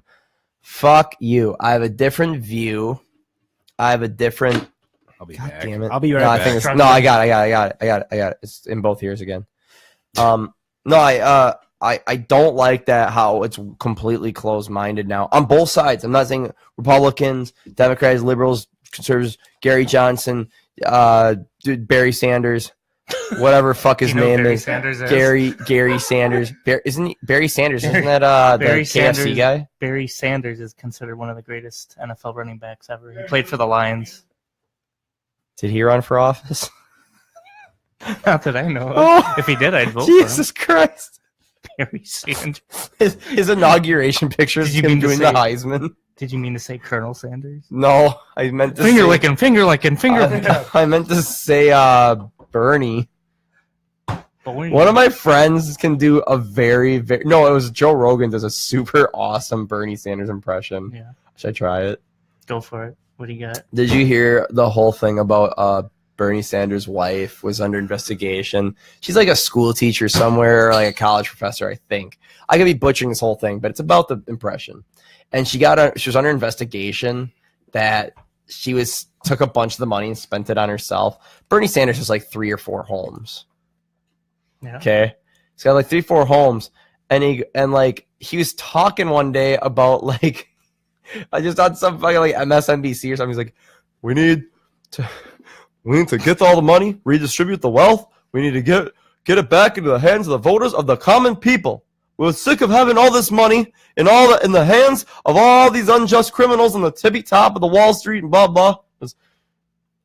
Fuck you. I have a different view. I have a different. I'll be God back. damn it. I'll be right No, I back. think it's, no, I got it. It's in both ears again. No, I don't like that how it's completely closed-minded now on both sides. I'm not saying Republicans, Democrats, liberals, conservatives, Gary Johnson, Barry Sanders, whatever fuck his You know name Barry is. Sanders is? Gary Sanders. Barry Sanders, isn't that the Barry KFC Sanders. guy? Barry Sanders is considered one of the greatest NFL running backs ever. He played for the Lions. Did he run for office? Not that I know of. Oh, If he did, I'd vote Jesus Christ. for him. Barry Sanders. His inauguration picture is Did you him mean to doing say- the Heisman. Did you mean to say Colonel Sanders? No, I meant to Finger say, licking, finger licking, finger licking. I meant to say Bernie. Boing. One of my friends can do a very, very no, it was Joe Rogan does a super awesome Bernie Sanders impression. Yeah, Should I try it? go for it. What do you got? Did you hear the whole thing about Bernie Sanders' wife was under investigation? She's like a school teacher somewhere, or like a college professor, I think. I could be butchering this whole thing, but it's about the impression. And she was under investigation that she took a bunch of the money and spent it on herself. Bernie Sanders has like 3 or 4 homes. Yeah. Okay, he's got like 3, 4 homes, and he was talking one day about like I just on some fucking like MSNBC or something. He's like, we need to get all the money, redistribute the wealth. We need to get it back into the hands of the voters of the common people. We're sick of having all this money in the hands of all these unjust criminals on the tippy top of the Wall Street and blah blah.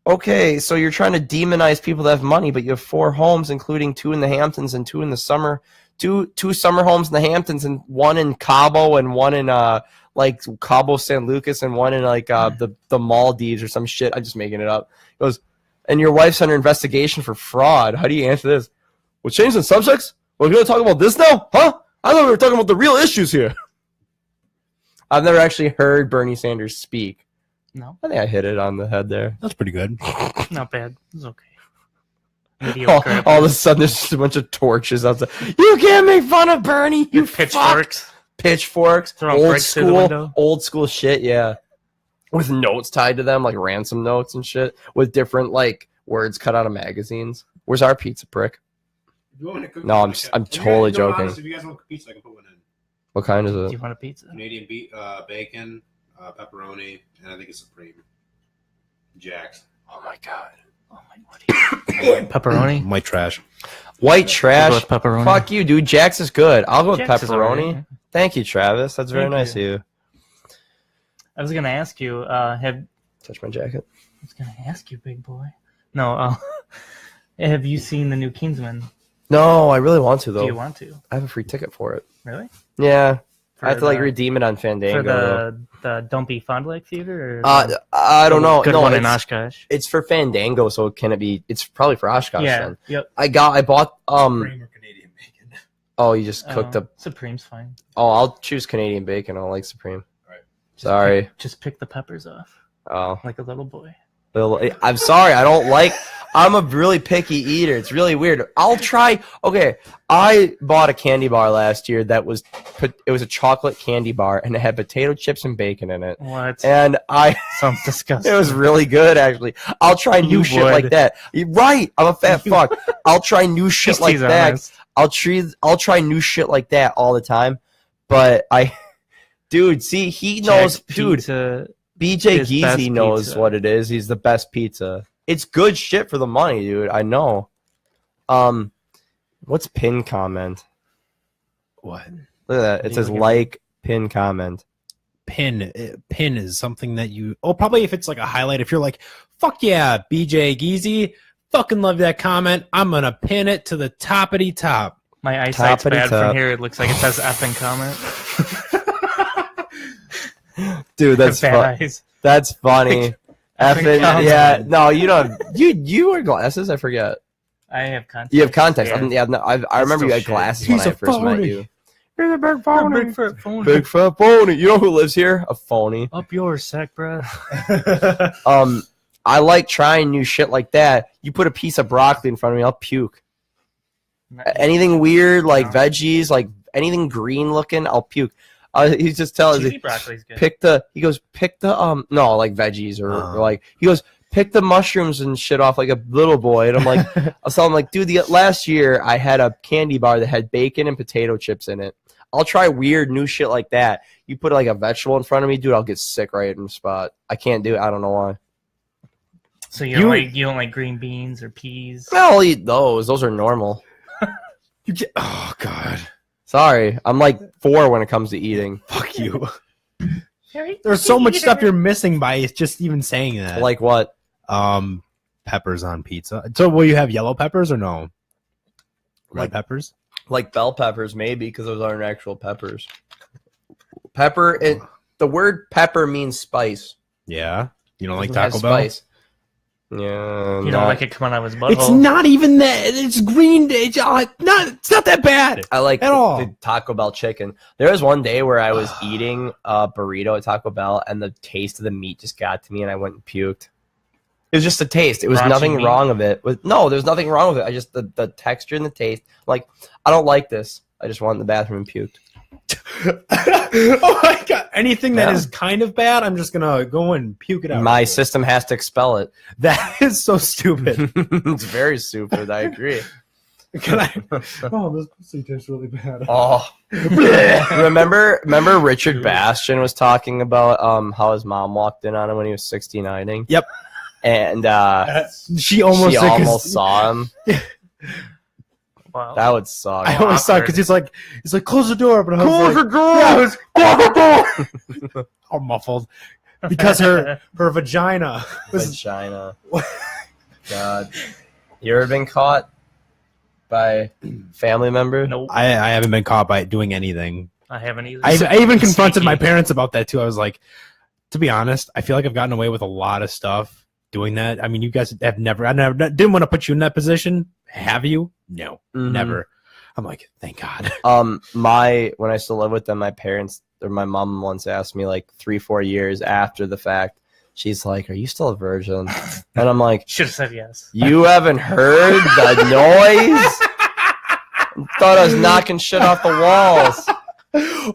Okay, so you're trying to demonize people that have money, but you have 4 homes, including 2 in the Hamptons and 2 in the summer. Two summer homes in the Hamptons, and 1 in Cabo, and 1 in like Cabo San Lucas, and 1 in like the Maldives or some shit. I'm just making it up. He goes, and your wife's under investigation for fraud. How do you answer this? We'll change the subjects? We're going to talk about this now? Huh? I thought we were talking about the real issues here. I've never actually heard Bernie Sanders speak. No, I think I hit it on the head there. That's pretty good. not bad. It's okay. Mediocre. All of a sudden, there's just a bunch of torches outside. You can't make fun of Bernie, you fuck. Pitchforks. Pitchforks, Throwing bricks through the window. old school shit, yeah. With notes tied to them, like ransom notes and shit, with different like words cut out of magazines. Where's our pizza, prick? No, I'm totally joking. If you guys want pizza, I can put one in. What kind is Do it? you want a pizza? Canadian bacon, pepperoni, and I think it's Supreme. Jack's. Oh my god. Oh my, pepperoni. White trash. White We'll trash. go with pepperoni. Fuck you, dude. Jack's is good. I'll go with Jack's is pepperoni. alright. Thank you, Travis. That's very Thank nice you. of you. I was gonna ask you. I Touch my jacket. was gonna ask you, big boy. No. Have you seen the new Kingsman? No, I really want to Do though. you want to? I have a free ticket for it. Really? Yeah, For I have to like the- redeem it on Fandango. for though. the Don't Be Fond du Lac Theater? Or I don't know. Good No, one in it's, Oshkosh. it's for Fandango, so can it be? It's probably for Oshkosh. Yeah. Then. Yep. I bought Supreme or Canadian bacon. Oh, you just cooked up. Supreme's fine. Oh, I'll choose Canadian bacon. I don't like Supreme. Just Sorry. Just pick the peppers off Oh, like a little boy. I'm sorry. I don't like. I'm a really picky eater. It's really weird. I'll try. Okay, I bought a candy bar last year that was a chocolate candy bar and it had potato chips and bacon in it. What? And Sounds disgusting. it was really good actually. I'll try new You shit would. like that. You're right. I'm a fat fuck. I'll try new shit Just like tease that. honest. I'll try new shit like that all the time. But dude, see, he knows, Jack's dude. Pizza. BJ His best Geezy knows pizza. what it is. He's the best pizza. It's good shit for the money, dude. I know. What's pin comment? What? Look at that. It you says looking at? like pin comment. pin is something that you. Oh, probably if it's like a highlight. If you're like, fuck yeah, BJ Geezy, fucking love that comment. I'm gonna pin it to the toppity top. My eyesight's bad Toppity-top. from here. It looks like it says effing comment. Dude, that's Bad eyes. That's funny. Effing, yeah. No, you don't. You wear glasses? I forget. I have contacts. You have contacts. Yeah. Yeah, no, I remember still you had shit. glasses when He's I a first met phony. you. You're the big Big phony. fat phony. Big fat phony. You know who lives here? A phony. Up yours, sack breath. I like trying new shit like that. You put a piece of broccoli in front of me, I'll puke. Anything weird, like No. veggies, like anything green looking, I'll puke. He just tells Cheesy me, broccoli's good. pick the no, like veggies or like, he goes, pick the mushrooms and shit off like a little boy. And I'm like, I'll tell him like, dude, last year I had a candy bar that had bacon and potato chips in it. I'll try weird new shit like that. You put like a vegetable in front of me, dude, I'll get sick right in the spot. I can't do it. I don't know why. So you don't like green beans or peas? I'll eat those. Those are normal. Oh God, Sorry, I'm like 4 when it comes to eating. fuck you. There's so much stuff you're missing by just even saying that. Like what? Peppers on pizza. So will you have yellow peppers or no? Red Like- peppers? Like bell peppers, maybe, because those aren't actual peppers. Pepper. The word pepper means spice. Yeah. You don't like It has Taco Bell? spice. Yeah. You don't like it coming out of his butthole? It's not even that. It's green. It's not that bad. I like At all. the Taco Bell chicken. There was one day where I was eating a burrito at Taco Bell, and the taste of the meat just got to me, and I went and puked. It was just the taste. It was Raunchy nothing meat? wrong with it. No, there's nothing wrong with it. I just the texture and the taste. Like, I don't like this. I just went in the bathroom and puked. Oh my God. Anything that Yeah. is kind of bad, I'm just going to go and puke it out. My system has to expel it. That is so stupid. It's very stupid. I agree. Can I? Oh, this pussy tastes really bad. Oh, remember Richard Bastian was talking about how his mom walked in on him when he was 69ing. Yep. And She almost, she said 'cause- almost saw him. Wow. That would suck. I always thought because he's like, close the door, but I was like, door. yeah, I was, close the door. All muffled because her vagina was. Vagina. God, you ever been caught by family member? Nope. I haven't been caught by doing anything. I haven't either. I even confronted my Sneaky. parents about that too. I was like, to be honest, I feel like I've gotten away with a lot of stuff doing that. I mean, you guys have never. I never didn't want to put you in that position. Have you? No, Mhm. never. I'm like, thank God. When I still live with them, my parents or my mom once asked me like 3-4 years after the fact. She's like, "Are you still a virgin?" And I'm like, Should have said yes. "You haven't heard the noise? Thought I was knocking shit off the walls."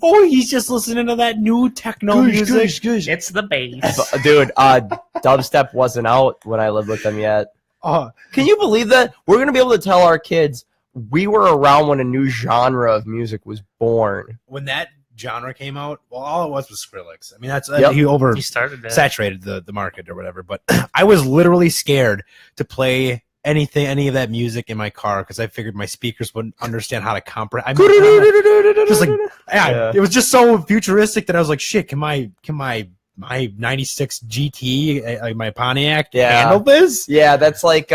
Oh, he's just listening to that new techno music. It's the bass. Dude, dubstep wasn't out when I lived with them yet. Oh, Can you believe that? We're gonna be able to tell our kids we were around when a new genre of music was born. when that genre came out, well, all it was Skrillex. I mean, that's Yep. he over He started that. saturated the market or whatever. But I was literally scared to play any of that music in my car because I figured my speakers wouldn't understand how to comprehend. Just like Yeah. it was just so futuristic that I was like, shit, can my 96 GT, my Pontiac, Yeah. handle this? Yeah, that's like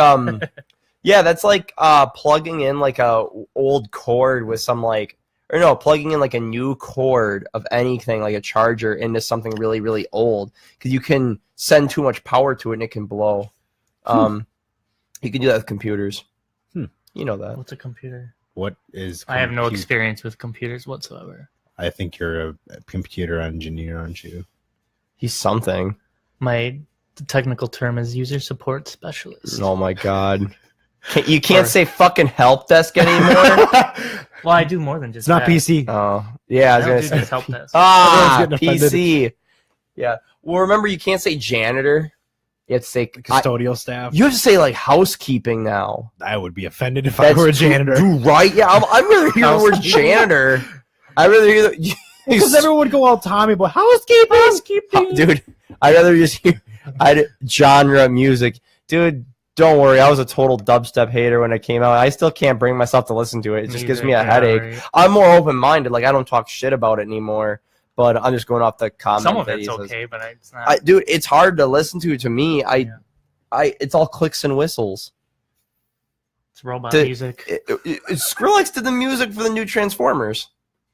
plugging in like a old cord with some plugging in like a new cord of anything like a charger into something really, really old because you can send too much power to it and it can blow. You can do that with computers. Hmm. You know that. What's a computer? What is? I have no compute- experience with computers whatsoever. I think you're a computer engineer, aren't you? He's something. The technical term is user support specialist. Oh my god. You can't say fucking help desk anymore. Well, I do more than just It's not that. PC. Oh yeah, I was I gonna don't do say. just help desk. Ah, Everyone's getting PC. Yeah. Well, remember you can't say janitor. You have to say Custodial staff. you have to say like housekeeping now. I would be offended if I were a janitor. Dude, right? Yeah, I'd rather hear the word janitor. I'd rather hear the Because everyone would go all Tommy, but housekeeping. dude. I'd rather just hear genre music. Dude, don't worry. I was a total dubstep hater when it came out. I still can't bring myself to listen to it. It just gives me a headache. I'm more open minded. Like I don't talk shit about it anymore. but I'm just going off the comment. Some of that it's he says. okay, but it's not. Dude, it's hard to listen to. To me, Yeah. it's all clicks and whistles. It's robot The- music. Skrillex did the music for the new Transformers.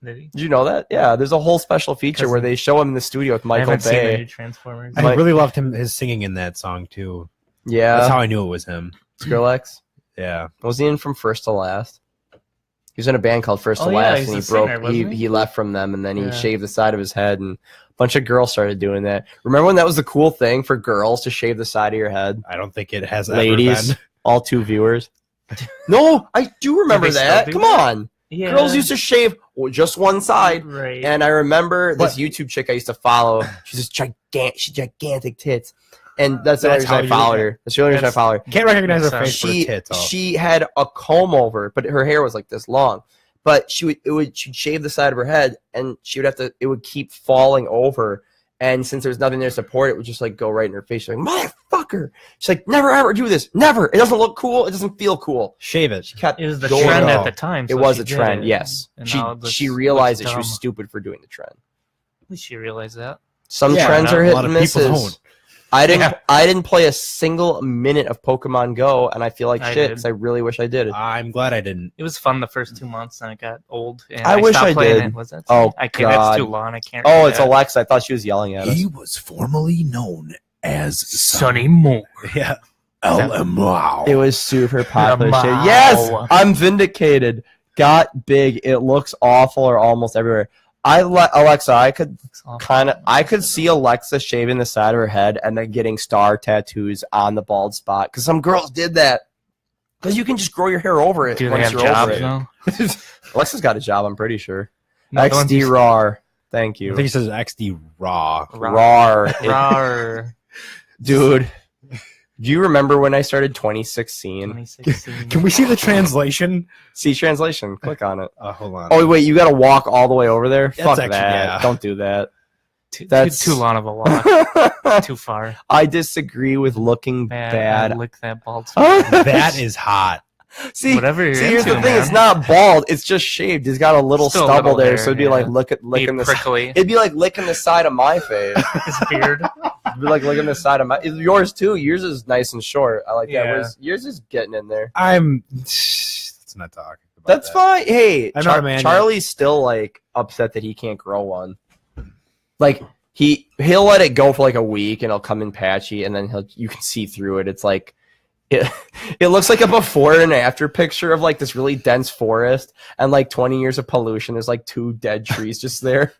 Did he? Did you know that? Yeah, there's a whole special feature 'Cause where they show him in the studio with I Michael haven't seen the Bay. new Transformers. I Mike- really loved his singing in that song too. That's Yeah, how I knew it was him. Skrillex. Yeah. Was he in from First to Last? He was in a band called First to Oh, yeah, Last, he's and the he broke. singer, wasn't he? He left from them, and then he Yeah. shaved the side of his head, and a bunch of girls started doing that. Remember when that was the cool thing for girls to shave the side of your head? I don't think it has Ladies, ever been. all two viewers. No, I do remember they still that. do Come that? on, Yeah. girls used to shave just one side. Right. And I remember this But- YouTube chick I used to follow. She's just gigantic tits, and that's the only That's reason how I you followed look her. That's the only reason I That's- followed her. Can't recognize her Makes face for the She tits. Oh. she had a comb over, but her hair was like this long. But she'd shave the side of her head, and she would have to. It would keep falling over, and since there was nothing there to support, it would just like go right in her face. She's like, "Motherfucker!" She's like, "Never ever do this. Never. It doesn't look cool. It doesn't feel cool." Shave it. She kept. it was the going trend on. at the time. It so was she a did trend. it. Yes, And she now it she looks realized that she was dumb. stupid for doing the trend. At least she realized that. Some Yeah, trends not are a hit lot and of people misses. don't. I didn't. Yeah. I didn't play a single minute of Pokemon Go, and I feel like I shit did. because I really wish I did. I'm glad I didn't. It was fun the first 2 months, and it got old. And I wish stopped I playing did. It. Was that? Oh, I can't. God. That's too long. I can't. Oh, read it's that. Alexa. I thought she was yelling at us. He was formerly known as Sunny Moore. Yeah. LMAO. It was super popular. Shit. Wow. Yes, I'm vindicated. Got big. It looks awful or almost everywhere. Alexa. I could Looks awful. I could see Alexa shaving the side of her head and then getting star tattoos on the bald spot because some girls did that. Because you can just grow your hair over it Do they once have you're jobs over it. now? Alexa's got a job. I'm pretty sure. No, the ones XD you- RAR. Thank I you. think it says XD Raw. RAR. Rar. Dude, do you remember when I started 2016? 2016. Can we see the translation? See translation. Click on it. Hold on. Oh, wait, you got to walk all the way over there? That's Fuck actually- that. yeah. Don't do that. That's too long of a walk. Too far. I disagree with looking Bad. bad. Lick that bald spot. That is hot. See, Whatever you're here's into, the thing. man. It's not bald. It's just shaved. He's got a little Still a stubble little there, hair, so it'd be yeah. like Be licking the. prickly. It'd be like licking the side of my face. His beard. It'd be like licking the side of my. Yours too. Yours is nice and short. I like that. Yeah. Yours is getting in there. Let's not talk. About That's that. fine. Hey, I'm not a man yet. Charlie's still like upset that he can't grow one. Like he'll let it go for like a week and it'll come in patchy and then you can see through it. It's like it looks like a before and after picture of like this really dense forest and like 20 years of pollution. There's like 2 dead trees just there.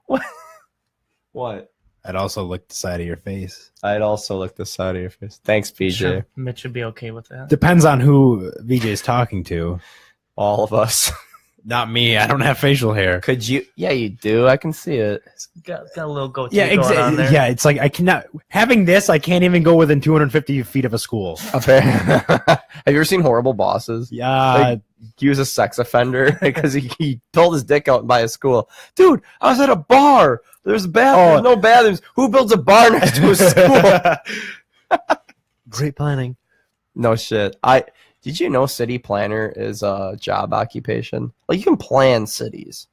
What? What? I'd also lick the side of your face. I'd also look the side of your face. Thanks, PJ. Sure, Mitch would be okay with that. Depends on who VJ is talking to. All of us. Not me. I don't have facial hair. Could you? Yeah, you do. I can see it. Got a little goatee Yeah, going on there. Yeah, it's like I cannot having this. I can't even go within 250 feet of a school. Have you ever seen Horrible Bosses? Yeah, He was a sex offender because he pulled his dick out by a school. Dude, I was at a bar. There's bathrooms, no bathrooms. Who builds a bar next to a school? great planning. No shit. Did you know city planner is a job occupation? Like you can plan cities.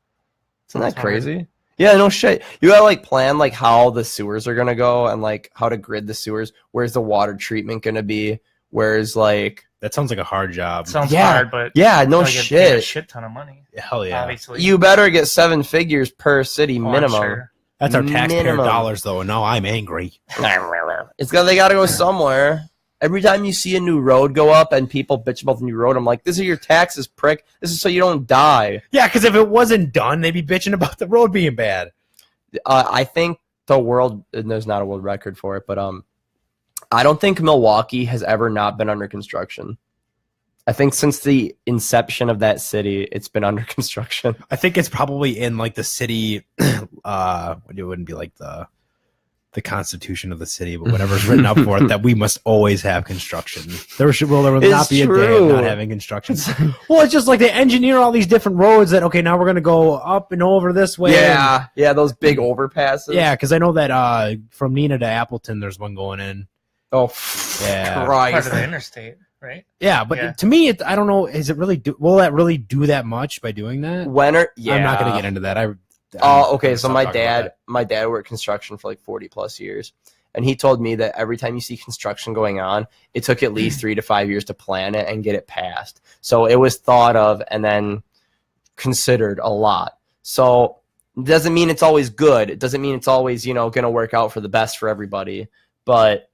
Isn't that That's hard. crazy? Yeah, no shit. You gotta like plan like how the sewers are gonna go and like how to grid the sewers. Where's the water treatment gonna be? Where's like That sounds like a hard job. Sounds Yeah. hard, but yeah, no gotta get paid a shit. shit ton of money. Hell yeah. Obviously. You better get 7 figures per city Oh, I'm minimum. sure. That's our taxpayer Minimum. dollars, though, and now I'm angry. They gotta go somewhere. Every time you see a new road go up and people bitch about the new road, I'm like, this is your taxes, prick. This is so you don't die. Yeah, because if it wasn't done, they'd be bitching about the road being bad. I think the world, and there's not a world record for it, but I don't think Milwaukee has ever not been under construction. I think since the inception of that city, it's been under construction. I think it's probably in like the city. It wouldn't be like the constitution of the city, but whatever's written up for it, that we must always have construction. There will It's not be a day true. of not having construction. Well, it's just like they engineer all these different roads that, okay, now we're going to go up and over this way. Yeah, those big overpasses. Yeah, because I know that from Neenah to Appleton, there's one going in. Oh, Yeah. Part Christ. of the interstate, right? Yeah, but Yeah. to me, I don't know. Will that really do that much by doing that? When are, I'm not going to get into that. Oh, okay. So Stop my talking about dad worked construction for like 40 plus years. And he told me that every time you see construction going on, it took at least 3 to 5 years to plan it and get it passed. So it was thought of and then considered a lot. So it doesn't mean it's always good. It doesn't mean it's always, going to work out for the best for everybody. But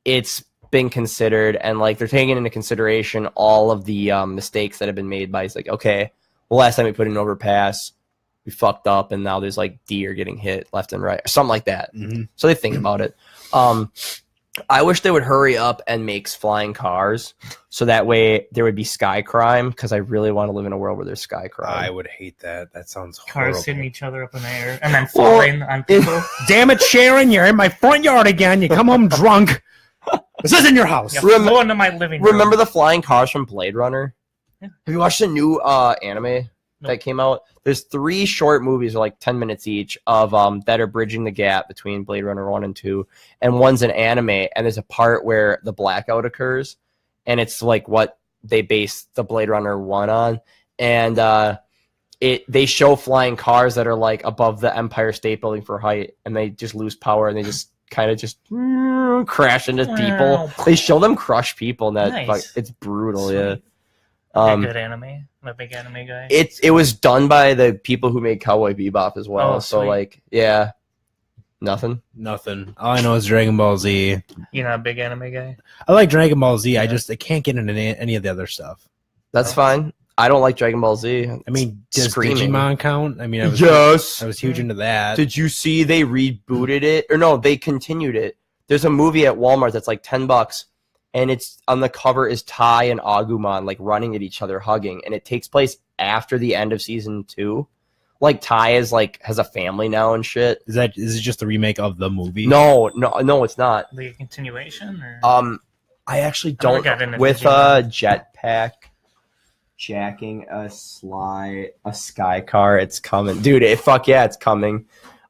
it's been considered, and like they're taking into consideration all of the mistakes that have been made by, it's like, okay, well, last time we put in an overpass, we fucked up, and now there's like deer getting hit left and right, or something like that. Mm-hmm. So they think about it. I wish they would hurry up and make flying cars, so that way there would be sky crime, because I really want to live in a world where there's sky crime. I would hate that. That sounds horrible. Cars hitting each other up in the air and then falling on people. Damn it, Sharon! You're in my front yard again. You come home drunk. This isn't your house. Yeah, go into my living room. Remember the flying cars from Blade Runner? Yeah. Have you watched the new anime that came out? There's 3 short movies, or like 10 minutes each, of that are bridging the gap between Blade Runner 1 and 2. And one's an anime, and there's a part where the blackout occurs, and it's like what they base the Blade Runner 1 on. And they show flying cars that are like above the Empire State Building for height, and they just lose power, and they just kind of just crash into people. They show them crush people, and that Nice. it's brutal. Sweet. Yeah. Good anime. I'm a big anime guy. It was done by the people who made Cowboy Bebop as well. Oh, so sweet. like, yeah, nothing. Nothing. All I know is Dragon Ball Z. You're not a big anime guy? I like Dragon Ball Z. Yeah. I can't get into any of the other stuff. That's fine. I don't like Dragon Ball Z. I mean, does Screaming. Digimon count? I mean, I was Yes. I was huge into that. Did you see they rebooted it? Or no, they continued it. There's a movie at Walmart that's like $10, and it's on the cover is Tai and Agumon like running at each other, hugging, and it takes place after the end of season 2. Like Tai is like has a family now and shit. Is it just the remake of the movie? No, it's not. Like a continuation? Or? I actually I never don't. got into With Digimon. Jetpack jacking a sky car, it's coming, dude. Fuck yeah, it's coming.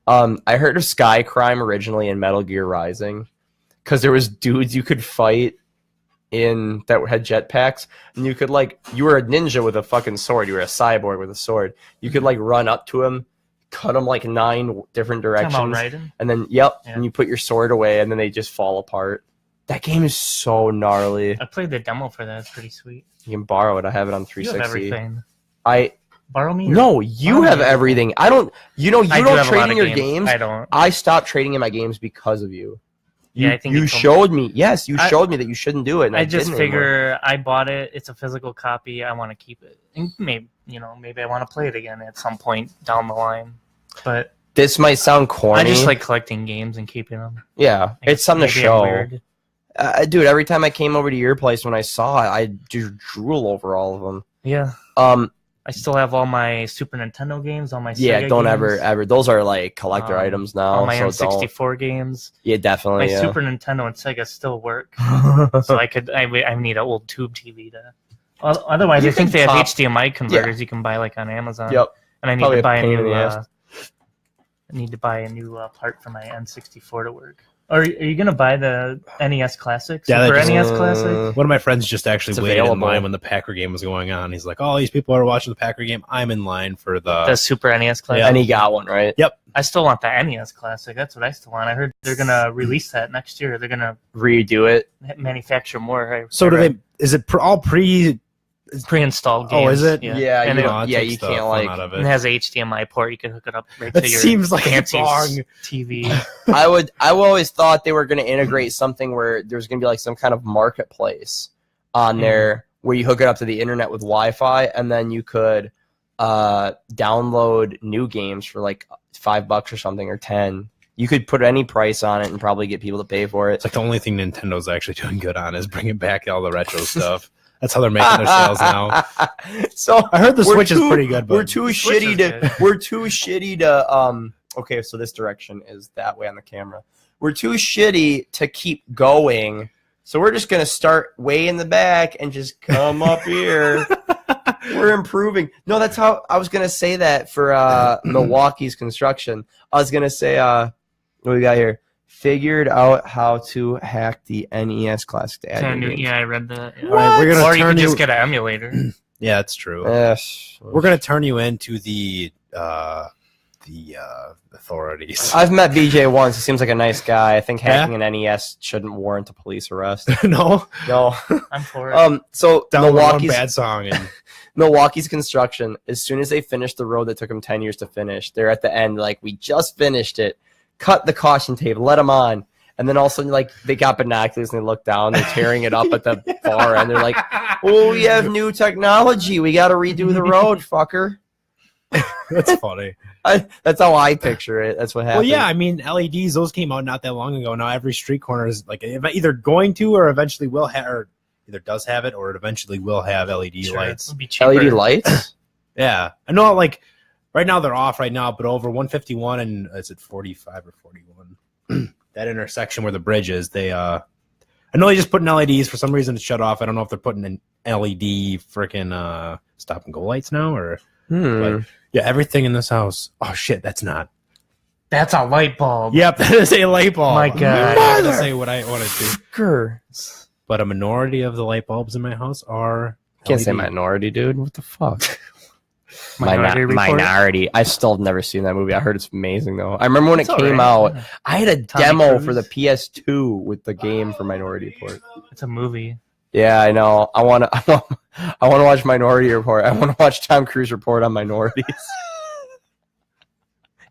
I heard of sky crime originally in Metal Gear Rising, because there was dudes you could fight in that had jetpacks, and you could you were a ninja with a fucking sword. You were a cyborg with a sword. You could run up to him, cut him 9 different directions, Talking about Raiden? and then Yeah. and you put your sword away, and then they just fall apart. That game is so gnarly. I played the demo for that. It's pretty sweet. You can borrow it. I have it on You 360. have everything. I Borrow me? or- no, you Borrow have me. everything. I don't. You I do don't have a trade lot in of your games. I don't. I stopped trading in my games because of you. Yeah, I think you you told showed me. Yes, you I- showed me that you shouldn't do it. And I just didn't anymore. figure I bought it. It's a physical copy. I want to keep it. And maybe I want to play it again at some point down the line. But This might sound corny. I just like collecting games and keeping them. Yeah, I it's something to maybe I'm show. weird. Dude, every time I came over to your place when I saw it, I just drool over all of them. Yeah. I still have all my Super Nintendo games, all my Yeah, Sega don't games, ever. Those are collector items now. all my so don't. N64 games. Yeah, definitely. My Yeah. Super Nintendo and Sega still work, so I need an old tube TV to. Otherwise, You I think can they have top- HDMI converters you can buy on Amazon. Yep. And I need Probably to a buy a pain in new. the ass. I need to buy a new part for my N64 to work. Are you gonna buy the NES Classic? Yeah, Super they just- NES Classic? One of my friends just actually It's waited in available. line when the Packer game was going on. He's like, "Oh, these people are watching the Packer game. I'm in line for the." The Super NES Classic. And he got one, right? I still want the NES Classic. That's what I still want. I heard they're gonna release that next year. They're gonna Redo it. manufacture more. So do they? Is it all pre? pre-installed games? Oh, is it? Yeah, And you it- know, it yeah, takes you the can't fun out of It it. has a HDMI port. You can hook it up right It to your seems like it's fancy wrong. TV. I always thought they were going to integrate something where there's going to be some kind of marketplace on there where you hook it up to the internet with Wi-Fi, and then you could download new games for $5 or something, or 10. You could put any price on it and probably get people to pay for it. It's like the only thing Nintendo's actually doing good on is bringing back all the retro stuff. That's how they're making their sales now. So I heard the we're Switch is too- pretty good, but We're too Switch shitty is to. good. We're too shitty to. Okay, so this direction is that way on the camera. We're too shitty to keep going, so we're just gonna start way in the back and just come up here. We're improving. No, that's how I was gonna say that for Milwaukee's construction. I was gonna say, what do we got here? Figured out how to hack the NES Classic to add new games. Yeah, I read that. All right, we're gonna Or you turn can you. just get an emulator. Yeah, it's true. Yes. We're gonna turn you into the the authorities. I've met BJ once. He seems like a nice guy. I think Yeah? hacking an NES shouldn't warrant a police arrest. No, No. I'm for it. So download one Milwaukee's bad song and Milwaukee's construction, as soon as they finish the road that took them 10 years to finish, they're at the end like, we just finished it. Cut the caution tape, let them on. And then all of a sudden, like, they got binoculars and they look down, they're tearing it up at the far end. They're like, oh, we have new technology. We got to redo the road, fucker. that's funny. That's how I picture it. That's what Well, happened. yeah, I mean, LEDs, those came out not that long ago. Now every street corner is like either going to or eventually will have, or either does have it or it eventually will have LED Sure, lights. it'll be cheaper. LED lights? Yeah, I know. Like right now they're off right now, but over 151 and is it 45 or 41? That intersection where the bridge is, they I know they just put in LEDs for some reason to shut off. I don't know if they're putting in LED freaking stop and go lights now or but, yeah, everything in this house. Oh shit, that's not. That's a light bulb. Yep, that is a light bulb. My God. I'm not gonna say what I wanted to, Fucker. but a minority of the light bulbs in my house are. Can't say LED. minority, dude. What the fuck? Minority Report? Minority. I still have never seen that movie. I heard it's amazing though. I remember when It's it came alright. out. I had a Tommy demo Cruise. for the PS2 with the game for Minority Report. It's a movie. Yeah, I know. I want to watch Minority Report. I want to watch Tom Cruise report on minorities.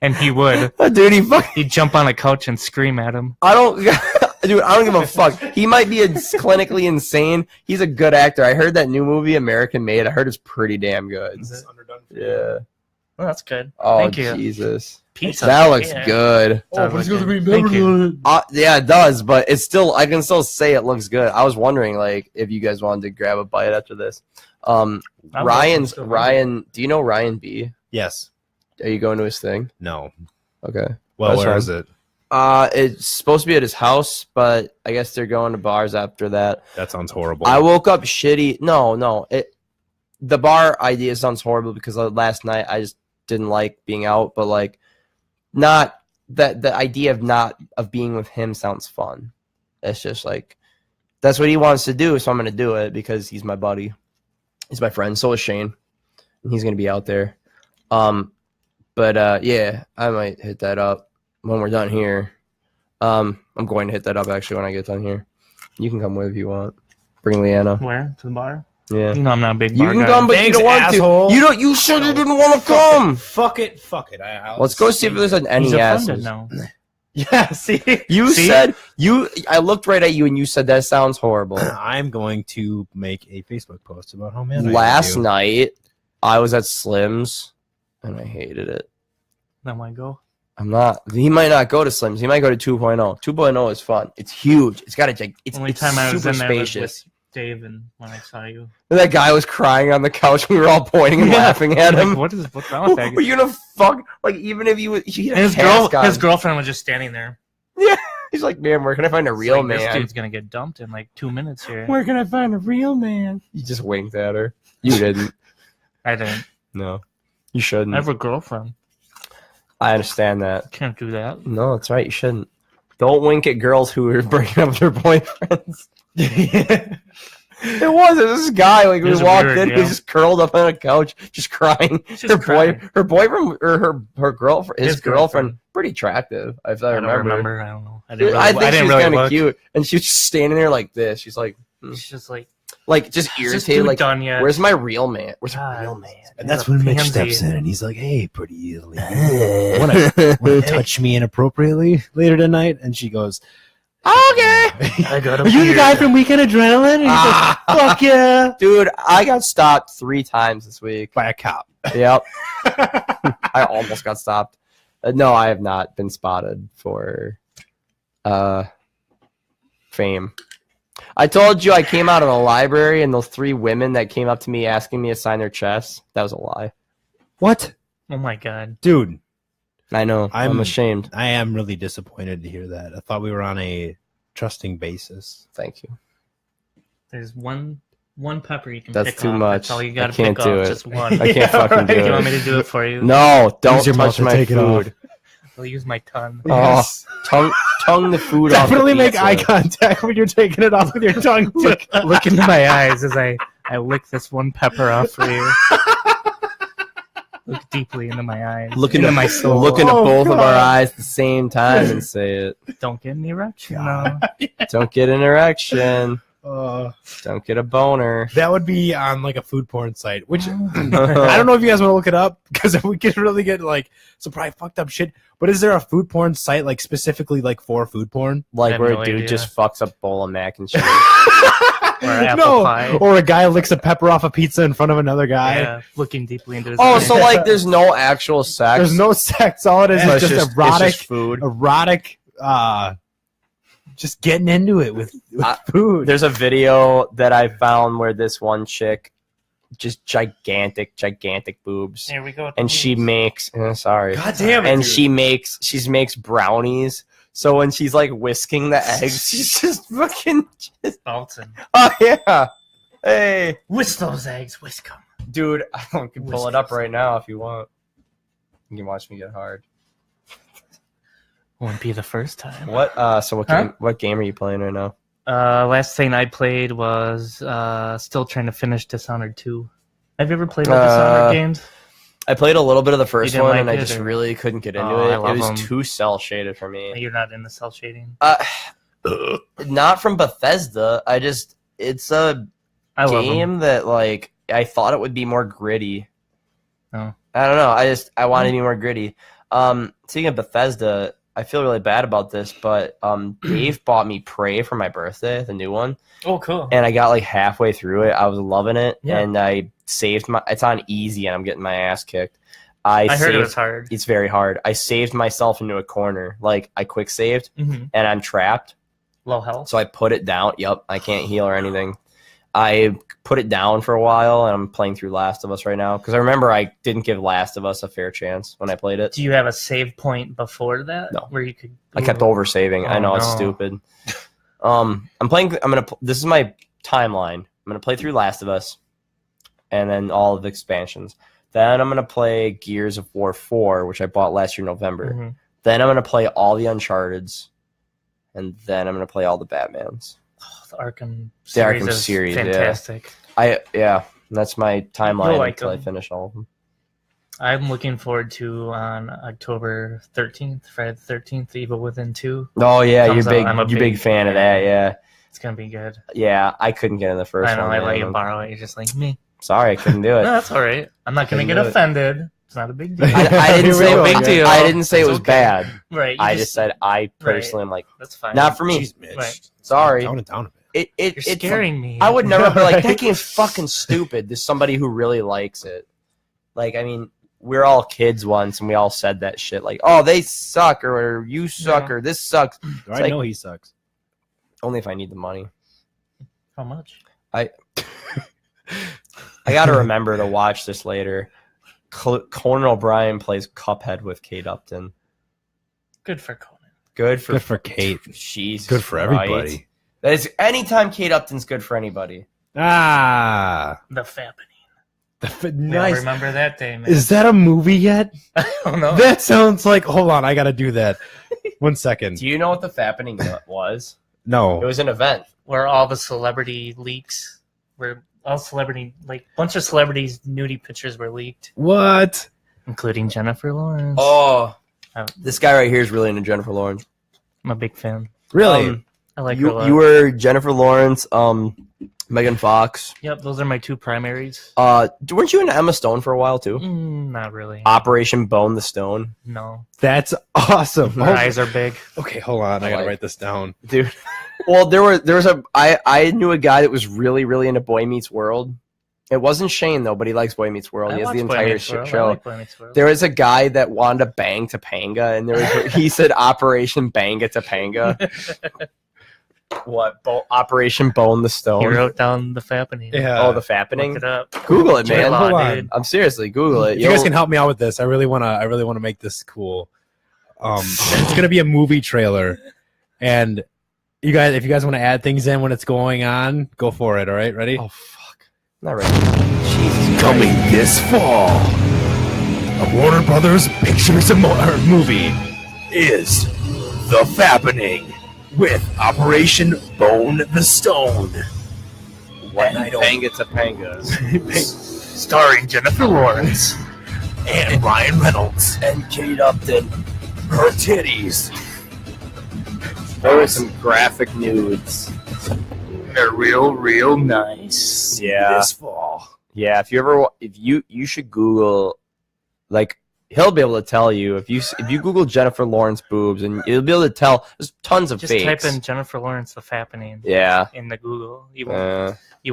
And he would. Dude, he fucking. He'd jump on a couch and scream at him. I don't. Dude, I don't give a fuck. He might be clinically insane. He's a good actor. I heard that new movie, American Made. I heard it's pretty damn good. This is underdone for you. Yeah. Well, that's good. Oh, Thank you. Jesus. Pizza. That looks Yeah. good. Does look good. Thank you. Yeah, it does, but it's still. I can still say it looks good. I was wondering, like, if you guys wanted to grab a bite after this. I'll Ryan. go. Do you know Ryan B? Yes. Are you going to his thing? No. Okay. Well, That's where fine. is it? It's supposed to be at his house, but I guess they're going to bars after that. That sounds horrible. I woke up shitty. No. The bar idea sounds horrible because last night I just didn't like being out, but like, not that the idea of being with him sounds fun. It's just like that's what he wants to do, so I'm gonna do it because he's my buddy, he's my friend. So is Shane, and he's gonna be out there. But yeah, I might hit that up when we're done here. I'm going to hit that up actually when I get done here. You can come with if you want. Bring Leanna. Where? To the bar? Yeah. You know I'm not a big You bar can guy. come, but Thanks, you don't want asshole. to. You said you didn't want to come. Fuck it. Let's go see if there's an He's NES. offended now. Yeah, see? You See? said I looked right at you and you said that sounds horrible. I'm going to make a Facebook post about how mad I am Last at you. night I was at Slim's and I hated it. Then why go? I'm not. He might not go to Slim's. He might go to 2.0. 2.0 is fun. It's huge. It's got a. It's Only it's time I was super in there was spacious. with Dave and when I saw you. And that guy was crying on the couch. We were all pointing and laughing at him. Like, what's wrong with that? Were you gonna fuck? Like even if you he had a His mask on. his girlfriend was just standing there. He's like, man, where can I find a It's real like, This man? dude's gonna get dumped in like 2 minutes here. Where can I find a real man? You just winked at her. You didn't. I didn't. No, you shouldn't. I have a girlfriend. I understand that. Can't do that. No, that's right. You shouldn't. Don't wink at girls who are breaking up with their boyfriends. It was this guy. Like It we was walked weird, in, he yeah. was just curled up on a couch, just crying. She's just crying. Her boyfriend or her girlfriend, his His girlfriend, girlfriend. pretty attractive. If I I don't remember. remember. I don't know. I I didn't really, think I she didn't was really kind of look. cute, and she was just standing there like this. She's like She's just like, just this irritated. dude Like, done yet? where's my real man? Where's my God. real man? And that's He's a when Mitch pansy. steps in and he's like, hey, pretty lady. Want to touch me inappropriately later tonight? And she goes, Okay. I got a Are you the beard. guy from Weekend Adrenaline? And he's like, fuck yeah. Dude, I got stopped 3 times this week. By a cop. Yep. I almost got stopped. No, I have not been spotted for fame. I told you I came out of the library and those 3 women that came up to me asking me to sign their chests. That was a lie. What? Oh my god. Dude, I know. I'm ashamed. I am really disappointed to hear that. I thought we were on a trusting basis. Thank you. There's one pepper you can That's pick too off. much. That's all you I gotta can't pick do off. it. Just one. I can't fucking do Do you want me it. to do it for you? No, don't your mouth touch to my take it off. food. I'll use my tongue. Oh, tongue the food off. Definitely the make pizza. eye contact when you're taking it off with your tongue. Look into my eyes as I lick this one pepper off for you. Look deeply into my eyes. Look into into my soul. Look into Oh, both of God. our eyes at the same time and say it. Don't get an erection. No. Don't get an erection. Uh, Don't get a boner. that would be on like a food porn site, which I don't know if you guys want to look it up because we could really get like some probably fucked up shit. But is there a food porn site like specifically like for food porn? I Like have where no a dude idea. just fucks up bowl of mac and cheese. Or apple pie. Or a guy licks a pepper off a pizza in front of another guy. Yeah, looking deeply into his Oh, eyes. so like there's no actual sex. There's no sex. All it is So is it's just it's erotic, just food. just getting into it with food. There's a video that I found where this one chick, just gigantic boobs, Here we go. and she makes. Sorry. God damn it! And dude. she makes brownies. So when she's like whisking the eggs, she's just fucking. Dalton. Oh yeah. Hey, Whisk those eggs. Whisk them. dude, I can pull it up right now if you want. You can watch me get hard. Won't be the first time. What? So what game are you playing right now? Last thing I played was still trying to finish Dishonored 2. Have you ever played the Dishonored games? I played a little bit of the first didn't one, like and I it, just or- really couldn't get into Oh, it. I It love was 'em. too cell shaded for me. You're not in the cell shading. Not from Bethesda. It's a I love them. game that like I thought it would be more gritty. Oh. I don't know. I wanted to be more gritty. Speaking of Bethesda, I feel really bad about this, but Dave bought me Prey for my birthday, the new one, Oh, cool. and I got like halfway through it. I was loving it, Yeah. and I saved it's on easy, and I'm getting my ass kicked. I heard it was hard. It's very hard. I saved myself into a corner, like I quick saved, Mm-hmm. and I'm trapped. Low health. So I put it down. Yep, I can't heal or anything. I put it down for a while, and I'm playing through Last of Us right now because I remember I didn't give Last of Us a fair chance when I played it. Do you have a save point before that? No. Where you could. I kept over saving. I Oh, know it's no. stupid. I'm playing. This is my timeline. I'm gonna play through Last of Us, and then all of the expansions. Then I'm gonna play Gears of War 4, which I bought last year November. Mhm. Then I'm gonna play all the Uncharted's, and then I'm gonna play all the Batmans. Oh, the Arkham The series Arkham is series, yeah. fantastic. That's my timeline You'll like until I them. finish all of them. I'm looking forward to on October 13th, Friday the 13th, Evil Within 2. Oh yeah, you're Comes out. big. I'm a You're big big fan of that. Yeah, It's gonna be good. yeah. I couldn't get in the first I know. one. I let man. you borrow it. You're just like me. Sorry, I couldn't do No, it. that's all right. I'm not gonna Couldn't get do it. offended. It's not a big deal. I didn't say No it big was, deal. I didn't say it It's was okay. bad. Right. You I just said I personally am like, that's fine. not for me. Jeez, Mitch. Right. Sorry. Tone it down a bit. You're You're scaring me. I would never be like, Right. that game's fucking stupid. There's somebody who really likes it. Like, I mean, we're all kids once, and we all said that shit. Like, oh, they suck, or you suck, Yeah. or this sucks. I like- know he sucks. Only if I need the money. How much? I got to remember to watch this later. Conan O'Brien plays Cuphead with Kate Upton. Good for Conan. Good for Good for Kate. Jesus. Good for Christ. everybody. That is anytime Kate Upton's good for anybody. Ah, The Fappening. the We all nice. remember that day, man. Is that a movie yet? I don't know. That sounds like. Hold on, I gotta do that. 1 second. Do you know what the Fappening was? It No. was an event. Where all the celebrity leaks, where all celebrity, like, bunch of celebrities' nudie pictures were leaked, What? including Jennifer Lawrence. Oh, Oh. this guy right here is really into Jennifer Lawrence. I'm a big fan. Really? I like her a lot. You were Jennifer Lawrence, Megan Fox. Yep, those are my two primaries. Weren't you into Emma Stone for a while too? Not really. Operation Bone the Stone, No. That's awesome. Her eyes are big. Okay, hold on. I gotta Like- write this down. dude. Well, there was I knew a guy that was really into Boy Meets World. It wasn't Shane though, but he likes Boy Meets World. He has the watch Boy entire Meets World. I show. like Boy Meets World. There was a guy that wanted to bang Topanga, and he said Operation Bang It Topanga. What? Operation Bone the Stone. He wrote down the Fappening. Yeah. Oh, the Look Fappening. it up. Google it, man. J-Law, Hold on. dude. I'm seriously Google it. If you guys can help me out with this, I really wanna make this cool. It's gonna be a movie trailer, and you guys, if you guys want to add things in when it's going on, go for it. All right, ready? Oh fuck! Not ready. Jesus Coming this fall, a Warner Brothers Pictures movie is The Fappening with Operation Bone the Stone. What? Bang It Topanga. Starring Jennifer Lawrence. and Ryan Reynolds. And Kate Upton. Her titties. There were some graphic nudes. They're real nice. Yeah. This fall. Yeah, if you should Google, like, he'll be able to tell you if you Google Jennifer Lawrence boobs, and you'll be able to tell there's tons of Just fakes. type in Jennifer Lawrence the fappening Yeah. in the Google. You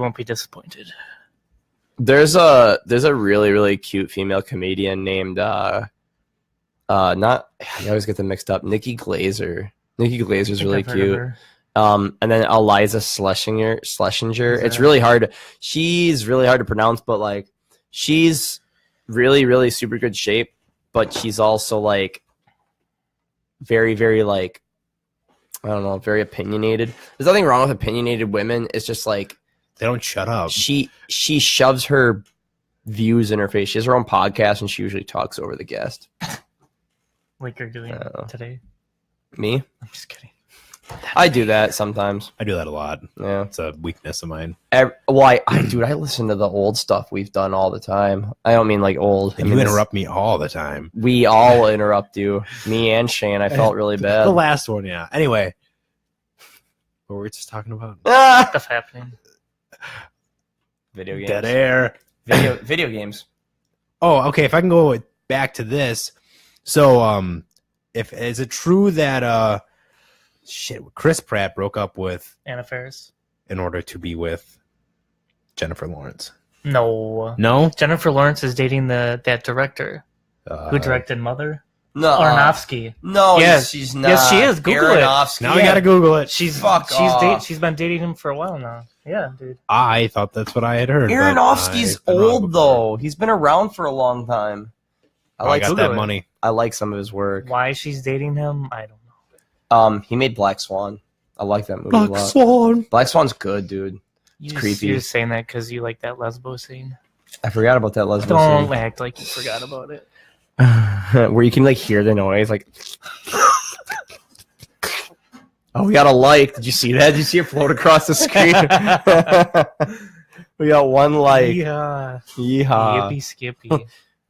won't be disappointed. There's a really cute female comedian named I always get them mixed up. Nikki Glazer. Nikki Glazer's really I've heard of cute. her. And then Eliza Schlesinger. It's really hard. She's really hard to pronounce, but like she's really super good shape. But she's also like very like I don't know, very opinionated. There's nothing wrong with opinionated women. It's just like They don't shut up. she shoves her views in her face. She has her own podcast and she usually talks over the guest. Like you're doing Oh. today. Me? I'm just kidding. I do that sometimes. I do that a lot. Yeah. It's a weakness of mine. I listen to the old stuff we've done all the time. I don't mean like old. And you interrupt me all the time. We all interrupt you. Me and Shane. I felt really The bad. last one, yeah. Anyway, what were we just talking about? Ah! Stuff happening. Video games. Dead air. Video games. Oh, okay. If I can go back to this, so is it true that Chris Pratt broke up with Anna Faris. in order to be with Jennifer Lawrence? No. No. Jennifer Lawrence is dating that director who directed Mother. No. Aronofsky. No, Yes. she's not. Yes, she is. Google it. Aronofsky. Now we gotta Google it. She's Fuck off. she's been dating him for a while now. Yeah, dude. I thought that's what I had heard. but Aronofsky's I've been wrong old before. though. He's been around for a long time. I got Google that it. money. I like some of his work. Why she's dating him, I don't know. He made Black Swan. I like that movie a lot. Swan. Black Swan's good, dude. It's creepy. You're saying that because you like that lesbo scene. I forgot about that lesbian Don't act like you forgot about it. scene. Where you can like hear the noise, like. Oh, we got a like. Did you see that? Did you see it float across the screen? We got one like. Yeah. Yeehaw. Yippee skippy.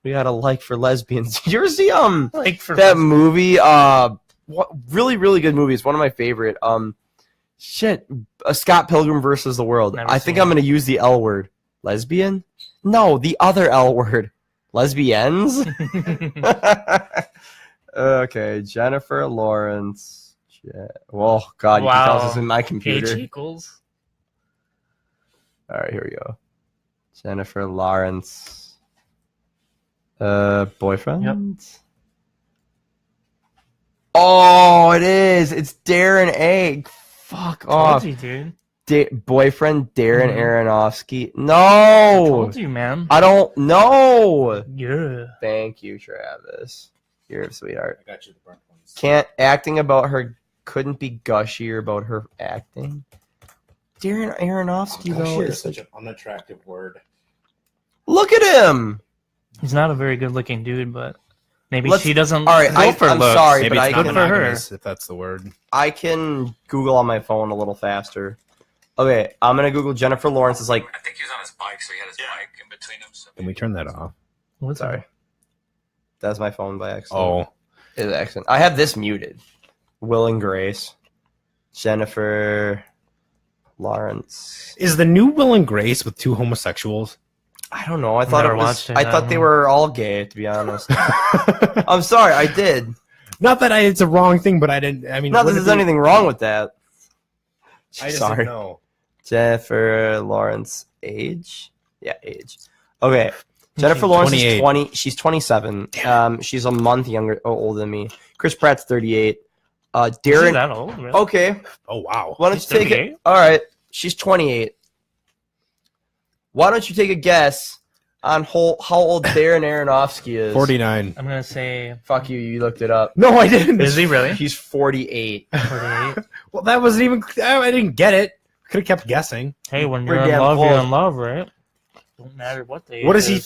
We got a like for lesbians. Did you ever see Like for that movie? What really good movie. It's one of my favorite. Scott Pilgrim versus the World. Never I think seen I'm gonna use the L word. Lesbian? No, the other L word. Lesbians? Okay, Jennifer Lawrence. Well, God, you can tell this is in my computer. H equals. All right, here we go. Jennifer Lawrence. Boyfriend? Yep. Oh, it is. It's Darren Egg. Fuck off. Told you, dude. Boyfriend Darren Mhm. Aronofsky. No. Told you, man. I don't know. Yeah. Thank you, Travis. You're a sweetheart. I got you the burnt ones. Can't acting about her couldn't be gushier about her acting. Darren Aronofsky though is such an unattractive word. Look at him. He's not a very good looking dude, but maybe Let's- she doesn't all right, go for I'm looks. sorry, Maybe but it's I not can- Good for her. monogamous, if that's the word. I can Google on my phone a little faster. Okay, I'm gonna Google Jennifer Lawrence is like I think he was on his bike, so he had his bike in between them. So Can we turn that off? What's sorry. That's my phone by accident. Oh, It's an accident. I have this muted. Will and Grace. Jennifer Lawrence. is the new Will and Grace with two homosexuals? I don't know. I thought Never it was. watched it, I I thought don't they know. were all gay. To be honest, I'm sorry. I did. Not that it's a wrong thing, but I didn't. I mean, Not that wouldn't there's it be- anything wrong with that. I just Sorry. didn't know. Jennifer Lawrence age? Yeah, age. Okay. Jennifer Lawrence 28. is 20. She's 27. She's a month older than me. Chris Pratt's 38. Is he Darren. that old? Really? Okay. Oh wow. Why don't She's you take it? 38? All right. She's 28. Why don't you take a guess on how old Darren Aronofsky is? 49. I'm gonna say. Fuck you. You looked it up. No, I didn't. Is he really? He's 48. 48. Well, that wasn't even. I didn't get it. Could have kept guessing. Hey, when We're you're in damn love, you're close. in love, right? Don't matter what they. What is he?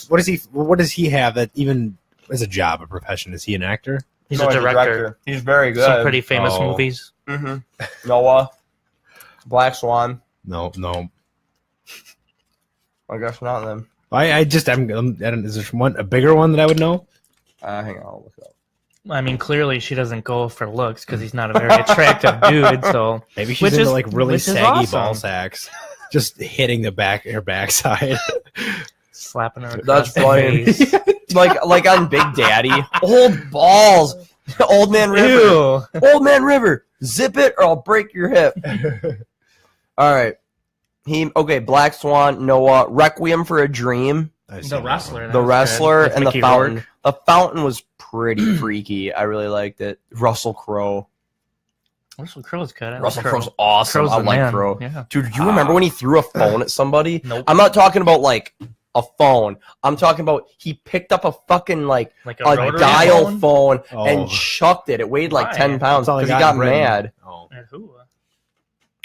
What does he have that even as a job, a profession? Is he an actor? He's No, a director. He's very good. Some pretty famous Oh. movies. Mm-hmm. Noah. Black Swan. No. I guess not then. I don't, is there a bigger one that I would know? Hang on, I'll look it up. I mean, clearly she doesn't go for looks because he's not a very attractive dude. So Maybe she's Which into is- like really which is saggy awesome. ball sacks, just hitting her backside. slapping her That's across the funny. face. like on Big Daddy. Old balls. Old man river. Ew. Old man river. Zip it or I'll break your hip. All right. Black Swan, Noah, Requiem for a Dream, The wrestler. that The was Wrestler, good. With and Mickey The Fountain. Rourke. The Fountain was pretty freaky. I really liked it. Russell Crowe. Russell Crowe's good. I like Russell Crowe. Crowe's awesome. Crowe's I the like man. Crowe. Yeah. Dude, do you remember when he threw a phone at somebody? Nope. I'm not talking about like a phone. I'm talking about he picked up a fucking like Like a rotary dial phone Oh. and chucked it. It weighed like Why? 10 pounds That's all he because he got got in Britain. mad. Oh. And who?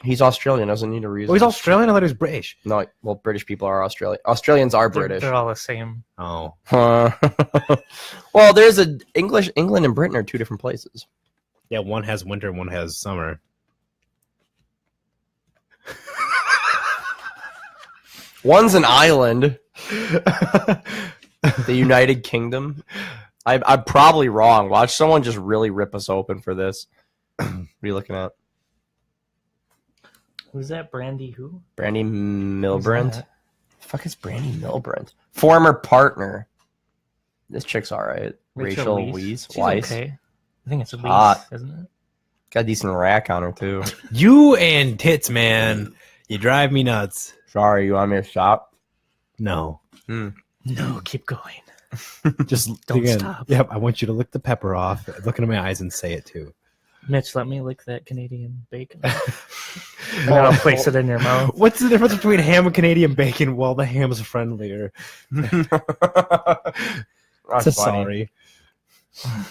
He's Australian, doesn't need a reason. Oh, he's Australian. I thought he was British. No, well, British people are Australian. Australians are British. They're all the same. Oh, Well, there's England and Britain are two different places. yeah. One has winter, one has summer. One's an island, the United Kingdom. I'm probably wrong. Watch someone just really rip us open for this. What are you looking at? Who's that? Brandy who? Brandy Who's Milbrand? that? The fuck is Brandy Milbrand? Former partner. This chick's all right. Rachel Weisz. She's okay. I think it's a Hot. Weisz, isn't it? Got a decent rack on her, too. You and tits, man. You drive me nuts. Sorry, you want me to stop? No, No, keep going. just Don't again, stop. Yep, I want you to lick the pepper off. Look into my eyes and say it too. Mitch, let me lick that Canadian bacon. And then I'll place it in your mouth. What's the difference between ham and Canadian bacon? Well, the ham's friendlier. That's So funny. sorry.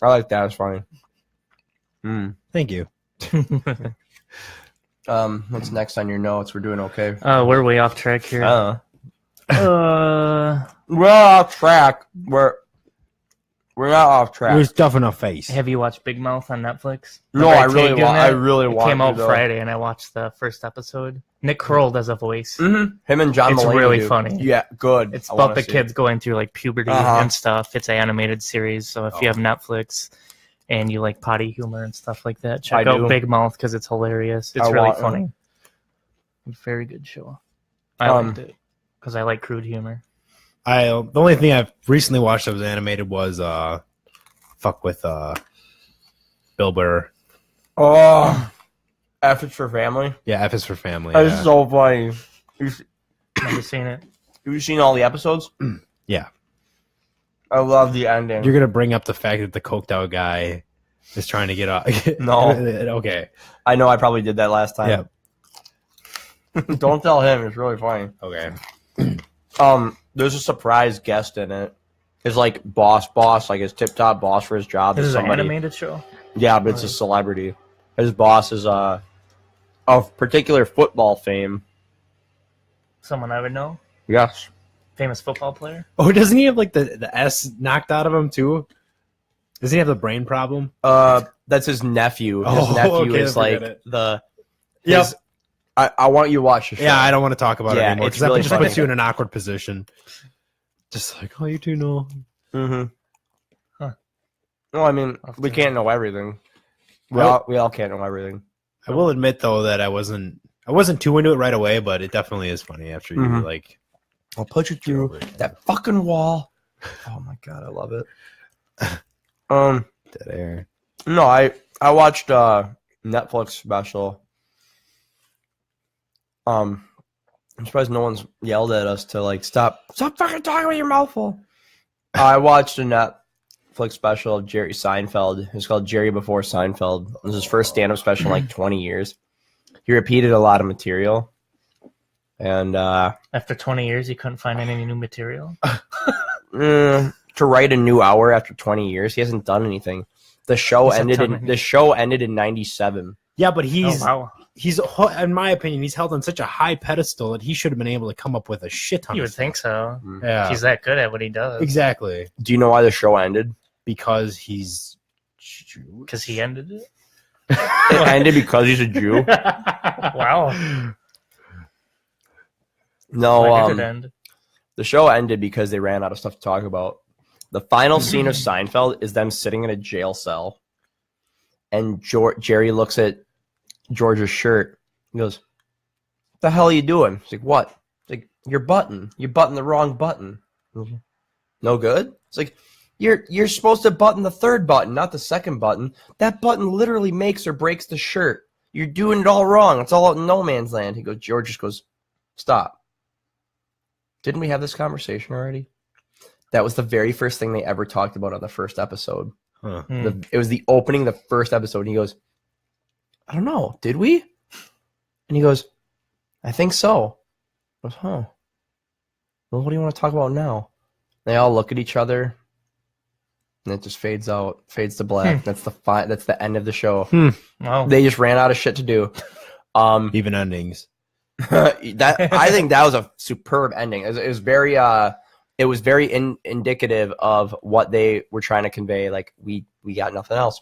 I like that. It's funny. Thank you. What's next on your notes? We're doing okay. We're way off track here. We're off track. We're not off track. You're stuffing a face. Have you watched Big Mouth on Netflix? No, Remember I really tagged you in want. that? I really It want. came out to, though. Friday, and I watched the first episode. Nick Kroll does a voice. Him and John It's Mulaney really do. funny. Yeah, good. It's I about wanna the see kids going through like puberty Uh-huh. and stuff. It's an animated series, so if you have Netflix and you like potty humor and stuff like that, check I out do. Big Mouth because it's hilarious. It's I really want- funny. Very good show. I liked it because I like crude humor. The only thing I've recently watched that was animated was Bill Burr. Oh, F is for Family. Yeah, F is for Family. That's Yeah. so funny. Never seen it. Have you seen all the episodes? Yeah. I love the ending. You're gonna bring up the fact that the coked out guy is trying to get off. No. Okay. I know I probably did that last time. Yeah. Don't tell him. It's really funny. Okay. There's a surprise guest in it. His like boss, like his tip top boss for his job This is is an somebody. animated show. Yeah, but it's a celebrity. His boss is of particular football fame. Someone I would know. Yes. Famous football player. Oh, doesn't he have like the S knocked out of him too? Does he have the brain problem? That's his nephew. His Oh, nephew okay, is I like forget it. the. Yep. his- I want you to watch the show. Yeah, I don't want to talk about it Yeah, anymore it's because really that just puts funny. you in an awkward position. Just like, oh, you do know. Mm-hmm. Huh. Well, I mean, I'll have we to- can't know everything. We Well- all can't know everything. I will admit though that I wasn't too into it right away, but it definitely is funny after you Mhm. like. I'll put you through over it. that fucking wall. Oh my god, I love it. Dead air. No, I watched Netflix special. I'm surprised no one's yelled at us to like stop fucking talking with your mouth full. I watched a Netflix special of Jerry Seinfeld. It's called Jerry Before Seinfeld. It was his first stand-up special in like 20 years. He repeated a lot of material, and After 20 years, you couldn't find any new material. to write a new hour after 20 years, he hasn't done anything. The show Hasn't done ended in 97. Yeah, but he's Oh wow! in my opinion, he's held on such a high pedestal that he should have been able to come up with a shit ton. You of would think so. Yeah, He's that good at what he does. exactly Do you know why the show ended? because he's Because he ended it. It ended because he's a Jew. Wow. No, Why did it end? The show ended because they ran out of stuff to talk about. The final scene of Seinfeld is them sitting in a jail cell, and Jerry looks at George's shirt. He goes, "What the hell are you doing?" He's like, "What?" It's like, "Your button. You buttoned the wrong button." No good? It's like, you're supposed to button the third button, not the second button. That button literally makes or breaks the shirt. You're doing it all wrong. It's all out in no man's land. George just goes, "Stop. Didn't we have this conversation already?" That was the very first thing they ever talked about on the first episode. Huh. It was the opening of the first episode. And he goes, "I don't know. Did we?" And he goes, "I think so." I goes, "Huh. Well, what do you want to talk about now?" They all look at each other, and it just fades out, fades to black. That's the end of the show. Wow. They just ran out of shit to do. Even endings. That I think that was a superb ending. It was very indicative of what they were trying to convey. Like, we got nothing else.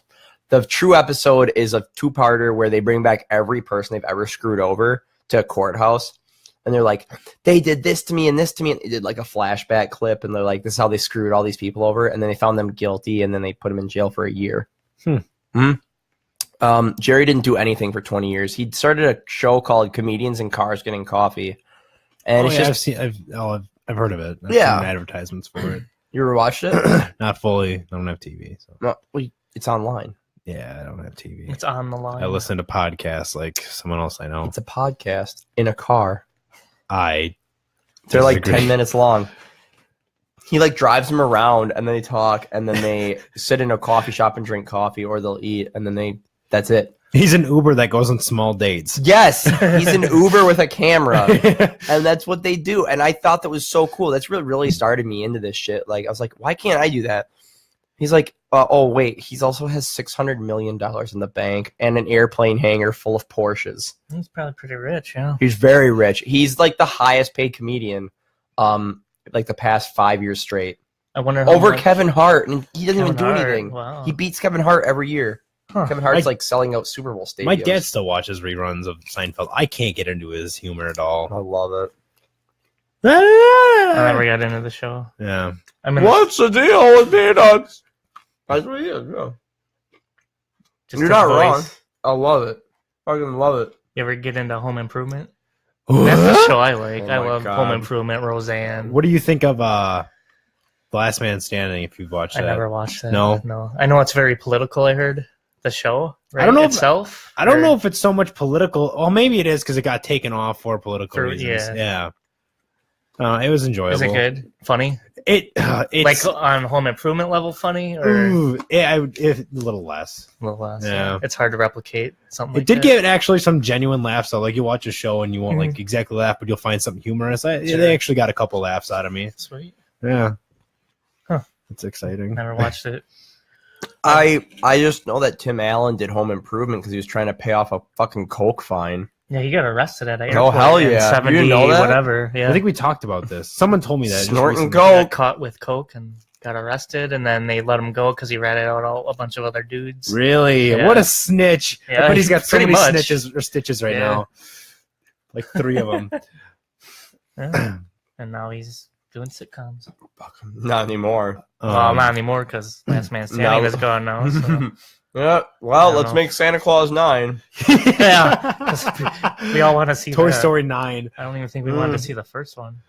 The true episode is a two-parter where they bring back every person they've ever screwed over to a courthouse. And they're like, "They did this to me and this to me." And they did like a flashback clip. And they're like, "This is how they screwed all these people over." And then they found them guilty. And then they put them in jail for a year. Jerry didn't do anything for 20 years. He started a show called Comedians in Cars Getting Coffee. And it's just, I've heard of it. I've Yeah. seen advertisements for it. you ever watched it? Not fully. I don't have TV. So. No, well, it's online. Yeah, I don't have TV. It's on the line. I listen to podcasts like someone else I know. It's a podcast in a car. They're Like 10 minutes long. He like drives them around and then they talk and then they sit in a coffee shop and drink coffee, or they'll eat and then that's it. He's an Uber that goes on small dates. Yes, he's an Uber with a camera, and that's what they do. And I thought that was so cool. That's really started me into this shit. Like, I was like, why can't I do that? He's like, oh wait, he also has $600 million in the bank and an airplane hangar full of Porsches. He's probably pretty rich, yeah. He's very rich. He's like the highest paid comedian, like the past 5 years straight, I wonder how over much- Kevin Hart, and he doesn't even do Kevin Hart, anything. wow. He beats Kevin Hart every year. Huh. Kevin Hart's My- like selling out Super Bowl stadiums. My dad still watches reruns of Seinfeld. I can't get into his humor at all. I love it. I never got into the show. Yeah. I mean, What's the deal with peanuts? That's what he is, yeah. just You're his not voice. wrong. I love it. Fucking love it. You ever get into Home Improvement? That's the show I like. Oh I my love God. Home Improvement, Roseanne. What do you think of The Last Man Standing, if you've watched I that? never watched that. No? I know it's very political, I heard. The show, right? I don't know if- itself. I don't Or- know if it's so much political. Well, maybe it is because it got taken off for political For- reasons. yeah. It was enjoyable. Is it good? Funny? It's Like on Home Improvement level funny? Or ooh, a little less. a little less? Yeah. It's hard to replicate something It like did that. get actually some genuine laughs. So, like, you watch a show and you won't like exactly laugh, but you'll find something humorous. Sure. They actually got a couple laughs out of me. Sweet. Yeah. Huh. It's exciting. Never watched it. I just know that Tim Allen did Home Improvement because he was trying to pay off a fucking coke fine. Yeah, he got arrested at an Oh, airport hell in yeah. You 70, didn't know that? whatever. Yeah. I think we talked about this. Someone told me that. just Snorting recently. coke. got caught with coke and got arrested, and then they let him go because he ratted out a bunch of other dudes. Really? Yeah. What a snitch! Yeah, But he's got so pretty many much. snitches or stitches right Yeah. now. Like 3 of them. Yeah. And now he's doing sitcoms. Not anymore. Well, not anymore because Last Man Standing No. is gone now. So. Yeah, well, I don't let's know. make Santa Claus 9. Yeah, 'cause we all want to see Toy that. Story 9. I don't even think we wanted to see the first one.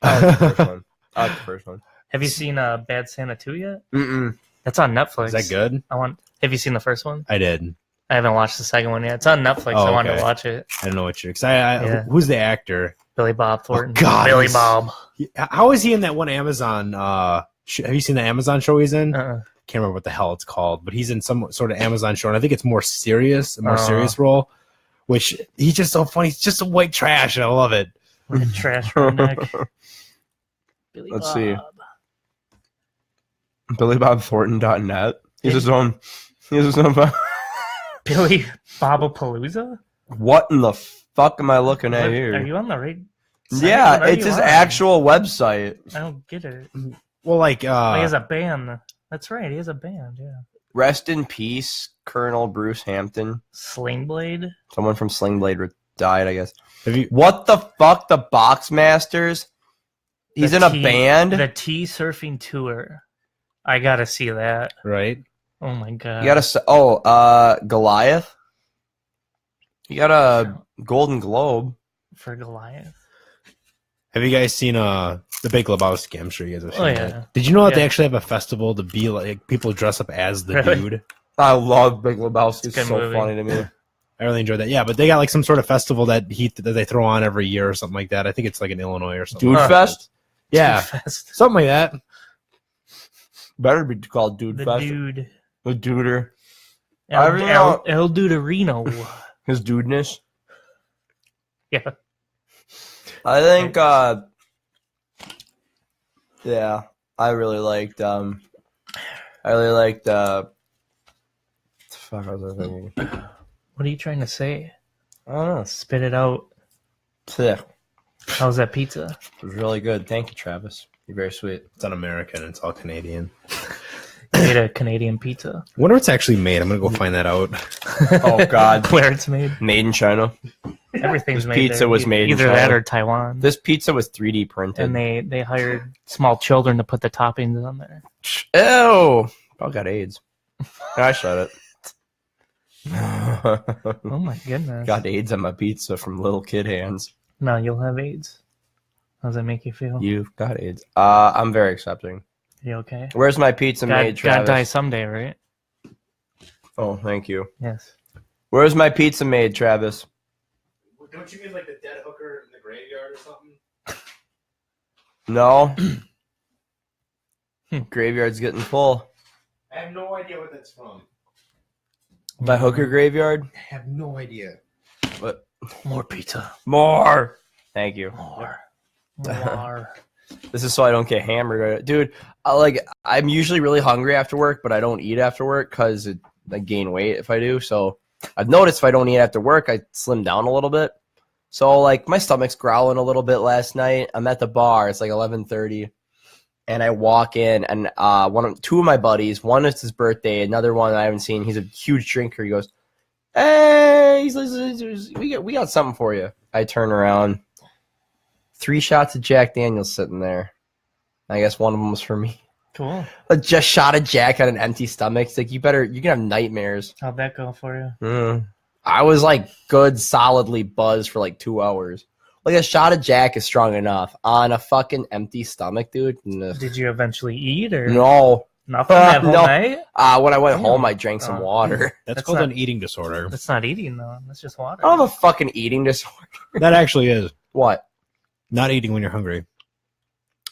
I like the first one. I like the first one. Have you seen Bad Santa 2 yet? Mm-mm. That's on Netflix. Is that good? Have you seen the first one? I did. I haven't watched the second one yet. It's on Netflix. Oh, I wanted okay. to watch it. I don't know what you're. Yeah. Who's the actor? Billy Bob Thornton. God, Billy he's- Bob. How is he in that one Amazon? Have you seen the Amazon show he's in? Can't remember what the hell it's called, but he's in some sort of Amazon show, and I think it's more serious, a more serious role. Which he's just so funny. He's just a white trash, and I love it. Like a trash redneck. Billy Let's Bob. see. BillyBobThornton.net. He has his own. Billy Bobapalooza? What in the fuck am I looking at What- here? Are you on the right site? Yeah, What are it's you his on? actual website. I don't get it. Well, like, He has a band. That's right. He has a band. Yeah. Rest in peace, Colonel Bruce Hampton. Sling Blade. Someone from Sling Blade died, I guess. have you? What the fuck? The Boxmasters? He's The in a T- band. The Tea Surfing Tour. I gotta see that. Right? Oh my god. You got a Goliath. You got a Golden Globe. for Goliath. Have you guys seen The Big Lebowski? I'm sure you guys have seen Oh, that. yeah. Did you know that they Yeah. actually have a festival to be like people dress up as the Really? dude? I love Big Lebowski. a It's good so movie. funny to me. I really enjoyed that. Yeah, but they got like some sort of festival that they throw on every year or something like that. I think it's like in Illinois or something. Dude Huh. Fest. Yeah, Fest. something like that. Better be called Dude The Fest. dude. The Duder. El Duderino. His dudeness. Yeah. I think yeah, I really liked fuck, I was thinking. What are you trying to say? I don't know. Spit it out. It How's that pizza? was really good. Thank you, Travis. You're very sweet. It's un-American. It's all Canadian. You ate a Canadian pizza. Wonder where it's actually made. I'm gonna go find that out. Oh God. Where it's made. Made in China. Everything's This made pizza there. was made in either that China. or Taiwan. This pizza was 3D printed. And they hired small children to put the toppings on there. Ew. Probably got AIDS. I said it. Oh my goodness. Got AIDS on my pizza from little kid hands. No, you'll have AIDS. How does that make you feel? You've got AIDS. I'm very accepting. You okay? Where's my pizza made, God Travis? die someday, right? Oh, thank you. Yes. Where's my pizza made, Travis? Don't you mean like the dead hooker in the graveyard or something? No. Graveyard's getting full. I have no idea what that's from. By Hooker Graveyard? I have no idea. What? More pizza. More. Thank you. More. More. This is so I don't get hammered. Dude, I'm usually really hungry after work, but I don't eat after work because I gain weight if I do. So I've noticed if I don't eat after work, I slim down a little bit. So like my stomach's growling a little bit last night. I'm at the bar. It's like 11:30. And I walk in, and two of my buddies, one is his birthday, another one I haven't seen. He's a huge drinker. He goes, "Hey, we got something for you." I turn around, 3 shots of Jack Daniels sitting there. I guess one of them was for me. Cool. Just shot of Jack on an empty stomach. It's like you can have nightmares. How'd that go for you? I was like good, solidly buzzed for like 2 hours. Like a shot of Jack is strong enough on a fucking empty stomach, dude. No. Did you eventually eat or No. nothing that whole No. night? When I went home, I drank some Oh. water. That's That's called not- an eating disorder. That's not eating though. That's just water. I don't have a fucking eating disorder. That actually is. What? Not eating when you're hungry.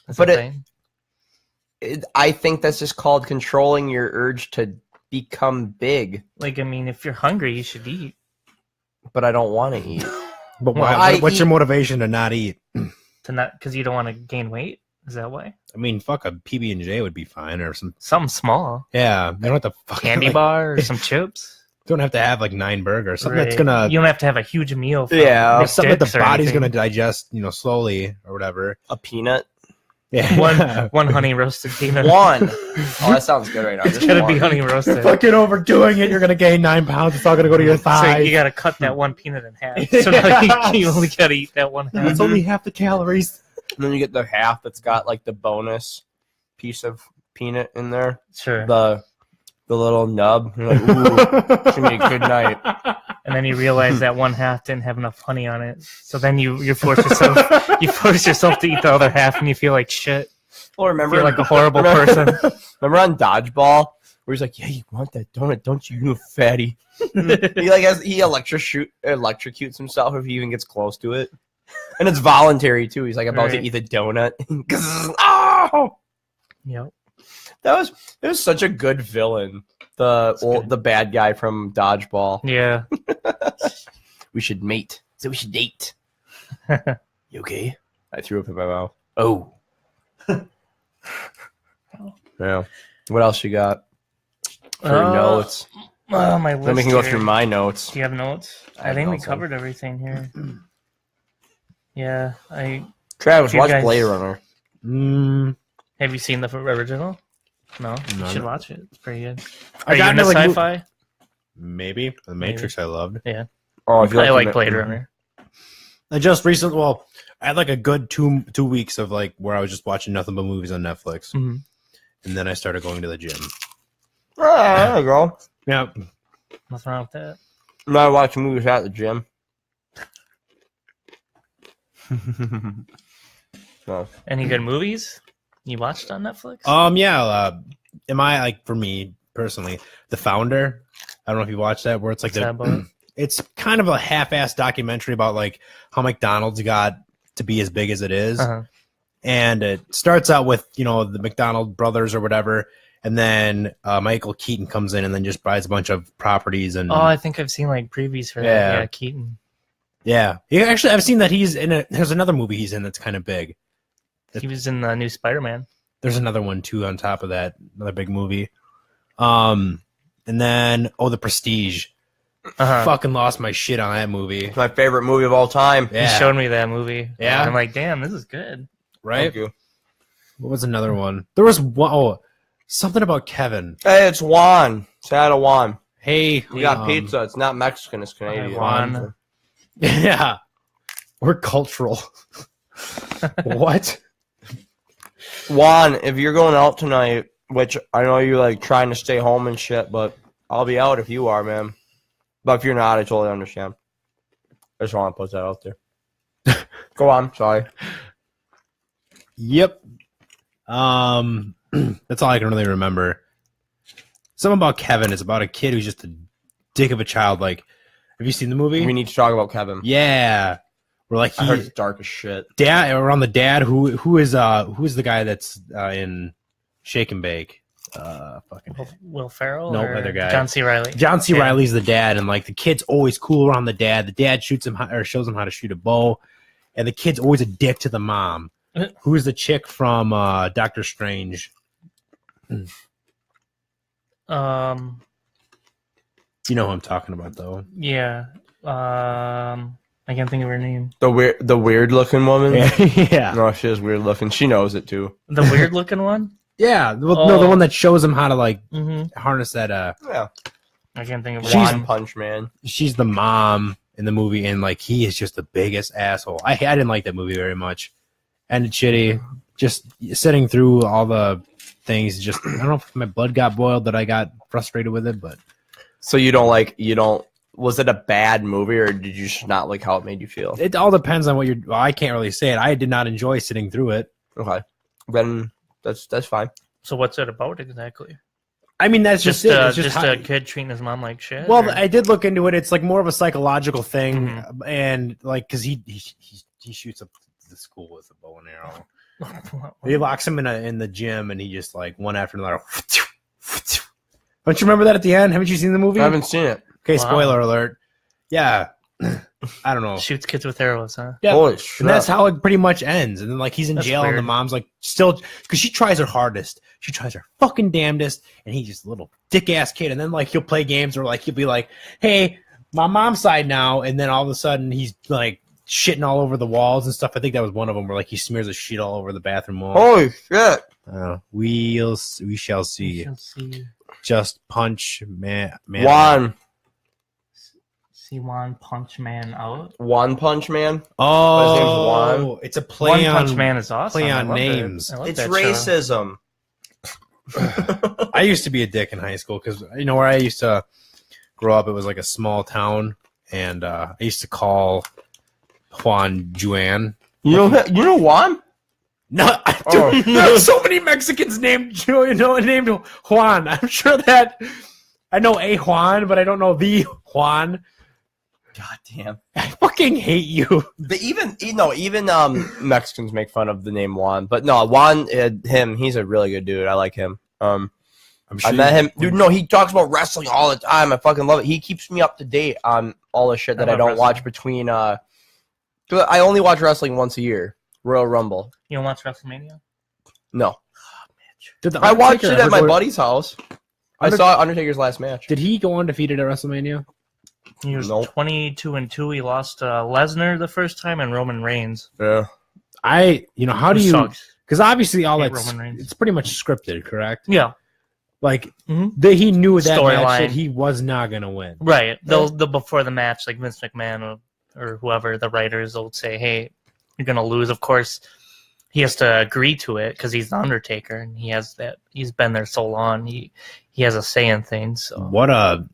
That's but a it- thing. I think that's just called controlling your urge to become big. Like, I mean, if you're hungry, you should eat. But I don't want to eat. But Well, why, I what's your eat- motivation to not eat? To not because you don't want to gain weight. Is that why? I mean, fuck, a PB&J would be fine, or some. Something small, Yeah, they don't have to fuck candy like, bar or some chips. Don't have to have like 9 burgers. Something that's Right. gonna. You don't have to have a huge meal. From Yeah, Something that the McDicks or body's anything. gonna digest, slowly or whatever. A peanut? Yeah. one honey roasted peanut. One. Oh, that sounds good right now. It's Just gonna one. be honey roasted. Fucking overdoing it. You're gonna gain 9 pounds. It's all gonna go to your So thighs. you gotta cut that one peanut in half. So now you only gotta eat that one half. It's only half the calories. And then you get the half that's got like the bonus piece of peanut in there. Sure. The little nub. You're like, ooh, it's gonna be a good night. And then you realize that one half didn't have enough honey on it. So then you force yourself to eat the other half, and you feel like shit. Well, remember, Feel like a horrible remember- person. Remember on Dodgeball, where he's like, "Yeah, you want that donut, don't you, you fatty?" he electrocutes himself if he even gets close to it, and it's voluntary too. He's like about to Right. eat the donut. Oh, Yep. it was such a good villain. The bad guy from Dodgeball. Yeah. We should mate. So we should date. You okay? I threw up in my mouth. Oh. Yeah. What else you got for notes? Oh, my list. Then we can go here. through my notes. Do you have notes? I I have think we notes, covered everything here. Yeah. Travis, You watch guys- Blade Runner. Have you seen the original? No. You No, should no. watch it. It's pretty good. I Are you got into into, like, sci-fi? Maybe the Matrix. I loved. Oh, if you I like the- Blade Runner. I just recently, well, I had like a good two weeks of like where I was just watching nothing but movies on Netflix, Mhm. and then I started going to the gym. There you go. Yeah, Nothing wrong with that. I'm not watching movies at the gym. So, Any good movies you watched on Netflix? am I like for me personally, The Founder? I don't know if you watched that, where it's like What's that about? it's kind of a half-assed documentary about like how McDonald's got to be as big as it is. Uh-huh. And it starts out with, you know, the McDonald brothers or whatever, and then Michael Keaton comes in and then just buys a bunch of properties. And Oh, I think I've seen like previews for that. Yeah. Yeah, Keaton. yeah, actually, I've seen that he's in a. There's another movie he's in that's kind of big. He was in the new Spider-Man. There's another one too on top of that, another big movie. And then The Prestige. Uh-huh. Fucking lost my shit on that movie. it's my favorite movie of all time. Yeah, He showed me that movie. Yeah? And I'm like, damn, this is good. right. Thank you. What was another one? There was one. Oh, something about Kevin. Hey, it's Juan. Say hi to Juan. Hey, We got pizza. It's not Mexican. It's Canadian. Juan. Yeah, we're cultural. What? Juan, if you're going out tonight, which I know you're like trying to stay home and shit, but I'll be out if you are, man. But if you're not, I totally understand. I just want to put that out there. Go on. Sorry. Yep. That's all I can really remember. Something about Kevin is about a kid who's just a dick of a child. Like, have you seen the movie? We need to talk about Kevin. Yeah. We're like I heard it's dark as shit. dad around the dad who is the guy that's in Shake and Bake. Fucking Will Ferrell? Nope, or other guy. John C. Reilly. John C. Yeah. Riley's the dad, and like the kid's always cool around the dad. The dad shoots him or shows him how to shoot a bow, and the kid's always a dick to the mom, who is the chick from Doctor Strange. You know who I'm talking about, though. Yeah. I can't think of her name. The weird looking woman. Yeah, No, she is weird looking. She knows it too. The weird looking one? yeah. Well, no, the one that shows him how to like Mm-hmm. harness that. Yeah. I can't think of her One name. Punch Man. She's the mom in the movie, and like he is just the biggest asshole. I didn't like that movie very much. Ended shitty. Just sitting through all the things. Just I don't know if my blood got boiled that I got frustrated with it, but So was it a bad movie or did you just not like how it made you feel? it all depends on what you're. Well, I can't really say it. I did not enjoy sitting through it. Okay. Then that's fine. So what's it about exactly? I mean, that's just it. It's just how- a kid treating his mom like shit? Well, or- I did look into it. It's like more of a psychological thing, Mhm. and like because he shoots up the school with a bow and arrow. He locks him in the gym, and he just like one after another. Don't you remember that at the end? Haven't you seen the movie? I haven't seen it. Okay, Wow. spoiler alert. Yeah, I don't know. Shoots kids with arrows, huh? Yeah, Holy shit. and that's how it pretty much ends. And then like he's in That's jail, and the weird. mom's like still because she tries her hardest. She tries her fucking damnedest, and he's just a little dick ass kid. And then like he'll play games or like he'll be like, "Hey, my mom's side now," and then all of a sudden he's like shitting all over the walls and stuff. I think that was one of them where like he smears a shit all over the bathroom wall. Holy shit. We shall see. Shall see. Just punch man. One Punch Man out. One Punch Man. Oh, His name's Juan. it's a play One on Punch Man is awesome. play I on love it. names. I love It's that show. racism. I used to be a dick in high school because you know where I used to grow up. It was like a small town, and I used to call Juan Juan. You know Juan? No, Oh. dude, there's so many Mexicans named named Juan. I'm sure that I know a Juan, but I don't know the Juan. God damn. I fucking hate you. Even Mexicans make fun of the name Juan, but no, Juan, he's a really good dude. I like him. I'm I met him, dude. No, he talks about wrestling all the time. I fucking love it. He keeps me up to date on all the shit that I love don't wrestling. watch between. 'Cause I only watch wrestling once a year, Royal Rumble. You don't watch WrestleMania? No, Did the I watched Undertaker it at my ever go- buddy's house. I saw Undertaker's last match. Did he go undefeated at WrestleMania? He was Nope. 22-2. He lost Lesnar the first time and Roman Reigns. Yeah. How do Who you? sucks. Because obviously all Hate that's Roman Reigns. it's pretty much scripted, correct? Yeah, Like Mhm. he knew that match Storyline. that he was not gonna win. right. They'll before the match, like Vince McMahon or whoever the writers will say, "Hey, you're gonna lose." Of course, he has to agree to it because he's the Undertaker, and he has that. He's been there so long. He has a say in things. So. What a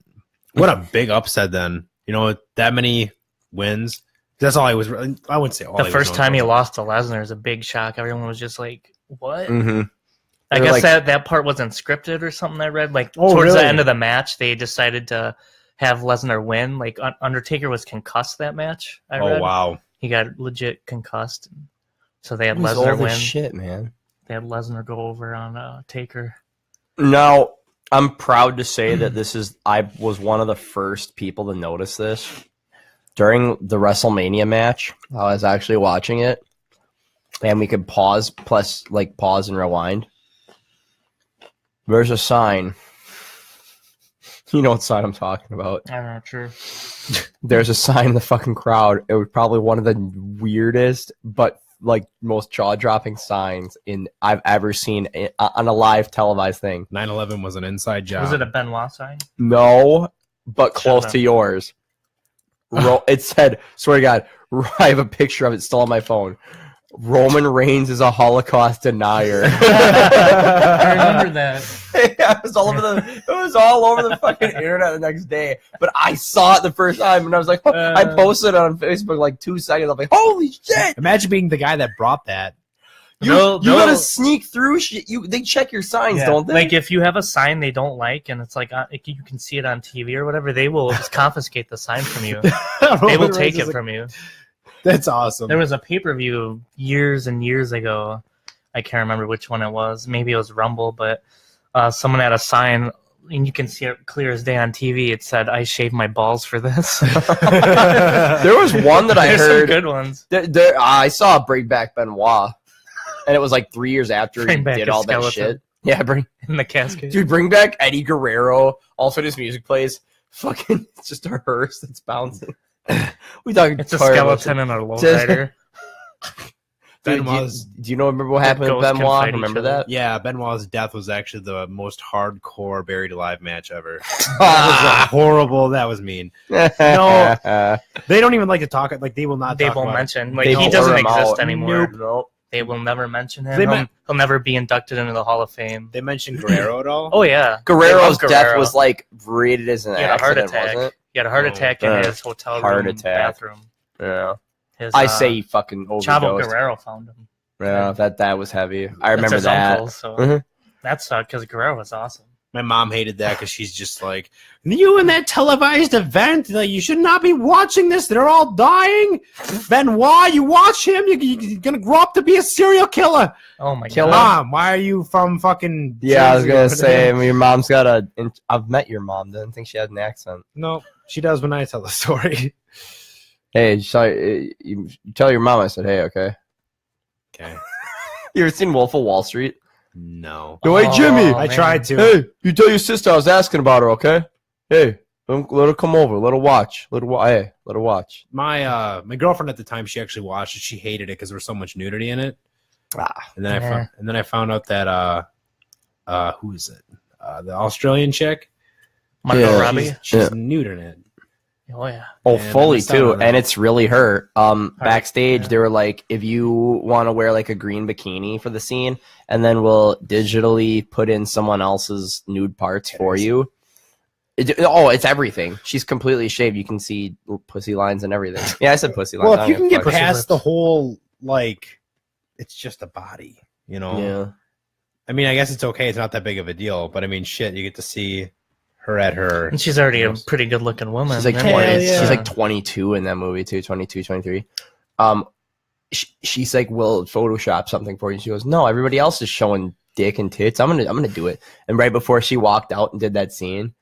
big upset then. You know, that many wins. That's all I was. I wouldn't say all. The first time he lost to Lesnar is a big shock. Everyone was just like, "What?" Mm-hmm. I They're guess like- that part wasn't scripted or something. I read towards really? the end of the match, they decided to have Lesnar win. Like Undertaker was concussed that match. I read. Oh wow. He got legit concussed, so they had Who's all Lesnar this win. shit, man. They had Lesnar go over on Taker. Now, I'm proud to say that I was one of the first people to notice this. During the WrestleMania match, I was actually watching it, and we could pause and rewind. There's a sign. You know what sign I'm talking about. I'm not sure. There's a sign in the fucking crowd. It was probably one of the weirdest, but most jaw-dropping signs I've ever seen on a live televised thing. 9/11 was an inside job. Was it a Benoit sign? No, but close Shut to up. yours. It said, swear to God, I have a picture of it still on my phone. Roman Reigns is a Holocaust denier. I remember that. Yeah, it was all over the fucking internet the next day. But I saw it the first time, and I was like, I posted it on Facebook like 2 seconds. I'm like, holy shit! Imagine being the guy that brought that. You gotta sneak through shit. They check your signs, Yeah. don't they? Like if you have a sign they don't like, and it's you can see it on TV or whatever, they will just confiscate the sign from you. They will take it from you. That's awesome. There was a pay-per-view years and years ago. I can't remember which one it was. Maybe it was Rumble, but someone had a sign, and you can see it clear as day on TV. It said, "I shaved my balls for this." There was one that I There's some heard. good ones. I saw Bring Back Benoit, and it was like 3 years after he Bring back did his all that skeleton. shit. Yeah, In the casket. dude, bring back Eddie Guerrero. Also, his music plays. Fucking, it's just a hearse that's bouncing. We talking. It's a toilet skeleton and a Just- lowrider. Dude, Benoit's- do you remember what happened with ghosts can Benoit? fight each Remember other. that? Yeah, Benoit's death was actually the most hardcore buried alive match ever. That was horrible. That was mean. No. They don't even like to talk. Like they will not. They talk won't about it. mention. Like They he blur doesn't him exist out. anymore. Nope. They will never mention him. They He'll never be inducted into the Hall of Fame. They mentioned Guerrero at all. Oh yeah, Guerrero's They love death Guerrero. was like rated as an He had a heart accident, attack. wasn't He had a heart Oh, attack in uh, his hotel heart room attack. bathroom. it? Yeah. His, I say he fucking Chavo overdosed. Guerrero found him. Yeah, that was heavy. I That's remember his that. uncle, so Mhm. that sucked because Guerrero was awesome. My mom hated that because she's just like, you in that televised event, like you should not be watching this. They're all dying. Benoit, you watch him, you're gonna grow up to be a serial killer. Oh my Kill god! Mom, why are you from fucking? Yeah, I was Jersey gonna over say there? your mom's got a. I've met your mom. Didn't think she had an accent. No, she does when I tell the story. Hey, you tell your mom I said hey, okay. Okay. You ever seen Wolf of Wall Street? No. No, hey Jimmy. Oh, I man. tried to. Hey, you tell your sister I was asking about her, okay? Hey, let her come over. Let her watch. Let her watch. My girlfriend at the time, she actually watched it. She hated it because there was so much nudity in it. And then Yeah. I found out that who is it? The Australian chick. Margot Yeah. Robbie. She's Yeah. nude in it. Oh yeah. Oh, And I fully missed out too, on that. and it's really her. Backstage, yeah. they were like, if you want to wear like a green bikini for the scene, and then we'll digitally put in someone else's nude parts for you. It's everything. She's completely shaved. You can see pussy lines and everything. Yeah, I said pussy lines. Well, I if you don't can give a get fuck. past the whole like, it's just a body, you know. Yeah. I mean, I guess it's okay. It's not that big of a deal, but I mean, shit, you get to see her at her. And she's already a pretty good-looking woman. She's like anyway, 20. yeah. She's like 22 in that movie too. 22, 23. She's like, "Will Photoshop something for you?" She goes, "No, everybody else is showing dick and tits. I'm gonna do it." And right before she walked out and did that scene,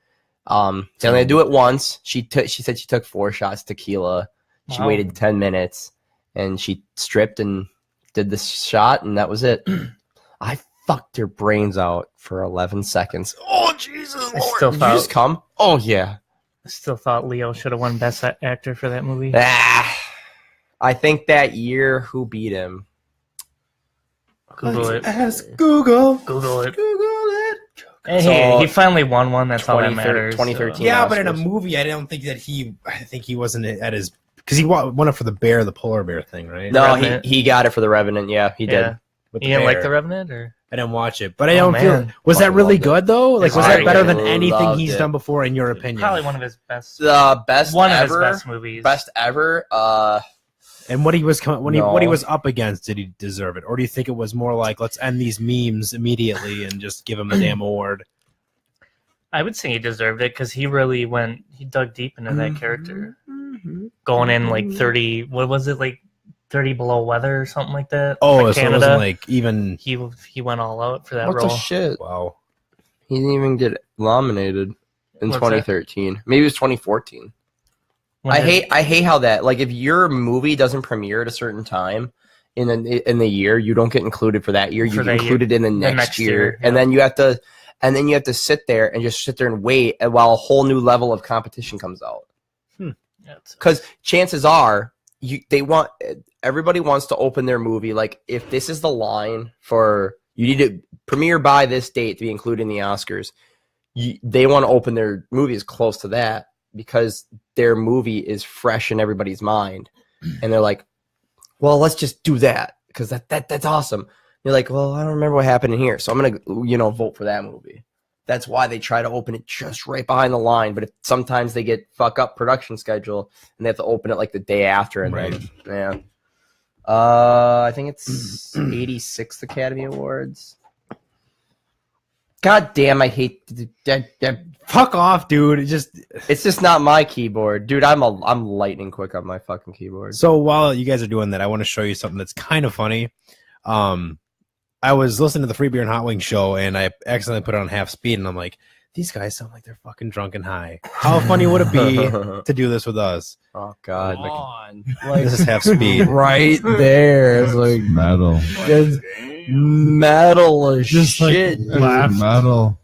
she only do it once. She said she took 4 shots tequila. She Wow. waited 10 minutes and she stripped and did the shot, and that was it. I fucked her brains out for 11 seconds. Oh Jesus I Lord! still Did you thought- just come? Oh yeah. I still thought Leo should have won Best Actor for that movie. I think that year, who beat him? Google it. Ask Google. Google it. Google it. And So, he finally won one. That's all that matters. 2013. Yeah, but in a Oscars. movie, I don't think that I think he wasn't at his because he won it for the polar bear thing, right? No, Revenant. he got it for The Revenant. Yeah, he did. Yeah. With You the didn't like bear. The Revenant, or I didn't watch it, but I Oh, don't feel. man. Was that I really loved it. good though? Like, It's was very that better good. than anything Loved he's it. done before, in your opinion? probably one of his best. The best One ever. of his best movies. Best ever. And what he was what he No. was up against, did he deserve it, or do you think it was more like let's end these memes immediately and just give him the damn award? I would say he deserved it because he really he dug deep into that character. Going in like 30, what was it, like 30 below weather or something like that? Oh, Like so it Canada. wasn't like even. He went all out for that What role. the shit? Wow. He didn't even get nominated in What's that? 2013. Maybe it was 2014. When I did- hate how that, like, if your movie doesn't premiere at a certain time in the year, you don't get included for that year. You For get that year. included in the next, next year, year, and yeah. then you have to sit there and just sit there and wait while a whole new level of competition comes out. Yeah, it's- Because chances are, everybody wants to open their movie. Like, if this is the line for you need to premiere by this date to be included in the Oscars, they want to open their movies close to that because their movie is fresh in everybody's mind, and they're like, "Well, let's just do that because that's awesome." You're like, "Well, I don't remember what happened in here, so I'm gonna vote for that movie." That's why they try to open it just right behind the line. But sometimes they get fuck up production schedule and they have to open it like the day after. And then, yeah. I think it's 86th Academy Awards. God damn, I hate that. Fuck off, dude. It's just not my keyboard, dude. I'm lightning quick on my fucking keyboard. So while you guys are doing that, I want to show you something that's kind of funny. I was listening to the Free Beer and Hot Wings show, and I accidentally put it on half speed, and I'm like, these guys sound like they're fucking drunk and high. How funny would it be to do this with us? Oh God, Come on. This is half speed. Right there. It's like Metal. it's metal as Just shit. like metal.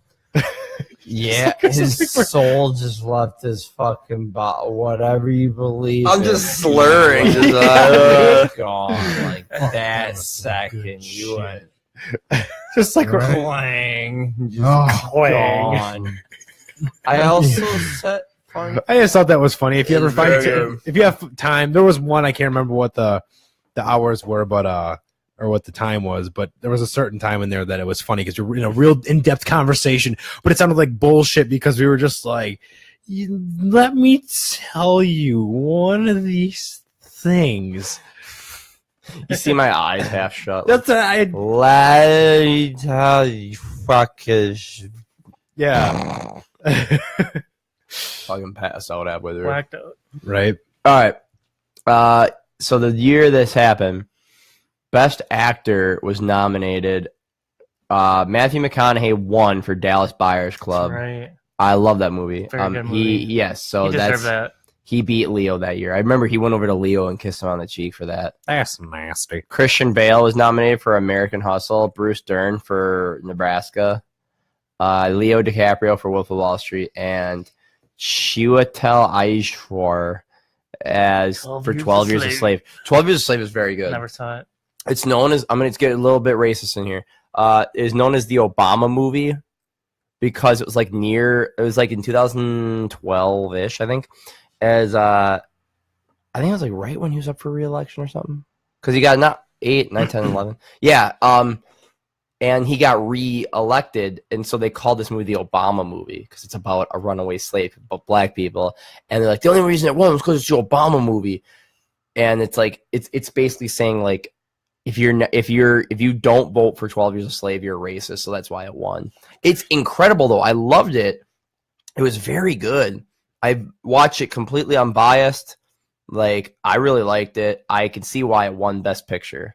yeah, his soul just left his fucking body. Whatever you believe. I'm in. just slurring. Just, Gone like that second. You went Just like Right. clang. Just Oh, gone. I also set fun. I just thought that was funny. If you ever It's very find good. if you have time, there was one I can't remember what the hours were, but or what the time was, but there was a certain time in there that it was funny because you're in a real in-depth conversation, but it sounded like bullshit because we were just like, let me tell you one of these things. You see my eyes half shut. That's I Let me tell you, fucking. yeah. Fucking pass out halfway through. Blacked out. Right. All right. So the year this happened, Best Actor was nominated. Matthew McConaughey won for Dallas Buyers Club. Right. I love that movie. Very good movie. Yes. So He deserved that. he beat Leo that year. I remember he went over to Leo and kissed him on the cheek for that. That's nasty. Christian Bale was nominated for American Hustle. Bruce Dern for Nebraska. Leo DiCaprio for Wolf of Wall Street, and Chiwetel Ejiofor as 12 for Years 12 a Years a Slave. Slave. 12 Years a Slave is very good. Never saw it. It's known as, let's get a little bit racist in here. Is known as the Obama movie because it was like in 2012-ish, I think. I think it was like right when he was up for re-election or something. Because he got not 8, 9, 10, 11. Yeah. And he got re-elected, and so they called this movie the Obama movie because it's about a runaway slave, about black people. And they're like, the only reason it won was because it's the Obama movie. And it's like it's basically saying like, if you don't vote for 12 Years a Slave, you're a racist. So that's why it won. It's incredible though. I loved it. It was very good. I watched it completely unbiased. Like, I really liked it. I can see why it won Best Picture.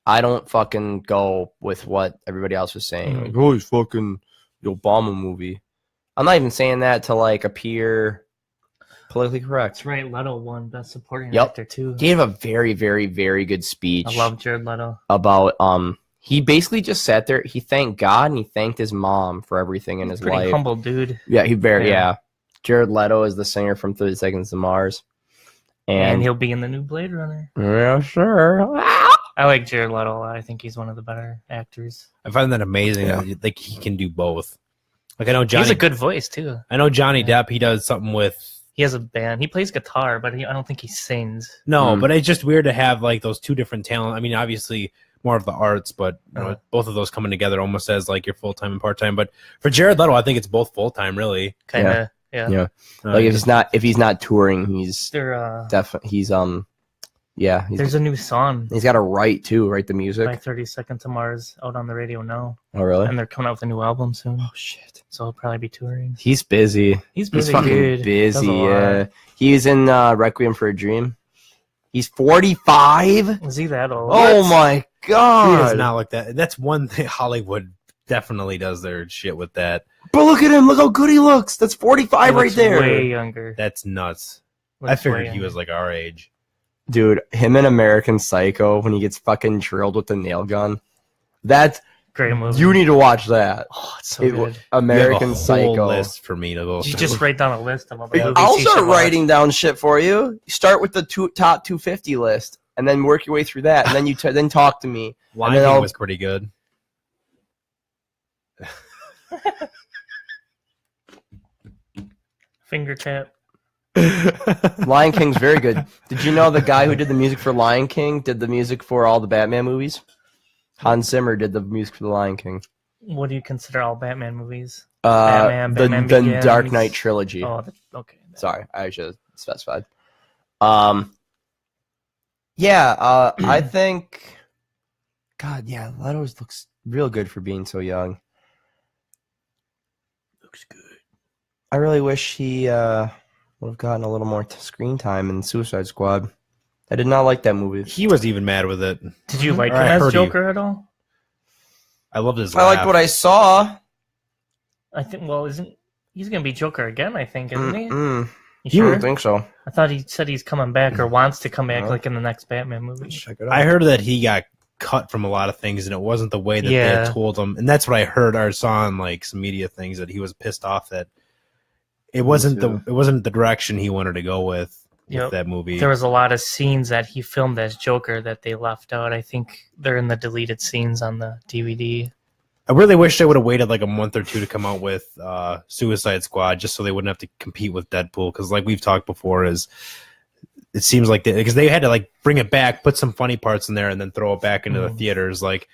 I don't fucking go with what everybody else was saying. Like, oh, it's fucking the Obama movie. I'm not even saying that to like appear politically correct. That's right. Leto won Best Supporting Yep. Actor too. He gave a very, very, very good speech. I love Jared Leto. About he basically just sat there. He thanked God and he thanked his mom for everything in his Pretty life. humble dude. Yeah, Yeah. yeah. Jared Leto is the singer from 30 Seconds to Mars, And and he'll be in the new Blade Runner. yeah, sure. I like Jared Leto a lot. I think he's one of the better actors. I find that amazing. Yeah. That, like he can do both. Like I know Johnny. He's a good voice too. I know Johnny Depp. He does something with He has a band. He plays guitar, but I don't think he sings. No, but it's just weird to have like those two different talent. I mean, obviously more of the arts, but you know, both of those coming together almost as like your full time and part time. But for Jared Leto, I think it's both full time, really. Kind of. Yeah. Yeah. Like if he's not touring, he's There, definitely there's a new song he's got to write the music. by 30 Seconds to Mars out on the radio now, Oh really? and they're coming out with a new album soon. Oh shit. So he'll probably be touring. He's busy. He's busy, fucking dude. busy. Does a lot. Yeah. He's in Requiem for a Dream. He's 45. Was he that old? Oh my He god. does not like that. That's one thing Hollywood definitely does their shit with that. But look at him. Look how good he looks. That's 45 He right looks there. Way younger. That's nuts. I Looks figured way he younger. was like our age. Dude, him in American Psycho when he gets fucking drilled with the nail gun. That's Great movie. you need to watch that. Oh, it's so It- good. You have American a whole Psycho. list for me to go. You through. just write down a list of all the movies I'll he start should watch. writing down shit for you. Start with the top 250 list, and then work your way through that, and then you then talk to me. Lion and then King I'll- was pretty good. Finger tap. Lion King's very good. Did you know the guy who did the music for Lion King did the music for all the Batman movies? Hans Zimmer did the music for the Lion King. What do you consider all Batman movies? Batman The Begins. Dark Knight trilogy. Oh, okay. Sorry, I should have specified. I think. God, yeah, Leto looks real good for being so young. Looks good. I really wish he would have gotten a little more screen time in Suicide Squad. I did not like that movie. He was even mad with it. Did you like Or him I as heard you. Joker at all? I loved his. I liked laugh. what I saw. I think. Well, he's gonna be Joker again? I think, isn't he? Mm-mm. You I sure? don't think so. I thought he said he's coming back or wants to come back, No. like in the next Batman movie. Check it out. I heard that he got cut from a lot of things, and it wasn't the way that they Yeah. had told him. And that's what I heard or saw on like some media things that he was pissed off that it wasn't too. the direction he wanted to go with Yep. that movie. There was a lot of scenes that he filmed as Joker that they left out. I think they're in the deleted scenes on the DVD. I really wish they would have waited like a month or two to come out with Suicide Squad, just so they wouldn't have to compete with Deadpool. Because like we've talked before, it seems like because they had to like bring it back, put some funny parts in there, and then throw it back into the theaters. Like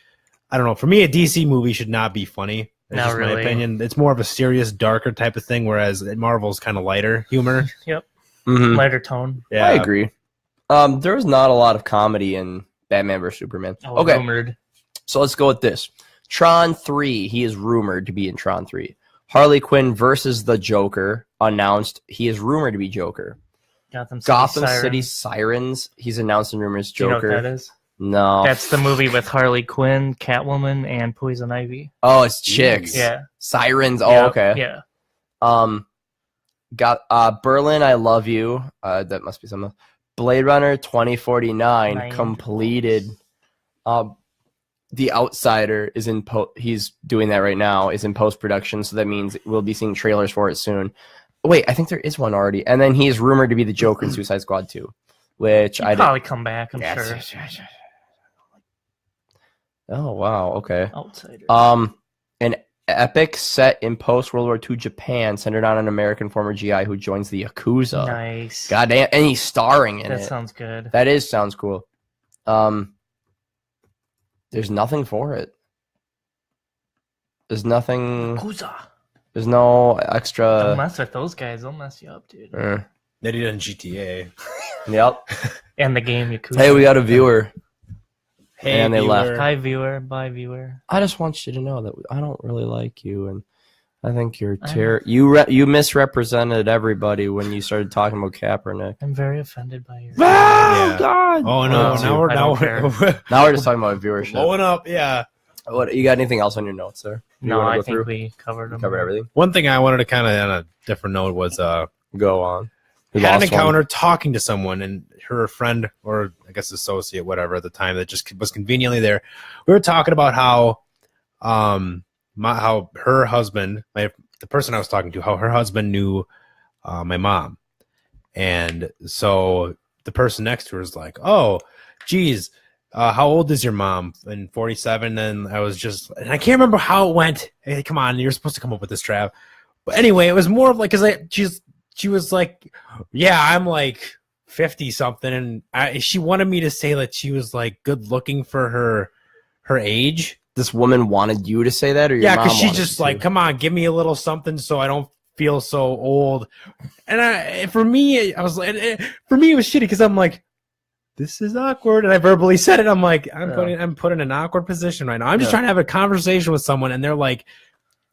I don't know. For me, a DC movie should not be funny. That's Not just my really. opinion. It's more of a serious, darker type of thing, whereas Marvel's kind of lighter humor. Yep, Mhm. lighter tone. Yeah, I agree. There was not a lot of comedy in Batman vs Superman. Oh, Okay, rumored. so let's go with this. Tron 3, he is rumored to be in Tron 3. Harley Quinn versus the Joker, announced. He is rumored to be Joker. Gotham City Gotham Sirens. City Sirens, he's announced in rumors Do you know Joker. what that is? No. That's the movie with Harley Quinn, Catwoman, and Poison Ivy. Oh, it's chicks. Yeah. Sirens. Oh, Yeah, okay. Yeah. Got Berlin, I Love You. That must be something else. Blade Runner 2049 Nine. completed. The Outsider is in he's doing that right now, is in post production, so that means we'll be seeing trailers for it soon. Wait, I think there is one already. And then he's rumored to be the Joker in Suicide Squad 2, which I He'll probably come back, I'm Yes, sure. yes, yes, yes. Oh wow, okay. Outsider. An epic set in post World War II Japan centered on an American former GI who joins the Yakuza. Nice. Goddamn, and he's starring in That it. sounds good. That sounds cool. There's nothing for it. There's nothing. Yakuza. There's no Don't extra. mess with those guys. They'll mess you up, dude. they did it in GTA. Yep. And the game Yakuza. Hey, we got a viewer. Hey, And they viewer. left. Hi, viewer. Bye, viewer. I just want you to know that I don't really like you, and I think you're I know. you misrepresented everybody when you started talking about Kaepernick. I'm very offended by your. Yeah. God! Oh no! Oh, Now we're I don't Now we're just talking about viewership. blowing up. Yeah. What you got? Anything else on your notes, sir? You No, wanna I go think through? we covered them. Covered everything. One thing I wanted to kind of on a different note was Go on. We had an lost one. encounter talking to someone, and her friend or I guess associate, whatever at the time, that just was conveniently there. We were talking about how how her husband, the person I was talking to, how her husband knew my mom, and so the person next to her is like, "Oh, geez, how old is your mom?" And 47. And I was just, and I can't remember how it went. Hey, come on, you're supposed to come up with this, Trav. But anyway, it was more of like, because she was like, yeah, I'm like 50 something, and she wanted me to say that she was like good looking for her age. This woman wanted you to say that, or your Yeah, mom because she's wanted just you like, to? come on, give me a little something so I don't feel so old. And for me, I was like, for me, it was shitty because I'm like, this is awkward, and I verbally said it. I'm like, I'm put in an awkward position right now. I'm just trying to have a conversation with someone, and they're like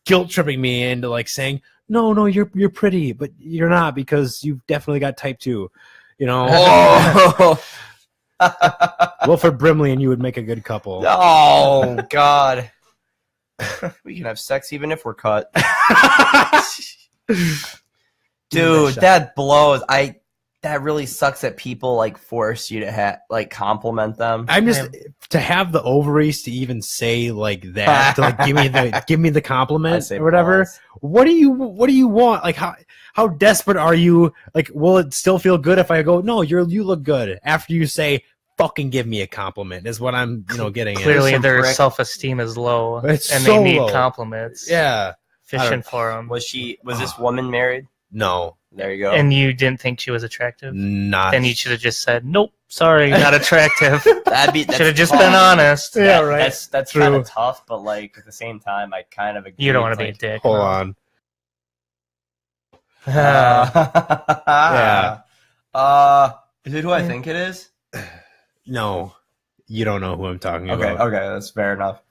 guilt tripping me into like saying, no, you're pretty, but you're not because you've definitely got type 2. You know, Oh. Wilford Brimley and you would make a good couple. Oh God. We can have sex even if we're cut. Dude, that blows. That really sucks that people like force you to like compliment them. I'm just to have the ovaries to even say like that, to like give me the compliment or whatever. Balls. What do you want? Like how desperate are you? Like, will it still feel good if I go, no, you look good after you say fucking give me a compliment is what I'm getting Clearly, at. their self-esteem is low, It's and so they need low. compliments. Yeah. Fishing for them. Was this woman married? No. There you go. And you didn't think she was attractive? Not. Then you should have just said, nope, sorry, not attractive. That's Should have just tough. been honest. Yeah, right. That's True. kind of tough, but like at the same time, I kind of agree. You don't want to It's be a like, dick. Hold no. on. yeah. Is it who I think it is? No. You don't know who I'm talking Okay, about. okay, that's fair enough.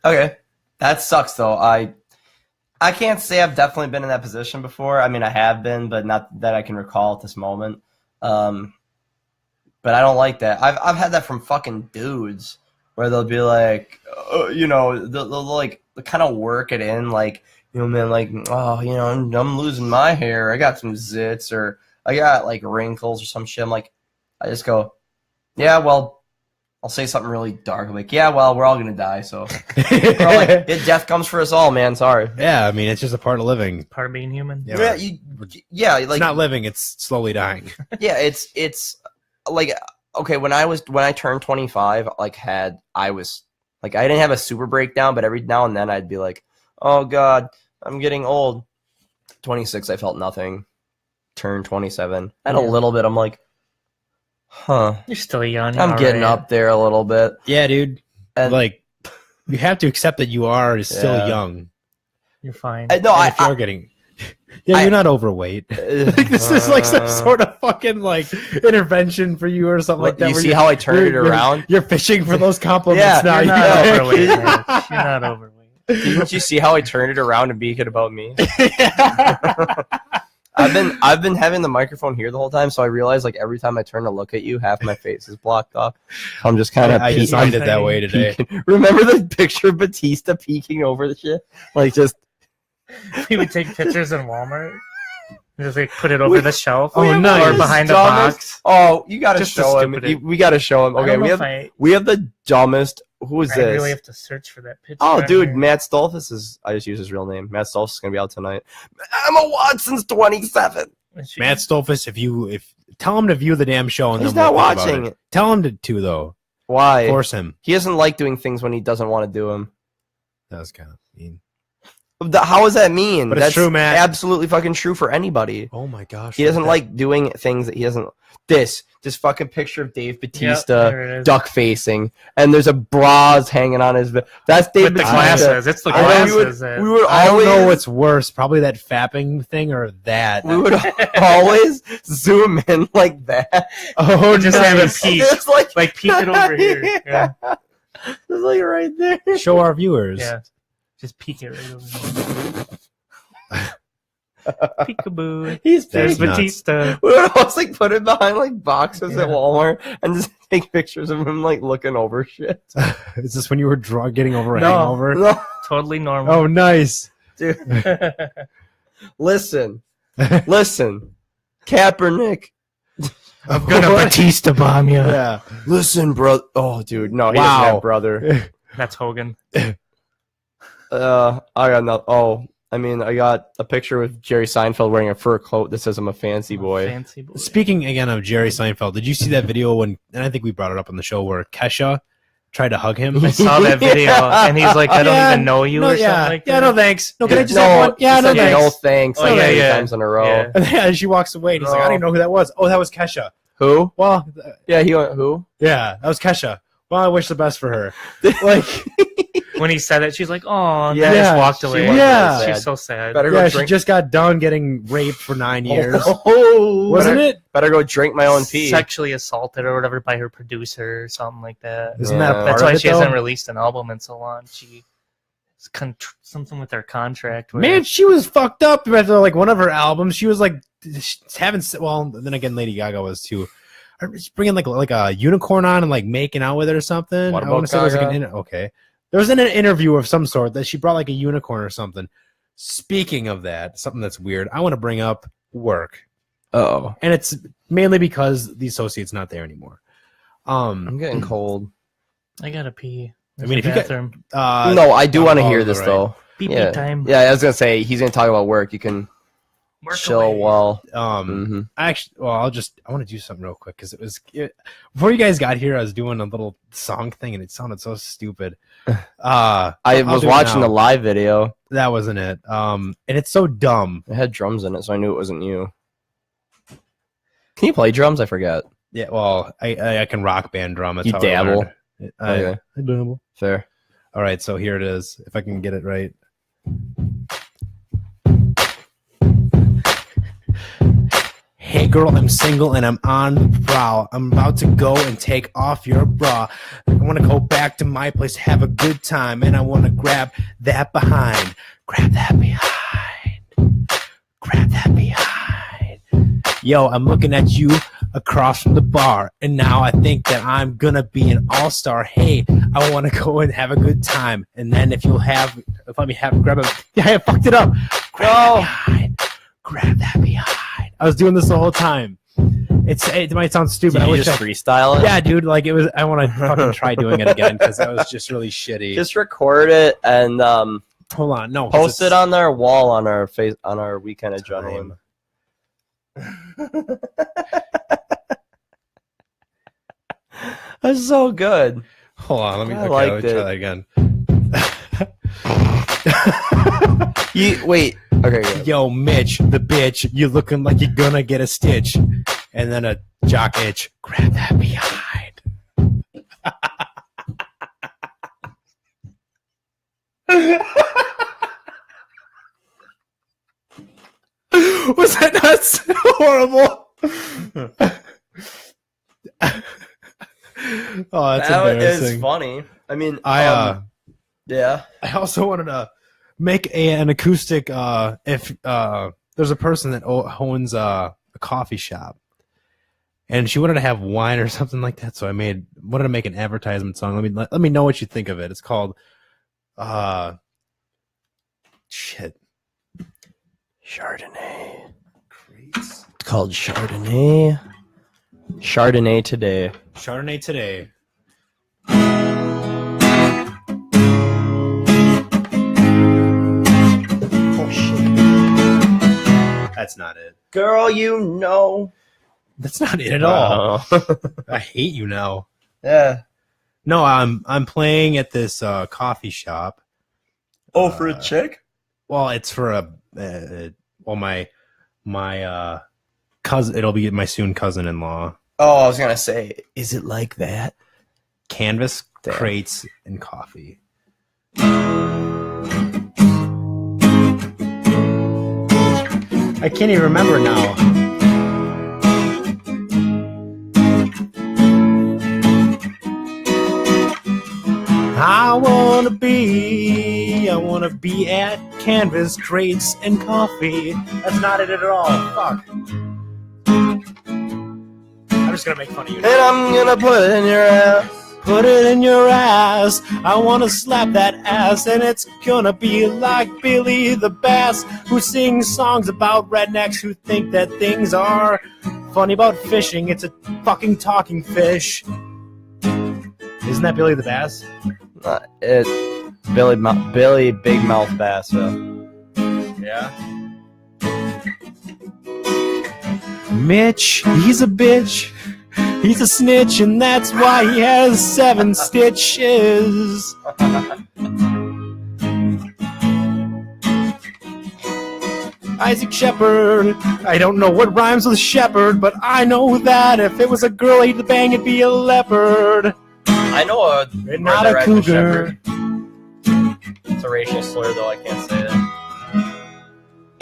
Okay, that sucks though. I can't say I've definitely been in that position before. I mean, I have been, but not that I can recall at this moment. But I don't like that. I've had that from fucking dudes where they'll be like, they'll like kind of work it in, like, man, like, oh, I'm losing my hair. I got some zits, or I got like wrinkles or some shit. I'm like, I just go, yeah, well, I'll say something really dark. I'm like, yeah, well, we're all gonna die, so we're all like, death comes for us all, man. Sorry. Yeah, I mean, it's just a part of living. Part of being human. Yeah, Like it's not living; it's slowly dying. yeah, it's like, okay, when I turned 25, I didn't have a super breakdown, but every now and then I'd be like, oh God, I'm getting old. 26, I felt nothing. Turned 27, and a little bit, I'm like, huh. You're still young. I'm getting up there a little bit. Yeah, dude. And Like, you have to accept that you are still Yeah. young. You're fine. And if you're getting, you're not overweight. Like, this is like some sort of fucking like intervention for you or something like that. You where see you're- how I turned it you're- around? You're fishing for those compliments Yeah, now. You're You not know? overweight. Mitch. You're not overweight. Didn't you see how I turned it around and make it about me? I've been having the microphone here the whole time, so I realize like every time I turn to look at you, half my face is blocked off. I'm just kind of I designed it that way today. Remember the picture of Batista peeking over the shit? Like just We would take pictures in Walmart. And just like put it over the shelf. Oh, nice. Or behind the dumbest- box. Oh, you gotta Just the show him. stupid- We gotta show him. I Okay, don't know we if have the dumbest. Who is I this? really have to search for that picture. Oh, on dude, here. Matt Stolfus is. I just used his real name. Matt Stolfus is gonna be out tonight. Emma Watson's 27. Matt Stolfus, if tell him to view the damn show and He's then not we'll think about watching it. it. Tell him to though. Why? Force him. He doesn't like doing things when he doesn't want to do them. That was kind of mean. How is that mean? But it's That's true, Matt. absolutely fucking true for anybody. Oh my gosh. He doesn't like doing things that he doesn't. This fucking picture of Dave Yep, Batista there it is. duck facing, and there's a bras hanging on his. That's Dave With the Batista. glasses. It's the I know glasses. we would I don't always. know what's worse, probably that fapping thing or that. We would always zoom in like that. Oh, Just have it nice. peek. Just like Peek it over here. Yeah. Just like right there. Show our viewers. Yeah. Just peek it right over there. Peekaboo. He's That's There's nuts. Batista. We would always like put it behind like boxes Yeah. at Walmart and just take pictures of him like looking over shit. Is this when you were getting over a No. hangover? No, Totally normal. Oh, nice. dude, listen, Kaepernick. I'm gonna Batista bomb you. Yeah. Listen, bro. Oh, dude, no, he Wow. doesn't have brother. That's Hogan. I got no. Oh, I mean, I got a picture with Jerry Seinfeld wearing a fur coat that says "I'm a fancy boy." Fancy boy. Speaking again of Jerry Seinfeld, did you see that video and I think we brought it up on the show where Kesha tried to hug him. I saw that video, and he's like, "I don't Yeah, even know you," no, or yeah, something like that. yeah, no thanks. No, can I just no, have one? Yeah, he no said thanks. no thanks. Oh, like yeah, 8 yeah. times in a row. Yeah. And yeah, she walks away. And he's like, I don't even know who that was. Oh, that was Kesha. Who? Well, Yeah, he went who? yeah, that was Kesha. Well, I wish the best for her. Like, When he said it, she's like, "Oh," and Yeah, then just yeah, walked she away. was Yeah. really She's sad. so sad. Better yeah, go she drink. just got done getting raped for 9 years. Oh, Wasn't better, it? Better go drink my own pee. Sexually assaulted or whatever by her producer or something like that. Isn't that a Yeah. part That's of why it, she though? hasn't released an album in so long. She something with her contract. Where, Man, she was fucked up after like one of her albums. She was like having. Well, then again, Lady Gaga was too. She's bringing like a unicorn on and like making out with it or something. What I want about to say it was like Gaga? okay. There was an interview of some sort that she brought like a unicorn or something. Speaking of that, something that's weird. I want to bring up work, Oh, and it's mainly because the associate's not there anymore. I'm getting cold. I gotta pee. I mean, if you get- bathroom. No, I do on want to the hear ball, this right. though. Pee Yeah, time. yeah. I was gonna say he's gonna talk about work. You can Work chill away. while. I actually, well, I want to do something real quick because before you guys got here, I was doing a little song thing and it sounded so stupid. I I'll was do it watching now. the live video. That wasn't it. And it's so dumb. It had drums in it, so I knew it wasn't you. Can you play drums? I forget. Yeah, well, I can rock band drum. That's You how I dabble? learned. Okay. I dabble. Fair. All right, so here it is. If I can get it right. Hey girl, I'm single and I'm on the prowl. I'm about to go and take off your bra. I want to go back to my place, have a good time, and I want to grab that behind. Grab that behind. Grab that behind. Yo, I'm looking at you across from the bar, and now I think that I'm gonna be an all-star. Hey, I want to go and have a good time, and then if let me grab it. Yeah, I fucked it up. Grab that behind. Grab that behind. I was doing this the whole time. It might sound stupid. Did I you wish just I, freestyle it? yeah, dude. Like it was. I want to fucking try doing it again because that was just really shitty. Just record it and Hold on, no. 'cause post it it's on our wall on our Weekend Adrenaline. That's so good. Hold on, let me. I Okay, liked let me try it. that again. Wait. Okay. Good. Yo, Mitch, the bitch, you looking like you're gonna get a stitch, and then a jock itch. Grab that behind. Was that not so horrible? Oh, that's That embarrassing. is funny. I mean, I yeah. also wanted to make an acoustic. If there's a person that owns a coffee shop, and she wanted to have wine or something like that, so I wanted to make an advertisement song. Let me know what you think of it. It's called Chardonnay. It's called Chardonnay. Chardonnay today. Chardonnay today. Oh shit. That's not it. Girl, you know. That's not it at all. Oh. I hate you now. Yeah. No, I'm playing at this coffee shop. Oh, for a chick? Well, it's for my cousin. It'll be my soon cousin-in-law. Oh, I was gonna say, is it like that? Canvas, Damn. crates, and coffee. I can't even remember now. I wanna be at Canvas, crates, and coffee. That's not it at all. Fuck. I'm just gonna make fun of you. And I'm gonna put it in your ass. Put it in your ass. I wanna slap that ass, and it's gonna be like Billy the Bass, who sings songs about rednecks who think that things are funny about fishing. It's a fucking talking fish. Isn't that Billy the Bass? Billy Big Mouth Bass. Yeah. Mitch, he's a bitch. He's a snitch, and that's why he has 7 stitches. Isaac Shepard. I don't know what rhymes with Shepard, but I know that if it was a girl he'd bang, it'd be a leopard. I know a And not a cougar. It's a racial slur, though. I can't say it.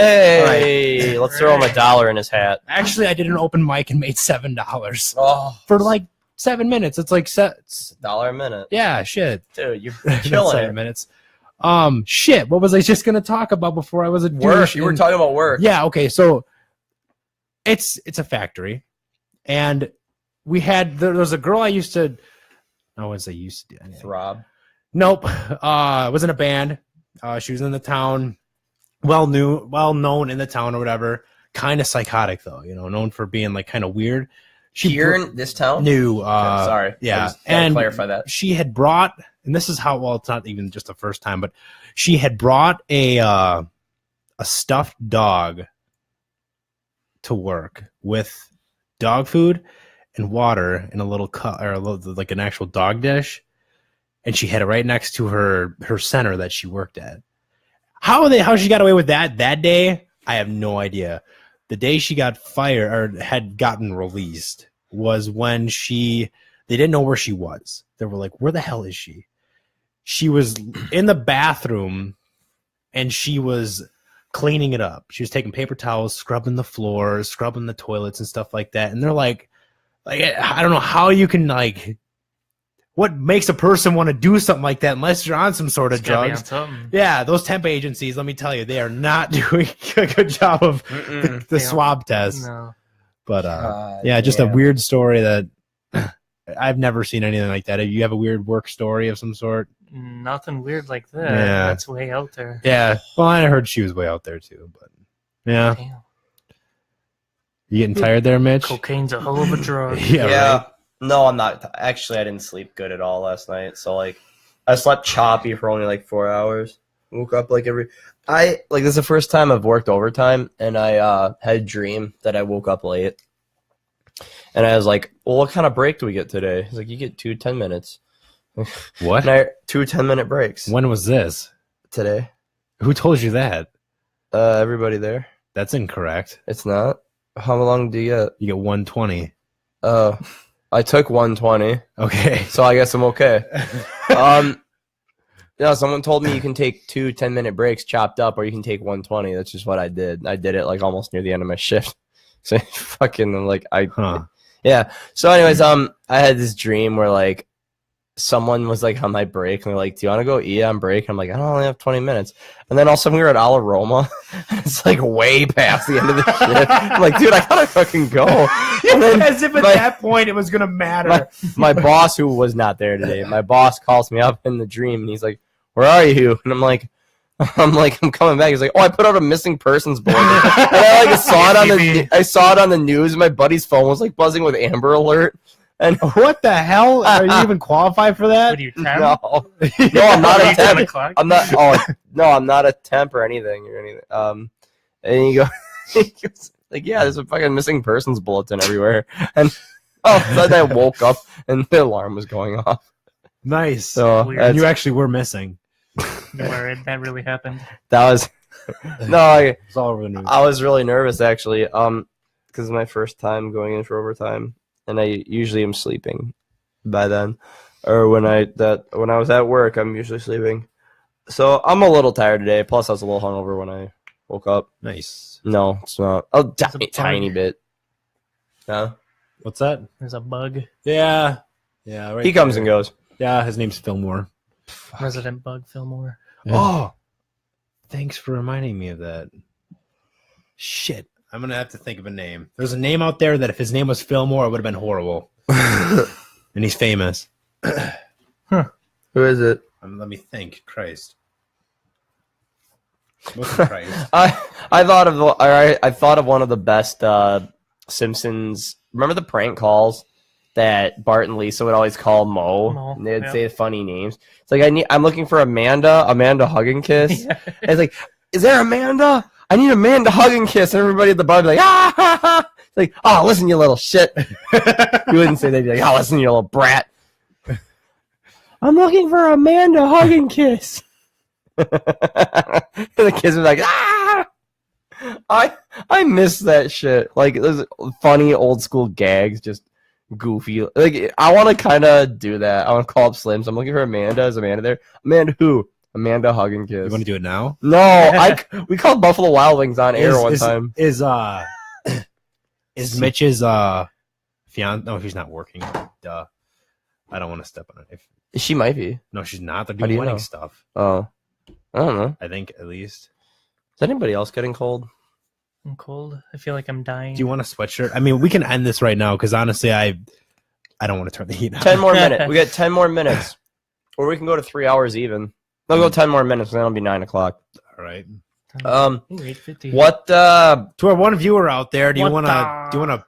Hey, let's throw him $1 in his hat. Actually, I did an open mic and made $7 Oh, for like 7 minutes. It's like $1 a minute. yeah, shit. Dude, you're Not killing 7 it. minutes. Shit. What was I just gonna talk about before I was a Work. douche You were and- talking about work. Yeah. Okay. So it's a factory, and we had there was a girl I used to. I wouldn't say used to. Throb. Nope. I was in a band. She was in the town, well known in the town or whatever. Kind of psychotic though, known for being like kind of weird. She Here in this town? knew. Sorry. yeah, I just gotta and clarify that. she had brought, and this is how, well, it's not even just the first time, but she had brought a stuffed dog to work with dog food and water in a little cup, or like an actual dog dish, and she had it right next to her center that she worked at. How she got away with that day, I have no idea. The day she got fired or had gotten released was when they didn't know where she was. They were like, where the hell is she? She was in the bathroom and she was cleaning it up. She was taking paper towels, scrubbing the floors, scrubbing the toilets and stuff like that. And they're like, I don't know how you can, like, what makes a person want to do something like that unless you're on some sort of It's gotta be on drugs? something. Yeah, those temp agencies, let me tell you, they are not doing a good job of the They swab test. No. But yeah, just a damn. weird story that I've never seen anything like that. You have a weird work story of some sort? Nothing weird like that. Yeah. That's way out there. Yeah. Well, I heard she was way out there too, but yeah. Damn. You getting tired there, Mitch? Cocaine's a hell of a drug. Yeah. Right? No, I'm not. Actually, I didn't sleep good at all last night. So, like, I slept choppy for only like 4 hours. Woke up like this is the first time I've worked overtime, and I had a dream that I woke up late. And I was like, well, what kind of break do we get today? He's like, you get 2 10-minutes. What? And 2 10-minute breaks When was this? today. Who told you that? Everybody there. That's incorrect. It's not. How long do you get? You get 120. I took 120, Okay. so I guess I'm okay. Yeah, someone told me you can take 2 10-minute breaks chopped up, or you can take 120. That's just what I did. I did it like almost near the end of my shift. So fucking like Huh. yeah. So anyways, I had this dream where like someone was like on my break and they're like, "Do you want to go eat on break?" And I'm like, "I don't only have 20 minutes." And then all of a sudden we were at Ala Roma. It's like way past the end of the shift. I'm like, dude, I gotta fucking go. And then As if at my- that point it was gonna matter. my boss, who was not there today, my boss calls me up in the dream and he's like, "Where are you?" And I'm like, I'm coming back. He's like, "Oh, I put out a missing persons board." And I like saw it on the news. My buddy's phone was like buzzing with Amber Alert. And What the hell? Are you even qualified for that? What are you, 10? no, I'm not Are a you 10 temp. o'clock? I'm not. Oh no, I'm not a temp or anything. And he goes like, "Yeah, there's a fucking missing persons bulletin everywhere." And all of a sudden I woke up and the alarm was going off. Nice. So Weird. And you actually were missing. Where that really happened. that was no. It's all over the news. I was really nervous actually, because it's my first time going in for overtime, and I usually am sleeping by then, or when I was at work, I'm usually sleeping. So I'm a little tired today. Plus, I was a little hungover when I woke up. Nice. No, it's not. A It's a tiny bug. bit. Yeah, What's that? There's a bug. Yeah. Yeah. Right he comes there. and goes. Yeah, his name's Fillmore. Resident Bug Fillmore. Oh, thanks for reminding me of that. Shit. I'm going to have to think of a name. There's a name out there that if his name was Fillmore, it would have been horrible. And he's famous. Who is it? Let me think. Christ. What's Christ? I thought of one of the best Simpsons. Remember the prank calls that Bart and Lisa would always call Mo? Mo, And they'd yeah. say funny names. It's like I'm looking for Amanda hug and kiss. Yeah. And it's like, is there Amanda? I need Amanda hug and kiss. And everybody at the bar would be like, ah ha, ha. like, oh, listen, you little shit. You wouldn't say that. You'd be like, oh, listen, you little brat. I'm looking for Amanda hug and kiss. And the kids are like, ah. I miss that shit. Like, those funny old school gags, just goofy. Like, I want to kind of do that. I want to call up Slims. I'm looking for Amanda. Is Amanda there? Amanda who? Amanda hug and kiss. You want to do it now? No, we called Buffalo Wild Wings on air one time. Is Mitch's fiance? No, she's not working. Duh. I don't want to step on it. She might be. No, she's not. They're How do doing you wedding know? stuff. Oh, I don't know. I think at least. Is anybody else getting cold? I'm cold. I feel like I'm dying. Do you want a sweatshirt? I mean, we can end this right now because honestly, I don't want to turn the heat on. 10 more minutes. We got 10 more minutes, or we can go to 3 hours even. I'll go 10 more minutes, and then it'll be 9 o'clock. All right. Ooh, 8:50. What? To our one viewer out there, do you want to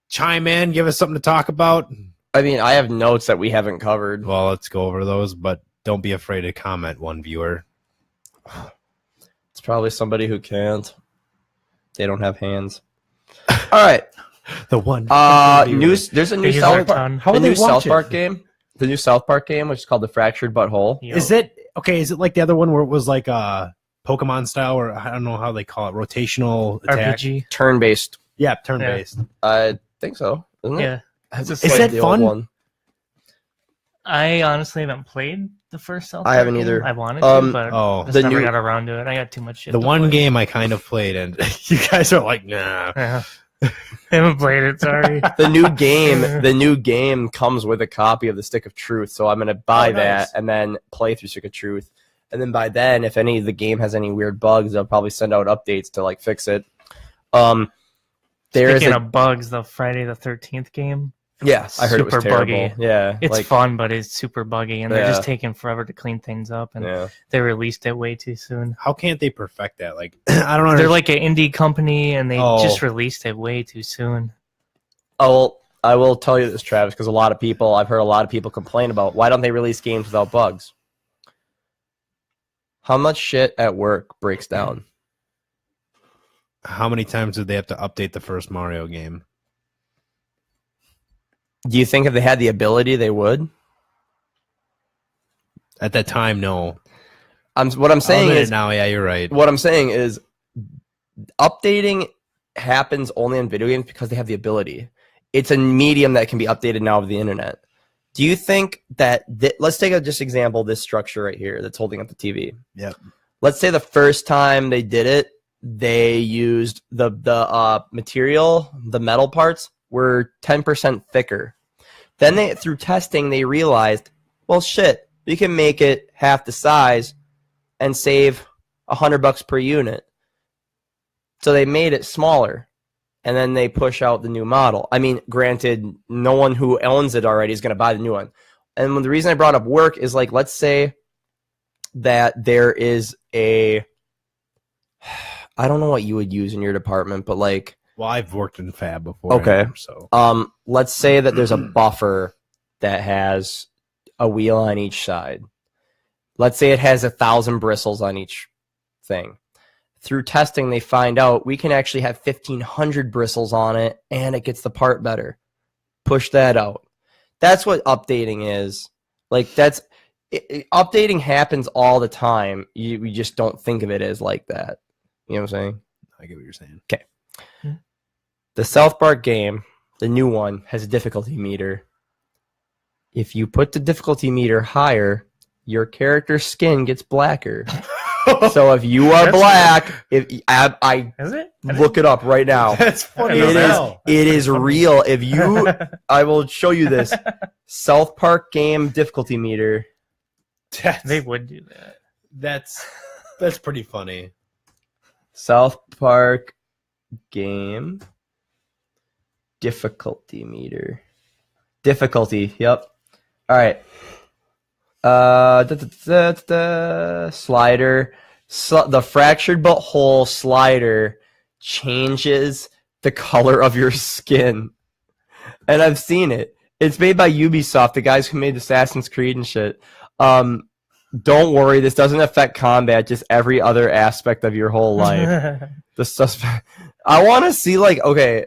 chime in? Give us something to talk about? I mean, I have notes that we haven't covered. Well, let's go over those, but don't be afraid to comment, one viewer. It's probably somebody who can't. They don't have hands. All right. The one. News. There's a new They use South our Park. tongue. How The would they new South watch it? Park game. The new South Park game, which is called The Fractured But Whole. Yo. Is it okay? Is it like the other one where it was like Pokemon style, or I don't know how they call it, rotational attack? RPG? Turn-based. Yeah, turn based. I think so. Isn't it? Yeah. Is Is that fun? I honestly haven't played the first South I Park haven't game. either. I wanted to, but Oh, just the never new- got around to it. I got too much shit. the to one play. game I kind of played, and you guys are like, nah. Yeah. I haven't played it. Sorry. The new game comes with a copy of the Stick of Truth, so I'm gonna buy that and then play through Stick of Truth. And then by then, if any of the game has any weird bugs, they'll probably send out updates to like fix it. There's Speaking of bugs, the Friday the 13th game. yeah, I heard it was super terrible. buggy. Yeah, It's like, fun, but it's super buggy, and they're just Yeah. taking forever to clean things up, and yeah. they released it way too soon. How can't they perfect that? Like, I don't know. They're like an indie company, and they Oh. just released it way too soon. Oh, I will tell you this, Travis, because I've heard a lot of people complain about why don't they release games without bugs? How much shit at work breaks down? How many times did they have to update the first Mario game? Do you think if they had the ability, they would? At that time, no. What I'm saying I'll admit is, it now, yeah, you're right. what I'm saying is, updating happens only in video games because they have the ability. It's a medium that can be updated now over the internet. Do you think that let's take a just example, this structure right here that's holding up the TV. Yep. Let's say the first time they did it, they used the material, the metal parts were 10% thicker. Then they, through testing, they realized, well, shit, we can make it half the size and save $100 per unit. So they made it smaller, and then they push out the new model. I mean, granted, no one who owns it already is going to buy the new one. And the reason I brought up work is, like, let's say that there is a, I don't know what you would use in your department, but like, Well, I've worked in fab before. Okay. So let's say that there's a buffer that has a wheel on each side. Let's say it has 1,000 bristles on each thing. Through testing, they find out we can actually have 1,500 bristles on it, and it gets the part better. Push that out. That's what updating is. Like, updating happens all the time. We just don't think of it as like that. You know what I'm saying? I get what you're saying. The South Park game, the new one, has a difficulty meter. If you put the difficulty meter higher, your character's skin gets blacker. So if you are That's black, I Is it? look it up right now. That's funny It as is. hell. It is real. If you, I will show you this South Park game difficulty meter. They would do that. That's pretty funny. South Park game difficulty meter. Difficulty. Yep. All right. Slider. The fractured but whole slider changes the color of your skin. And I've seen it. It's made by Ubisoft, the guys who made Assassin's Creed and shit. Don't worry, this doesn't affect combat, just every other aspect of your whole life. The suspect. I want to see, like, okay,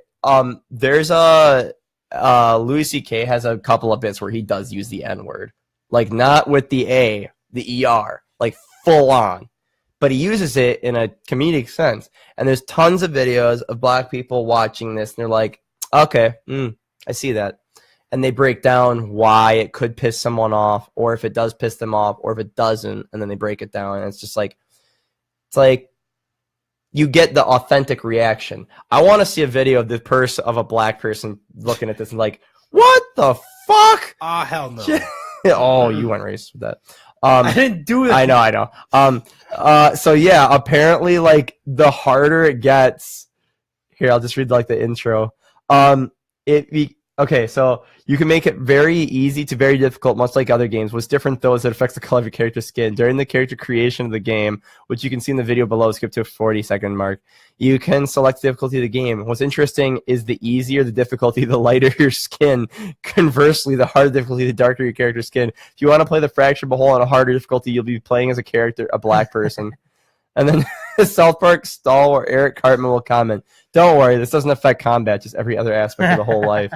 there's a Louis C.K. has a couple of bits where he does use the N-word, like not with the A, the ER, like full on, but he uses it in a comedic sense. And there's tons of videos of black people watching this, and they're like, okay, I see that. And they break down why it could piss someone off, or if it does piss them off, or if it doesn't, and then they break it down. And it's just like, it's like you get the authentic reaction. I want to see a video of of a black person looking at this and like, what the fuck? Ah, hell no. Oh, you went racist with that. I didn't do it. I know. So yeah, apparently, like, the harder it gets. Here, I'll just read like the intro. Okay, so you can make it very easy to very difficult, much like other games. What's different, though, is it affects the color of your character's skin. During the character creation of the game, which you can see in the video below, skip to a 40-second mark, you can select the difficulty of the game. What's interesting is the easier the difficulty, the lighter your skin. Conversely, the harder the difficulty, the darker your character's skin. If you want to play the Fractured But Whole on a harder difficulty, you'll be playing as a character, a black person. And then South Park stalwart Eric Cartman will comment, "Don't worry, this doesn't affect combat, just every other aspect of the whole life."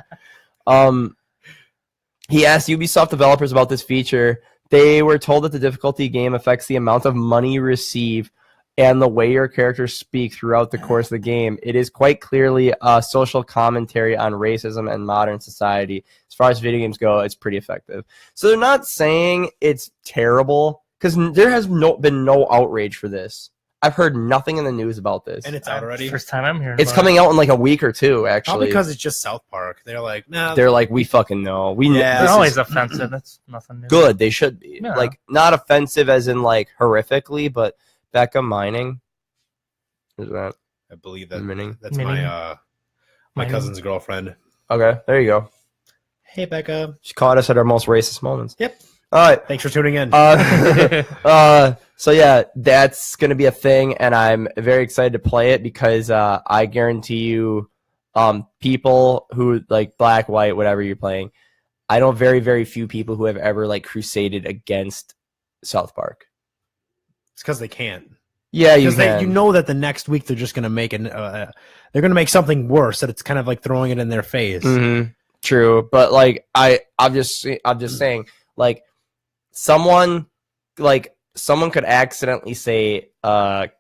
He asked Ubisoft developers about this feature. They were told that the difficulty game affects the amount of money you receive and the way your characters speak throughout the course of the game. It is quite clearly a social commentary on racism and modern society. As far as video games go, it's pretty effective. So they're not saying it's terrible, because there has been no outrage for this. I've heard nothing in the news about this. And it's out already. First time I'm hearing. It's about coming out in like a week or two, actually. Probably because it's just South Park. They're like, nah. They're like, we fucking know. We know. Yeah. They're This always is offensive. That's nothing new. good. They should be. Yeah. Like, not offensive as in like horrifically, but Becca Mining. Who's that? I believe that Mining. that's Mining. my Mining. cousin's girlfriend. Okay, there you go. Hey, Becca. She caught us at our most racist moments. Yep. All right. Thanks for tuning in. So yeah, that's gonna be a thing, and I'm very excited to play it because I guarantee you, people who like black, white, whatever you're playing, I know very, very few people who have ever like crusaded against South Park. It's because they can't. Yeah, you Because can. you know that the next week they're just gonna make they're gonna make something worse. That it's kind of like throwing it in their face. Mhm. True, but like I'm just saying, like someone could accidentally say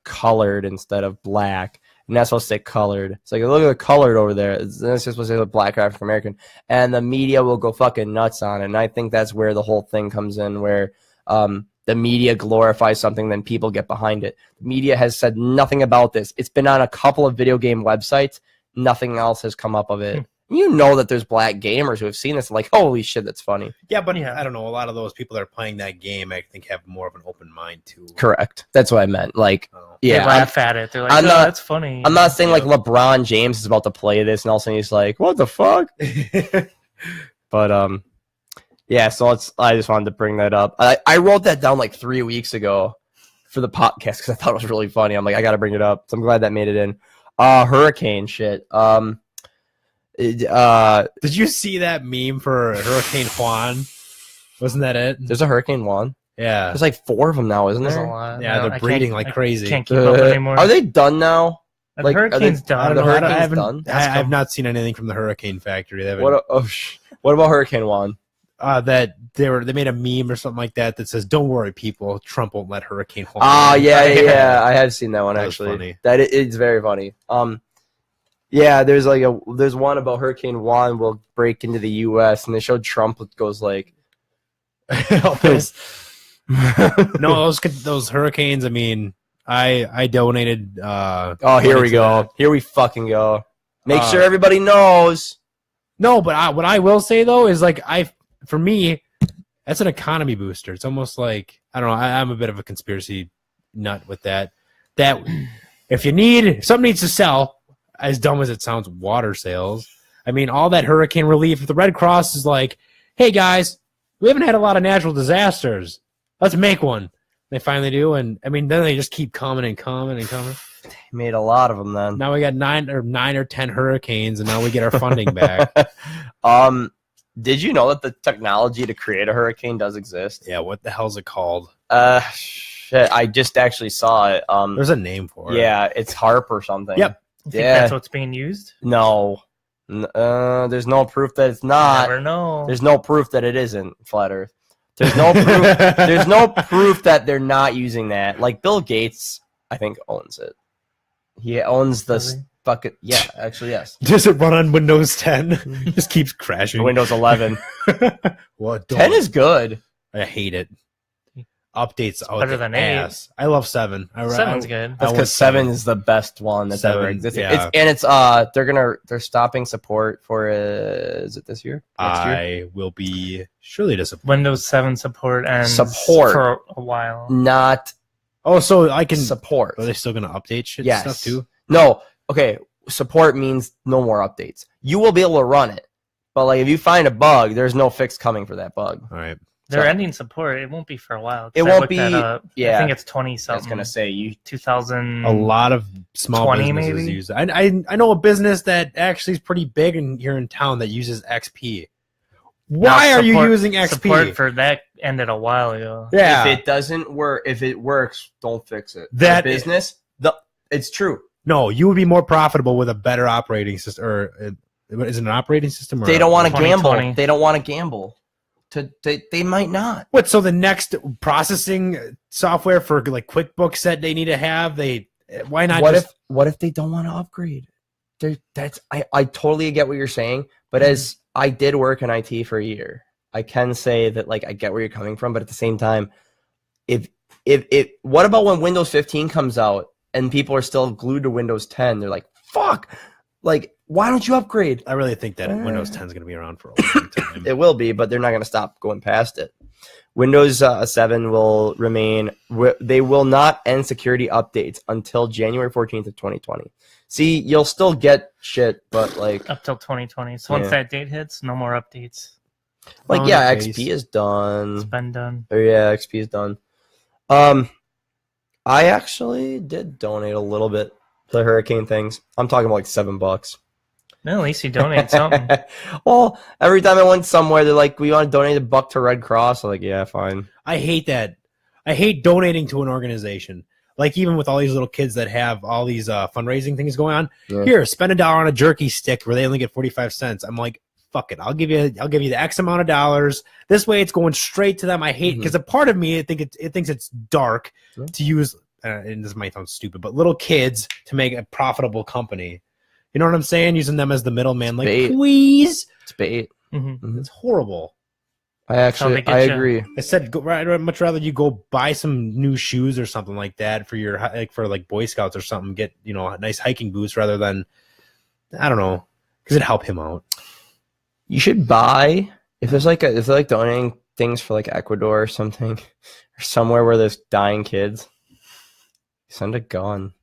colored instead of black, and that's supposed to say colored. It's like, look at the colored over there. It's just supposed to say black or African American, and the media will go fucking nuts on it. And I think that's where the whole thing comes in, where the media glorifies something, then people get behind it. The media has said nothing about this. It's been on a couple of video game websites. Nothing else has come up of it. You know that there's black gamers who have seen this and like, holy shit, that's funny. Yeah, but Yeah. I don't know. A lot of those people that are playing that game, I think, have more of an open mind too. Correct. That's what I meant. Like, Oh. They yeah, laugh at it. They're like, I'm oh, not- that's funny. I'm not saying like Yeah. LeBron James is about to play this and all of a sudden he's like, what the fuck? But yeah, so I just wanted to bring that up. I wrote that down like 3 weeks ago for the podcast because I thought it was really funny. I'm like, I gotta bring it up. So I'm glad that made it in. Hurricane shit. Did you see that meme for Hurricane Juan? Wasn't that it? There's a Hurricane Juan. Yeah. There's like 4 of them now, isn't There's a there? lot. Yeah, No, they're I can't- breeding like I crazy. Can't keep up anymore. Are they done now? The like, are hurricane's they- I done. don't the know. hurricane's I haven't. done? I've not seen anything from the Hurricane Factory. They haven't. What about Hurricane Juan? That they made a meme or something like that that says, "Don't worry, people. Trump won't let Hurricane Juan." Ah, yeah. I have seen that one That was actually. funny. That it's very funny. Yeah, there's one about Hurricane Juan will break into the U.S. and they showed Trump goes like, No, those hurricanes. I mean, I donated. oh, here money we to go. that. Here we fucking go. Make Uh, sure everybody knows. No, but what I will say though is like for me, that's an economy booster. It's almost like I don't know. I'm a bit of a conspiracy nut with that. That if something needs to sell, as dumb as it sounds, water sales. I mean, all that hurricane relief. The Red Cross is like, hey guys, we haven't had a lot of natural disasters. Let's make one. They finally do, and I mean, then they just keep coming and coming and coming. Made a lot of them then. Now we got 9 or 10 hurricanes, and now we get our funding back. Did you know that the technology to create a hurricane does exist? Yeah, what the hell's it called? Shit, I just actually saw it. There's a name for it. Yeah, it's HARP or something. Yep. You think Yeah. that's what's being used? No, There's no proof that it's not. Never know. There's no proof that it isn't flat Earth. There's no proof. There's no proof that they're not using that. Like Bill Gates, I think owns it. He owns Does the he? fucking actually yes. Does it run on Windows 10? Just keeps crashing. Windows 11. What? 10 is good. I hate it. Updates better than 8. ass. I love 7. 7's good. That's because 7 is the best one that's ever 7, existed. yeah. They're stopping support for is it this year? Next year? I will be surely disappointed. Windows 7 support ends Support. for a while. Not Oh, so I can. support. Are they still going to update shit Yes. and stuff too? No. Okay. Support means no more updates. You will be able to run it, but like if you find a bug, there's no fix coming for that bug. All right. They're So- ending support. It won't be for a while. 'cause It I won't looked that be- up. yeah. I think it's 20 I was something. gonna say you. 2000. A lot of small 20 businesses maybe? use it. I know a business that actually is pretty big here in town that uses XP. Why are you support- using XP? Support for that ended a while ago. Yeah. If it doesn't work, if it works, don't fix it. That- For business, it's true. No, you would be more profitable with a better operating system. Or is it an operating system? Or They don't want to 2020. gamble. They don't want to gamble. They might not. What? So the next processing software for like QuickBooks that they need to have, why not? What if they don't want to upgrade? I totally get what you're saying, but as I did work in IT for a year, I can say that like I get where you're coming from, but at the same time, if what about when Windows 15 comes out and people are still glued to Windows 10? They're like, fuck, like why don't you upgrade? I really think that Windows 10 is going to be around for a long time. It will be, but they're not going to stop going past it. Windows 7 will remain. They will not end security updates until January 14th of 2020. See, you'll still get shit, but like, Up till 2020. So once Yeah. that date hits, no more updates. like Oh, yeah, nice. XP is done. It's been done. Or yeah, XP is done. I actually did donate a little bit to the hurricane things. I'm talking about like $7. Well, at least you donate something. Well, every time I went somewhere, they're like, "We want to donate $1 to Red Cross." I'm like, "Yeah, fine." I hate that. I hate donating to an organization. Like even with all these little kids that have all these fundraising things going on. Yeah. Here, spend $1 on a jerky stick where they only get 45 cents. I'm like, fuck it. I'll give you the X amount of dollars. This way, it's going straight to them. I hate because a part of me, it thinks it's dark Yeah. to use. And this might sound stupid, but little kids to make a profitable company. You know what I'm saying? Using them as the middleman. Like, Bait. please, It's bait. hmm it's horrible. I how actually, they get I you. agree. I said, I'd much rather you go buy some new shoes or something like that for your like Boy Scouts or something. Get nice hiking boots rather than I don't know because it'd help him out. You should buy if they're like donating things for like Ecuador or something, or somewhere where there's dying kids. Send a gun.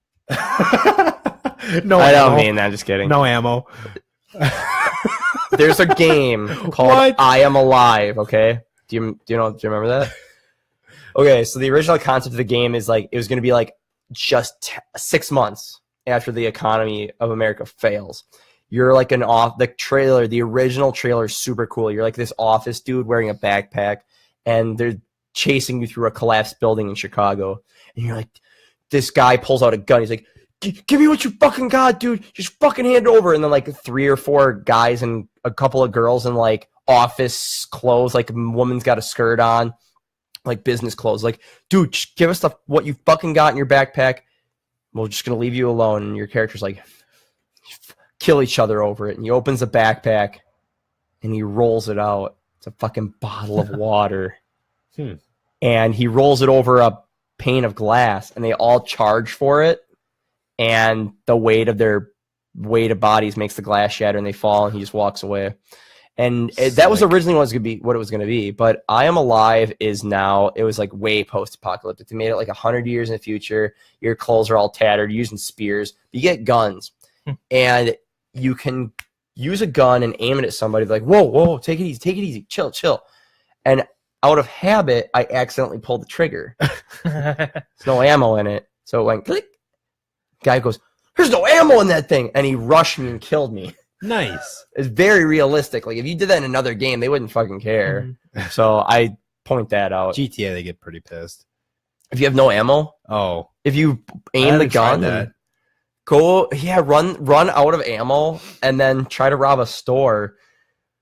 No, I don't ammo. mean that. I'm just kidding. No ammo. There's a game called What? I Am Alive. Okay, do you remember that? Okay, so the original concept of the game is like it was going to be like just 6 months after the economy of America fails. You're like the original trailer is super cool. You're like this office dude wearing a backpack, and they're chasing you through a collapsed building in Chicago, and you're like, this guy pulls out a gun. He's like, give me what you fucking got, dude. Just fucking hand it over. And then like 3 or 4 guys and a couple of girls in like office clothes, like a woman's got a skirt on, like business clothes. Like, dude, just give us what you fucking got in your backpack. We're just going to leave you alone. And your character's like, kill each other over it. And he opens the backpack and he rolls it out. It's a fucking bottle of water. And he rolls it over a pane of glass, and they all charge for it. And the weight of bodies makes the glass shatter, and they fall, and he just walks away. And that was originally what it was going to be. But I Am Alive is now, it was like way post-apocalyptic. They made it like 100 years in the future. Your clothes are all tattered, you're using spears. You get guns, and you can use a gun and aim it at somebody. Like, whoa, take it easy, chill. And out of habit, I accidentally pulled the trigger. There's no ammo in it. So it went click. Guy goes, there's no ammo in that thing. And he rushed me and killed me. Nice. It's very realistic. Like if you did that in another game, they wouldn't fucking care. So I point that out. GTA, they get pretty pissed. If you have no ammo, Oh, if you I aim the haven't tried gun, that. run out of ammo and then try to rob a store.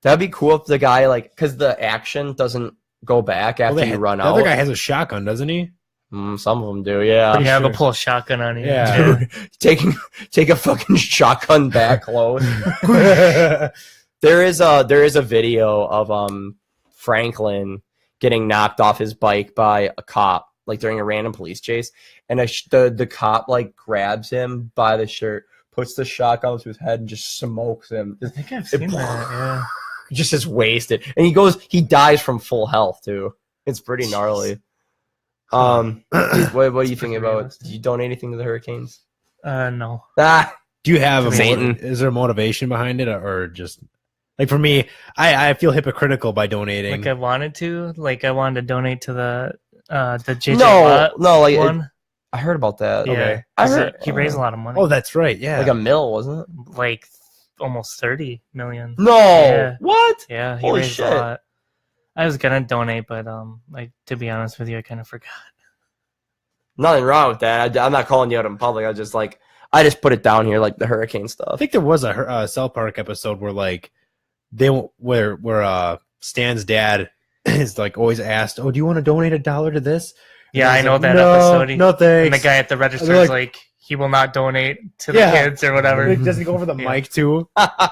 That'd be cool if the guy because the action doesn't go back after you run the out. other guy has a shotgun, doesn't he? Some of them do, yeah. Yeah, they'll pull a shotgun on you. Yeah. Take a fucking shotgun back close. There is a video of Franklin getting knocked off his bike by a cop during a random police chase, and the cop grabs him by the shirt, puts the shotgun to his head, and just smokes him. I think I've seen that. Yeah. Just is wasted, and he dies from full health too. It's pretty gnarly. What do you think about? Did you donate anything to the Hurricanes? No. Do you have Satan. is there a motivation behind it, or just for me, I feel hypocritical by donating. I wanted to donate to the JJ Watt one. I heard about that. Yeah, Okay. I heard he raised a lot of money. Oh, that's right. Yeah, a mill, wasn't it? Almost 30 million. No. Yeah. What? Yeah, he Holy raised shit. a lot. I was gonna donate, but to be honest with you, I kind of forgot. Nothing wrong with that. I'm not calling you out in public. I just put it down here the hurricane I stuff. think there was a South Park episode where Stan's dad is always asked, "Oh, do you want to donate $1 to this?" Yeah, I he's know like, that no, episode. No thanks. And the guy at the register They're is he will not donate to the Yeah. kids or whatever. It doesn't go over the Yeah. mic too.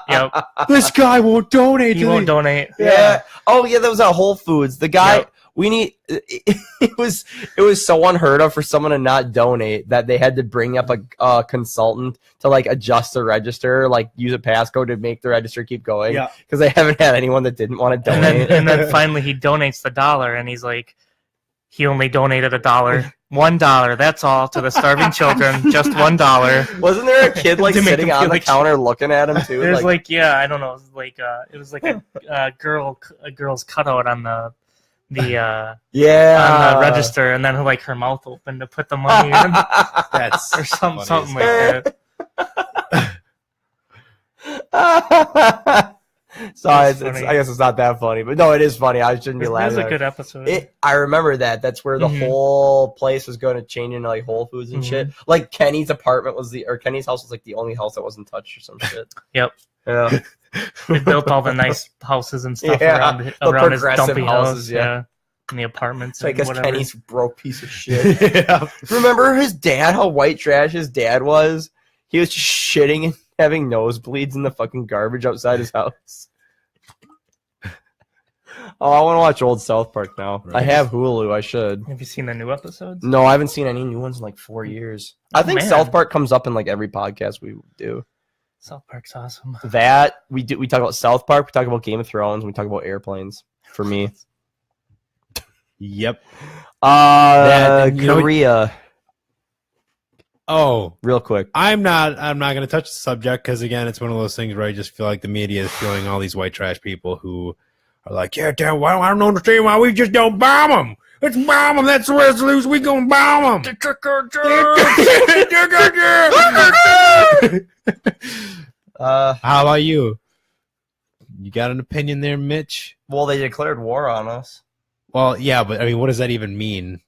Yep, This guy won't donate. he to won't the- donate. Yeah. Oh yeah, that was at Whole Foods. The guy Yep. we need it was so unheard of for someone to not donate that they had to bring up a consultant to adjust the register, use a passcode to make the register keep going. Yeah. Because they haven't had anyone that didn't want to donate. And then finally he donates the $1, and he's he only donated $1. $1, that's all, to the starving children. Just $1. Wasn't there a kid To make sitting them on feel the like- counter looking at him too? There's I don't know, it was a girl's cutout on the yeah, on the register, and then her mouth opened to put the money in, That's or funny something as like that. Sorry, It's funny. I guess it's not that funny, but no, it is funny. I shouldn't be It was laughing. a at good episode. I remember that. That's where the Mhm. whole place was going to change into Whole Foods and shit. Kenny's apartment was Kenny's house was the only house that wasn't touched or some shit. Yep. Yeah. They built all the nice houses and stuff Yeah, around the around his progressive dumpy houses, house. yeah. And the apartments. So I and guess whatever. Kenny's broke piece of shit. yeah. Remember his dad? How white trash his dad was? He was just shitting and having nosebleeds in the fucking garbage outside his house. Oh, I want to watch old South Park now. I Right. have Hulu. I should. Have you seen the new episodes? No, I haven't seen any new ones in 4 years. I think man. South Park comes up in every podcast we do. South Park's awesome. That we talk about South Park, we talk about Game of Thrones, and we talk about airplanes. For me, Yep. and you know- Korea, Oh, real quick. I'm not going to touch the subject because again, it's one of those things where I just feel like the media is feeling all these white trash people who are like, yeah, Dad, why I don't understand why we just don't bomb them. Let's bomb them. That's the resolution. We gonna bomb them. How about you? You got an opinion there, Mitch? Well, they declared war on us. Well, yeah, but I mean, what does that even mean?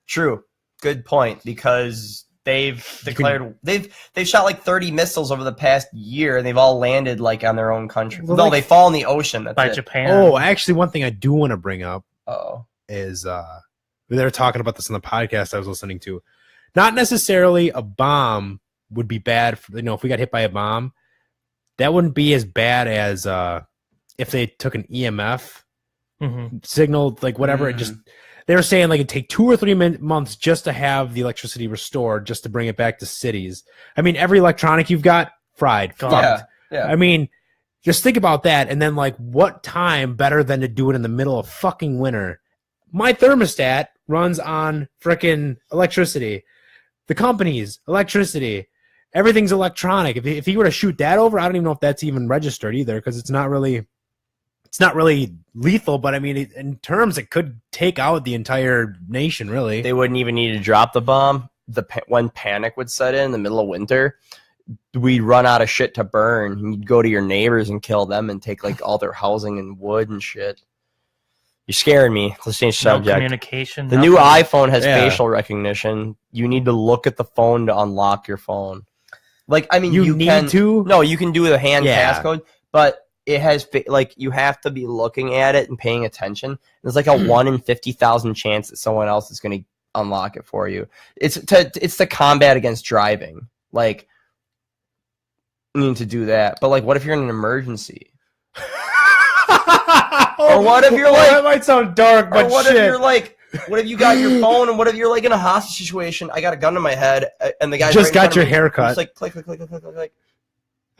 True. Good point. Because they've declared they've shot 30 missiles over the past year, and they've all landed on their own country. Well, No, like- they fall in the ocean. That's By it. Japan. Oh, actually, one thing I do want to bring up Oh, is they were talking about this on the podcast I was listening to. Not necessarily a bomb would be bad. For, if we got hit by a bomb, that wouldn't be as bad as if they took an EMF hmm signal, whatever. It just they were saying it'd take 2 or 3 months just to have the electricity restored, just to bring it back to cities. I mean, every electronic you've got fried, Gone. fucked. yeah. I mean, just think about that, and then what time better than to do it in the middle of fucking winter? My thermostat runs on frickin' electricity. The company's electricity. Everything's electronic. If he were to shoot that over, I don't even know if that's even registered either, because it's not really lethal. But I mean, in terms, it could take out the entire nation. Really, They wouldn't even need to drop the bomb. When panic would set in the middle of winter, we'd run out of shit to burn. You'd go to your neighbors and kill them and take all their housing and wood and shit. You're scaring me. Let's change No subject. communication. The new nothing. iPhone has Yeah. facial recognition. You need to look at the phone to unlock your phone. Like, I mean, You need can, to? No, you can do the hand Yeah. passcode, but it has like you have to be looking at it and paying attention. There's like a 1 in 50,000 chance that someone else is going to unlock it for you. It's to combat against driving. Like, you need to do that. But like, what if you're in an emergency? Or what if you're like, that might sound dark, or but what shit. if you're like, what if you got your phone, and what if you're like in a hostage situation? I got a gun to my head, and the guy Just got your haircut. Just like click, click, click, click, click, click, click.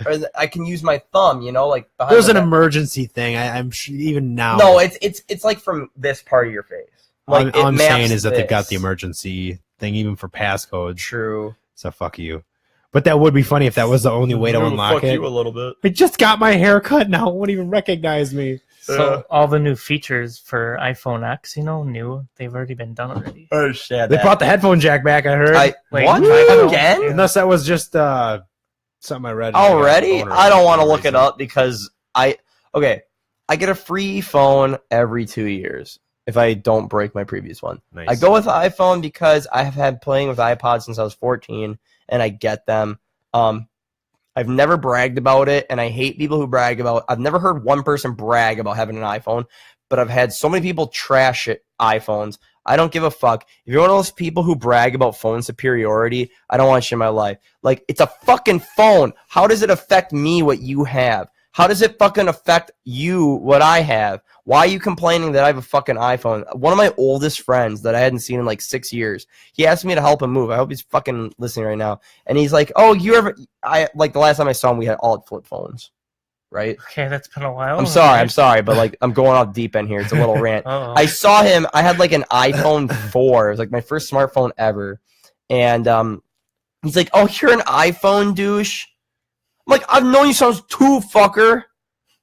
Or I can use my thumb, like behind There's my an back. emergency thing. I'm sure even now. No, it's like from this part of your face. Like, all I'm it maps saying is that they've got this. the emergency thing even for passcodes. True. So fuck you. But that would be funny if that was the only way to unlock it. little bit. I just got my haircut now. It won't even recognize me. So all the new features for iPhone X, new, they've already been done already. Oh shit! They brought the headphone jack back, I heard. Like, what I again? Unless that was just something I read. Already? I don't want to look it up. up because I get a free phone every 2 years if I don't break my previous one. Nice. I go with iPhone because I have had playing with iPods since I was 14, and I get them. I've never bragged about it, and I hate people who brag about. I've never heard one person brag about having an iPhone, but I've had so many people trash it iPhones. I don't give a fuck. If you're one of those people who brag about phone superiority, I don't want you in my life. Like, it's a fucking phone. How does it affect me what you have? How does it fucking affect you what I have? Why are you complaining that I have a fucking iPhone? One of my oldest friends that I hadn't seen in like 6 years, he asked me to help him move. I hope he's fucking listening right now. And he's like, oh, the last time I saw him, we had all flip phones. Right? Okay, that's been a while. I'm sorry, but like, I'm going off deep end here. It's a little rant. Oh. I saw him. I had like an iPhone 4. It was like my first smartphone ever. And he's like, oh, you're an iPhone douche? I'm like, I've known you since 2, fucker.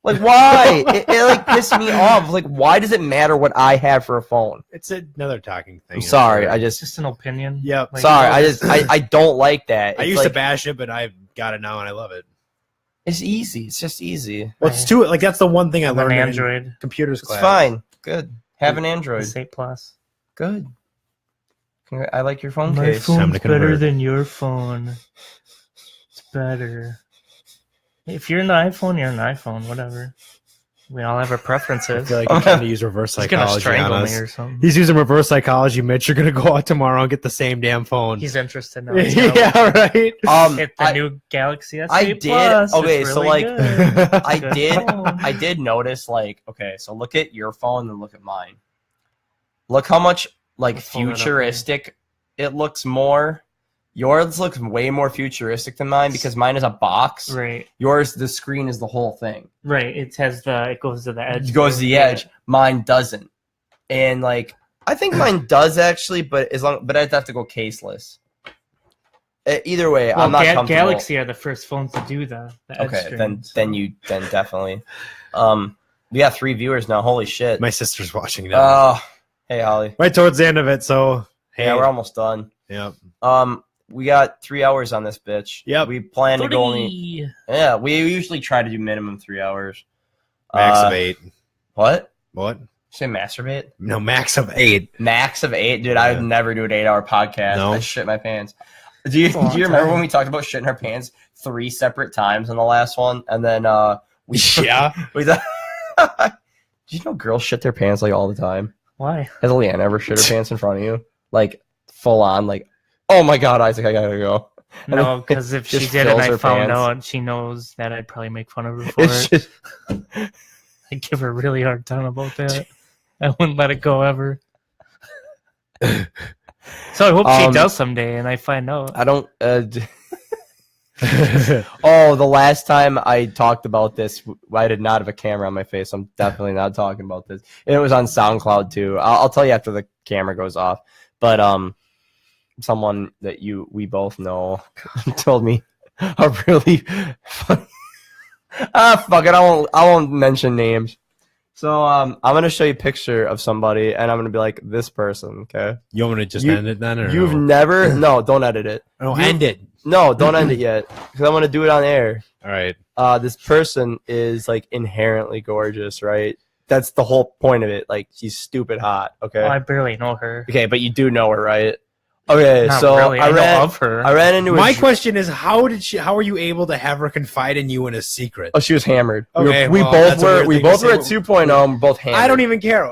Like, why? it like pissed me off. Like, why does it matter what I have for a phone? It's another talking thing. I'm sorry. It's just an opinion. Yep. Like, Sorry. I don't like that. I It's used to like, bash it, but I've got it now and I love it. It's easy. It's just easy. Well, it's too like that's the one thing I an learned in Android. computers It's class. fine. Good. Have an Android. It's 8 Plus. Good. I like your phone My case. Time phone's to better convert. than your phone. It's better. If you're an iPhone, you're an iPhone. Whatever. We all have our I preferences. feel like you're trying to use reverse He's gonna psychology on strangle me us. or something. He's using reverse psychology, Mitch. You're gonna go out tomorrow and get the same damn phone. He's interested now. He's gonna yeah, right. Get the new Galaxy S8 I did- Plus. okay, It's so, really like, good. I Good did. phone. I did notice, like, okay, so look at your phone and look at mine. Look how much like Let's pull that up here. futuristic it looks more. Yours looks way more futuristic than mine because mine is a box. Right, Yours, the screen is the whole thing. right. It goes to the edge. It goes to the Yeah. edge. Mine doesn't. And like, I think mine does actually, but I'd have to go caseless. Either way, Well, I'm not comfortable. Galaxy are the first phones to do the edge Okay, screen, so- then definitely. We got 3 viewers now. Holy shit. My sister's watching now. Hey Holly. Right towards the end of it, so hey, Yeah, we're almost done. Yep. We got 3 hours on this bitch. Yep. We plan to go only. 30. Yeah, we usually try to do minimum 3 hours. Max of 8. What? What? Say masturbate? No, max of 8. Max of 8, dude. I would Yeah. never do an 8-hour podcast. No. I shit my pants. Do you a long remember time. when we talked about shitting our pants 3 separate times in the last one, and then we Yeah. we did you know girls shit their pants like all the time? Why? Has Leanne ever shit her pants in front of you? Like, full on, like, oh my god, Isaac, I gotta go. And No, then because if she just did and fills I her found pants. out, she knows that I'd probably make fun of her for It's it. just, I'd give her a really hard time about that. I wouldn't let it go ever. So I hope she does someday, and I find out. I don't, oh, the last time I talked about this, I did not have a camera on my face. I'm definitely not talking about this. And it was on SoundCloud too. I'll tell you after the camera goes off. But someone that we both know told me a really funny. Fuck it. I won't mention names. So I'm gonna show you a picture of somebody, and I'm gonna be like, this person. Okay. You want me to just You- end it then? Or You've no? never. No, don't edit it. No, you- end it. No, don't end it yet, because I'm gonna do it on air. All right. This person is like inherently gorgeous, right? That's the whole point of it. Like, she's stupid hot. Okay. Oh, I barely know her. Okay, but you do know her, right? Okay, Not so really. I know of her. I ran into My a question is, how were you able to have her confide in you in a secret? Oh, she was hammered. Okay, we well, both that's a were. weird We thing to both say. were at 2.0. And we're both hammered. I don't even care.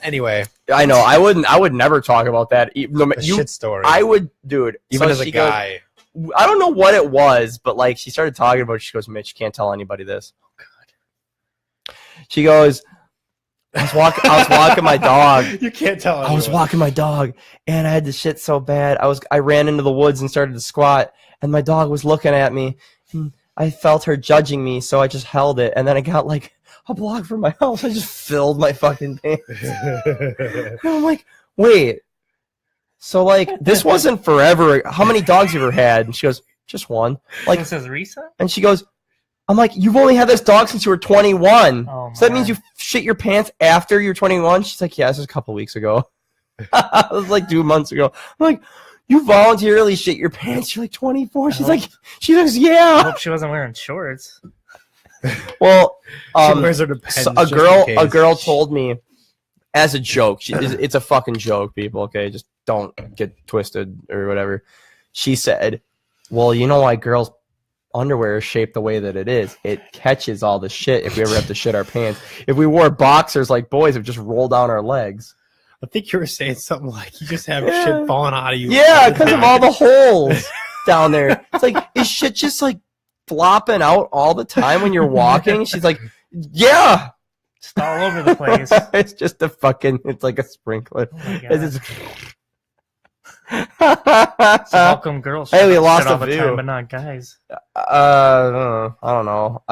Anyway, I know. I would never talk about that. the shit story. I would, dude. even so as a she goes- guy. I don't know what it was, but like she started talking about it. She goes, Mitch, you can't tell anybody this. Oh God. She goes, I was walking my dog. You can't tell. I was walking my dog and I had to shit so bad. I ran into the woods and started to squat and my dog was looking at me. And I felt her judging me, so I just held it. And then I got like a block from my house. I just filled my fucking pants. And I'm like, wait. So like this wasn't forever. How many dogs you ever had? And she goes, just one. Like, This is recent? and she goes, I'm like, you've only had this dog since you were 21. Oh, So that means my. you shit your pants after you're 21? She's like, yeah, this was a couple weeks ago. It was like 2 months ago. I'm like, you voluntarily shit your pants? You're like 24. She goes, I yeah. hope she wasn't wearing shorts. Well, She wears her depends so just in a case. girl told me as a joke. It's a fucking joke, people. Okay, just don't get twisted or whatever. She said, well, you know why girls' underwear is shaped the way that it is? It catches all the shit if we ever have to shit our pants. If we wore boxers like boys, it would just roll down our legs. I think you were saying something like you just have Yeah. shit falling out of you. Yeah, because of all the holes down there. It's like, is shit just like flopping out all the time when you're walking? She's like, yeah. Just all over the place. It's just a fucking, it's like a sprinkler. Oh my God. It's So how come girls Hey, we shit lost all a the view. time, but not guys? I don't know.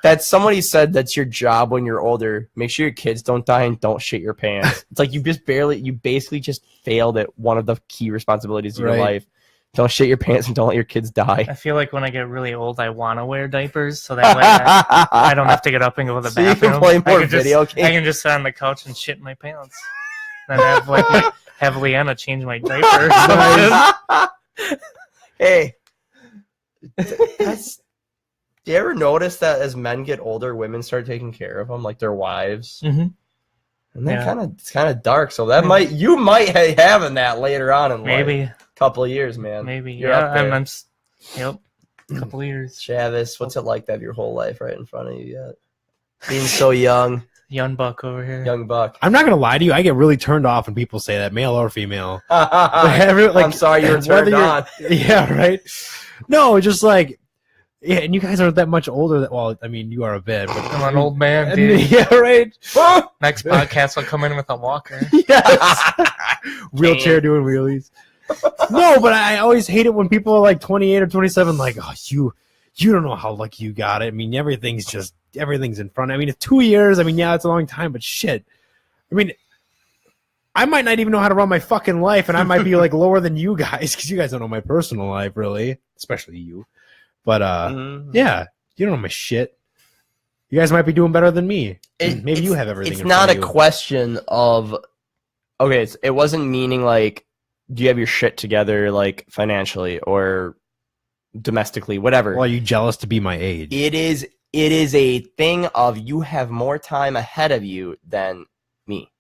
That's somebody said that's your job when you're older. Make sure your kids don't die and don't shit your pants. It's like you basically just failed at one of the key responsibilities of your Right. life. Don't shit your pants and don't let your kids die. I feel like when I get really old, I want to wear diapers so that way I don't have to get up and go to the So you can bathroom. play more I can video just, games. I can just sit on the couch and shit in my pants. Then have Leanna change my diaper. Hey, do you ever notice that as men get older, women start taking care of them like their wives? Mhm. And that Yeah. it's kind of dark. So that you might having that later on in life. Maybe, Couple of years, man. maybe. You're Yeah, up there. yep. A couple of years. Chavis, what's it like to have your whole life right in front of you yet? Being so young, Young buck over here. young buck. I'm not gonna lie to you. I get really turned off when people say that, male or female. I'm sorry you were whether turned you're- on. Yeah, right. No, just like, yeah, and you guys aren't that much older. Well, I mean, you are a bit, but I'm an old man, And- dude. yeah, right. Next podcast will come in with a walker. Yes. Wheelchair doing wheelies. No, but I always hate it when people are like 28 or 27, like, oh, you don't know how lucky you got it. I mean, everything's in front. I mean, it's 2 years. I mean, yeah, it's a long time, but shit. I mean, I might not even know how to run my fucking life, and I might be like lower than you guys because you guys don't know my personal life, really, especially you. But yeah, you don't know my shit. You guys might be doing better than me. Maybe you have everything. It's in not front a of you. question of okay. It wasn't meaning like, do you have your shit together, like financially or domestically, whatever. Well, are you jealous to be my age? It is a thing of you have more time ahead of you than me,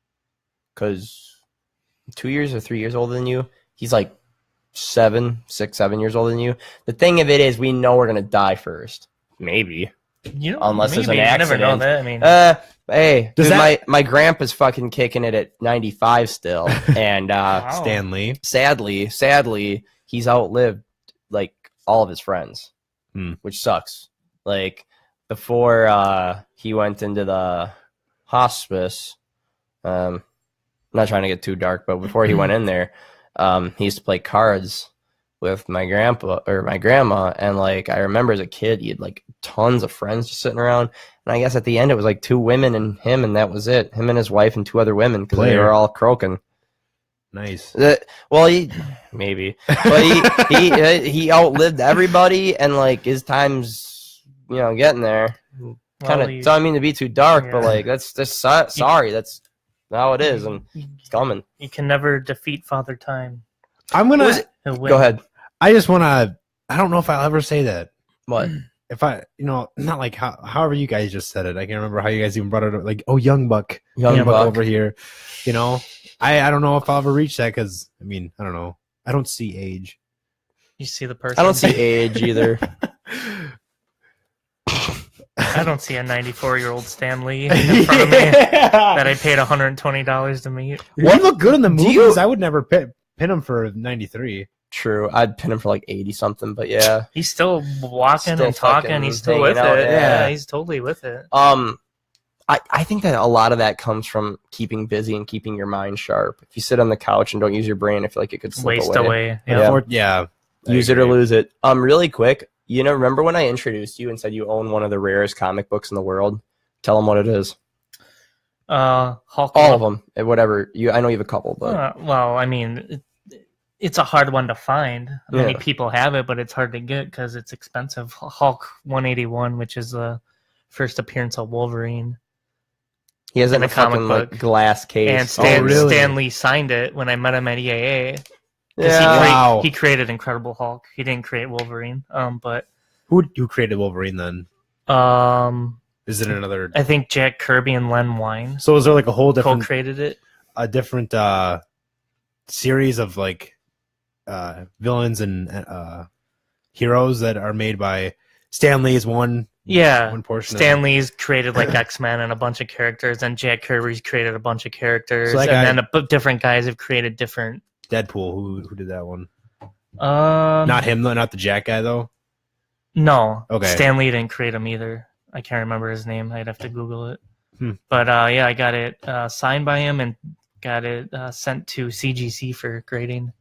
because 2 years or 3 years older than you. He's like 7 years older than you. The thing of it is, we know we're gonna die first. Maybe. You know, Unless there's maybe. an You never know accident. that. I mean, Hey, Does dude, that- my grandpa's fucking kicking it at 95 still, and wow. Stanley. sadly, he's outlived like all of his friends, which sucks. Like before he went into the hospice, I'm not trying to get too dark, but before he went in there, he used to play cards with my grandpa or my grandma, and like I remember as a kid, he had like tons of friends just sitting around, and I guess at the end it was like 2 women and him, and that was it. Him and his wife and 2 other women because they Player. were all croaking. Nice. Well, he maybe, but he outlived everybody, and like his time's getting there. Kind of. Don't mean to be too dark, but Yeah. like that's just sorry. That's how it is, and it's coming. You can never defeat Father Time. I'm gonna. He'll win. Go ahead. I just want to. I don't know if I'll ever say that. What? If I, not like however you guys just said it. I can't remember how you guys even brought it up. Like, oh, young buck, Young buck. over here. I don't know if I'll ever reach that because I mean, I don't know. I don't see age. You see the person. I don't see age either. I don't see a 94-year-old Stan Lee in front of me that I paid $120 to meet. He looked good in the Do you- movies. I would never pin him for 93. True. I'd pin him for like 80 something, but yeah. He's still walking Still and talking. fucking He's still hanging with out, it. yeah. Yeah, he's totally with it. I think that a lot of that comes from keeping busy and keeping your mind sharp. If you sit on the couch and don't use your brain, I feel like it could slip Waste away. away. Yeah. Yeah. Yeah. I Use it or agree. lose it. Really quick, remember when I introduced you and said you own one of the rarest comic books in the world? Tell them what it is. Hulk. All of them, whatever. I know you have a couple, but Well, I mean, it's a hard one to find. Many Yeah. people have it, but it's hard to get because it's expensive. Hulk 181, which is the first appearance of Wolverine. he has it in in a the comic fucking like book. glass case. And Stan, really? Stan Lee signed it when I met him at EAA. 'Cause Yeah. Wow. He created Incredible Hulk. He didn't create Wolverine. But Who created Wolverine then? Is it another? I think Jack Kirby and Len Wein So is there like a whole different co-created it. series of like villains and heroes that are made by Stan Lee is one Yeah. one portion. Stan Lee's created like X-Men and a bunch of characters, and Jack Kirby's created a bunch of characters, So that and guy- then different guys have created different. Deadpool. Who did that one? Not Not him though. Not the Jack guy though. No. Okay. Stan Lee didn't create him either. I can't remember his name. I'd have to Google it. Hmm. But yeah, I got it signed by him and got it sent to CGC for grading.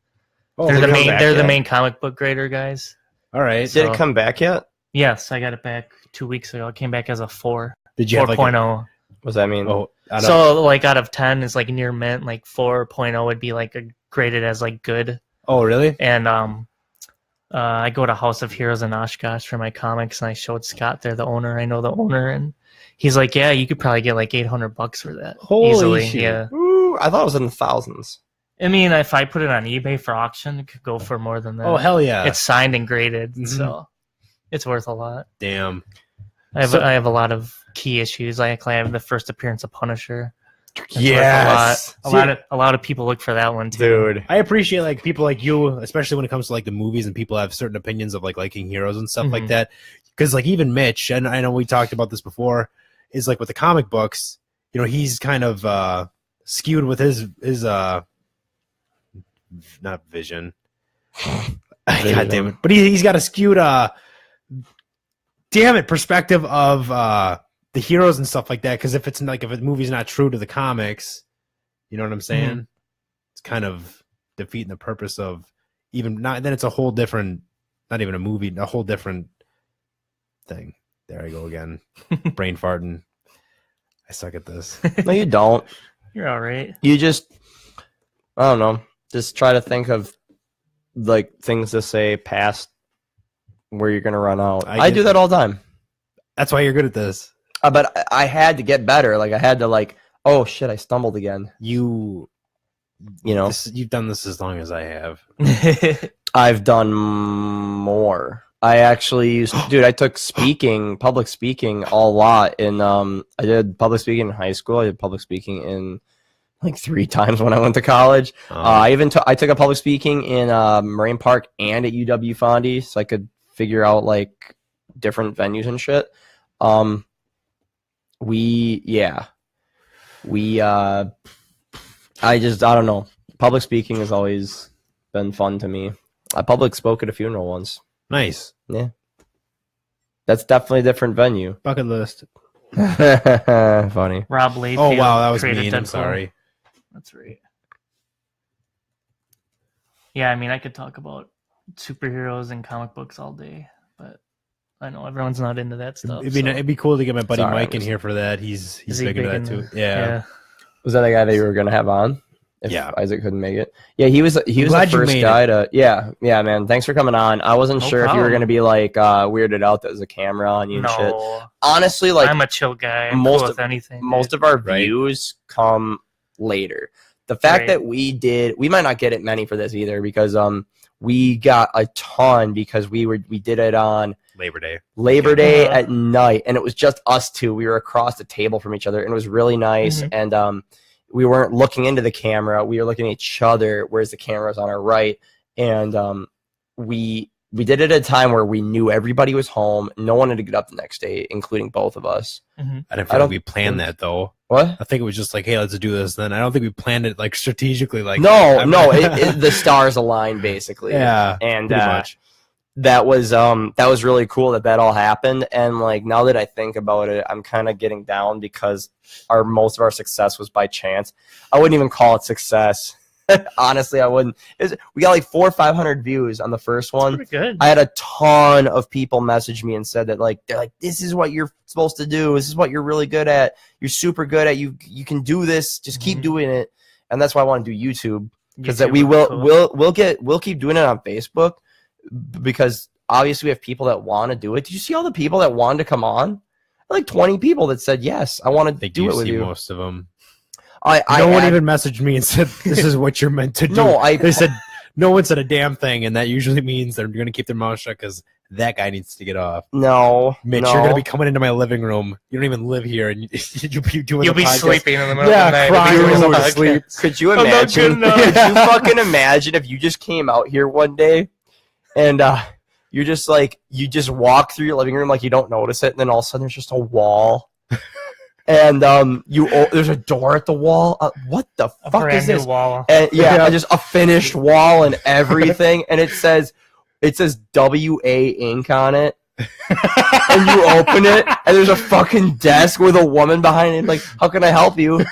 Oh, they're look the at main. that. They're the main comic book grader guys. All right. Did So- it come back yet? Yes, I got it back 2 weeks ago. It came back as a 4, Did you have like 4.0. What does that mean? oh, I don't- So like out of 10 is like near mint. Like 4.0 would be like graded as like good. oh really? And I go to House of Heroes in Oshkosh for my comics, and I showed Scott there, the owner. I know the owner, and he's like, "Yeah, you could probably get like $800 for that Holy easily." shit. Yeah, Ooh, I thought it was in the thousands. I mean, if I put it on eBay for auction, it could go for more than that. Oh hell yeah! It's signed and graded, Mhm. so it's worth a lot. Damn. I have a lot of key issues. Like I have the first appearance of Punisher. It's worth Yes. a lot of people look for that one too. Dude. I appreciate like people like you, especially when it comes to like the movies and people have certain opinions of like liking heroes and stuff like Mhm. that. Because like even Mitch, and I know we talked about this before, is like with the comic books, he's kind of skewed with his not vision. God damn it! But he's got a skewed perspective of the heroes and stuff like that. Because if a movie's not true to the comics, you know what I'm saying? It's kind of defeating the purpose of even not. Then it's a whole different, not even a movie, a whole different thing. There I go again, brain farting. I suck at this. No, you don't. You're all right. You just, I don't know, just try to think of like things to say past where you're going to run out. I I get do that all the time. That's why you're good at this. But I had to get better. Like I had to like, oh shit, I stumbled again. You've done this as long as I have. I've done more. I actually used, dude, I took public speaking a lot in, I did public speaking in high school. I did public speaking in like 3 times when I went to college. I took a public speaking in Marine Park and at UW Fondy, so I could figure out like different venues and shit. I don't know. Public speaking has always been fun to me. I public spoke at a funeral once. Nice That's definitely a different venue. bucket list. Funny. Rob Layfield. Oh wow, that was created mean. I'm Deadpool. sorry. That's right. Yeah, I mean, I could talk about superheroes and comic books all day, but I know everyone's not into that stuff. It'd be cool to get my buddy Sorry, Mike in I'm here for that. He's Is he big into that in too. Yeah. Was that the guy that you were gonna have on? If Yeah. Isaac couldn't make it. Yeah, he was the glad you first made guy to. Yeah, man. Thanks for coming on. I wasn't No sure if you were problem. gonna be like weirded out that there's a camera on you and shit. No, Honestly, like I'm a chill guy. I'm most cool of- with anything. most dude. of our Right. views come later. The fact Right. that we might not get it many for this either because we got a ton because we did it on Labor Day. Labor Day Uh-huh. at night, and it was just us two. We were across the table from each other, and it was really nice. Mhm. And we weren't looking into the camera; we were looking at each other, whereas the camera was on our right. and we did it at a time where we knew everybody was home. No one had to get up the next day, including both of us. I didn't I feel don't like we planned that though. What? I think it was just like, hey, let's do this. Then I don't think we planned it like strategically. Like No, the stars aligned basically. Yeah, and pretty much. that was really cool that all happened. And like now that I think about it, I'm kind of getting down because most of our success was by chance. I wouldn't even call it success. Honestly, I wouldn't. We got like 400 or 500 views on the first one. Pretty good. I had a ton of people message me and said that they're like, this is what you're supposed to do. This is what you're really good at. You're super good at. You can do this. Just keep doing it. And that's why I want to do YouTube, because that we we'll keep doing it on Facebook, because obviously we have people that want to do it. Did you see all the people that wanted to come on? Like 20 people that said yes, I want to do it with you. Most of them. No one even messaged me and said this is what you're meant to do. They said no one said a damn thing, and that usually means they're going to keep their mouth shut because that guy needs to get off. No, Mitch, you're going to be coming into my living room. You don't even live here, and you'll be doing. You'll be podcast. sleeping in the middle of the night. Crying Doing yourself a to sleep. Could you I'm not good imagine? enough. Could you fucking imagine if you just came out here one day and you're just like, you just walk through your living room like you don't notice it, and then all of a sudden there's just a wall. And there's a door at the wall. What the A fuck brand is this? new wall. And just a finished wall and everything, and it says WA ink on it. And you open it, and there's a fucking desk with a woman behind it. Like, how can I help you?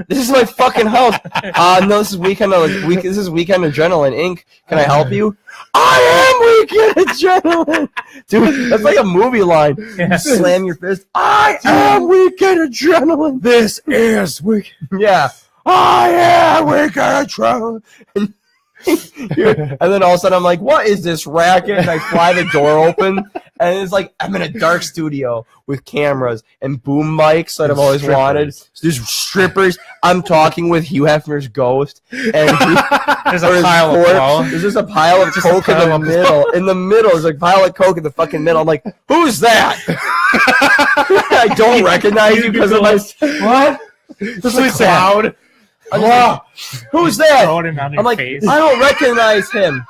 This is my fucking house. No, this is Weekend Adrenaline Inc. Can I help you? I am Weekend Adrenaline, dude. That's like a movie line. Yeah. You slam your fist. I am Weekend Adrenaline. This is weak. Yeah. I am Weekend Adrenaline. And then all of a sudden I'm like, what is this racket? And I fly the door open, and it's like I'm in a dark studio with cameras and boom mics that I've always wanted. So there's strippers. I'm talking with Hugh Hefner's ghost, and There's a pile of blow. there's just a pile of coke in the middle. In the middle, there's a pile of coke in the fucking middle. I'm like, who's that? I don't recognize you because of my what? This is a cloud. Who's that? I'm like, face. I don't recognize him.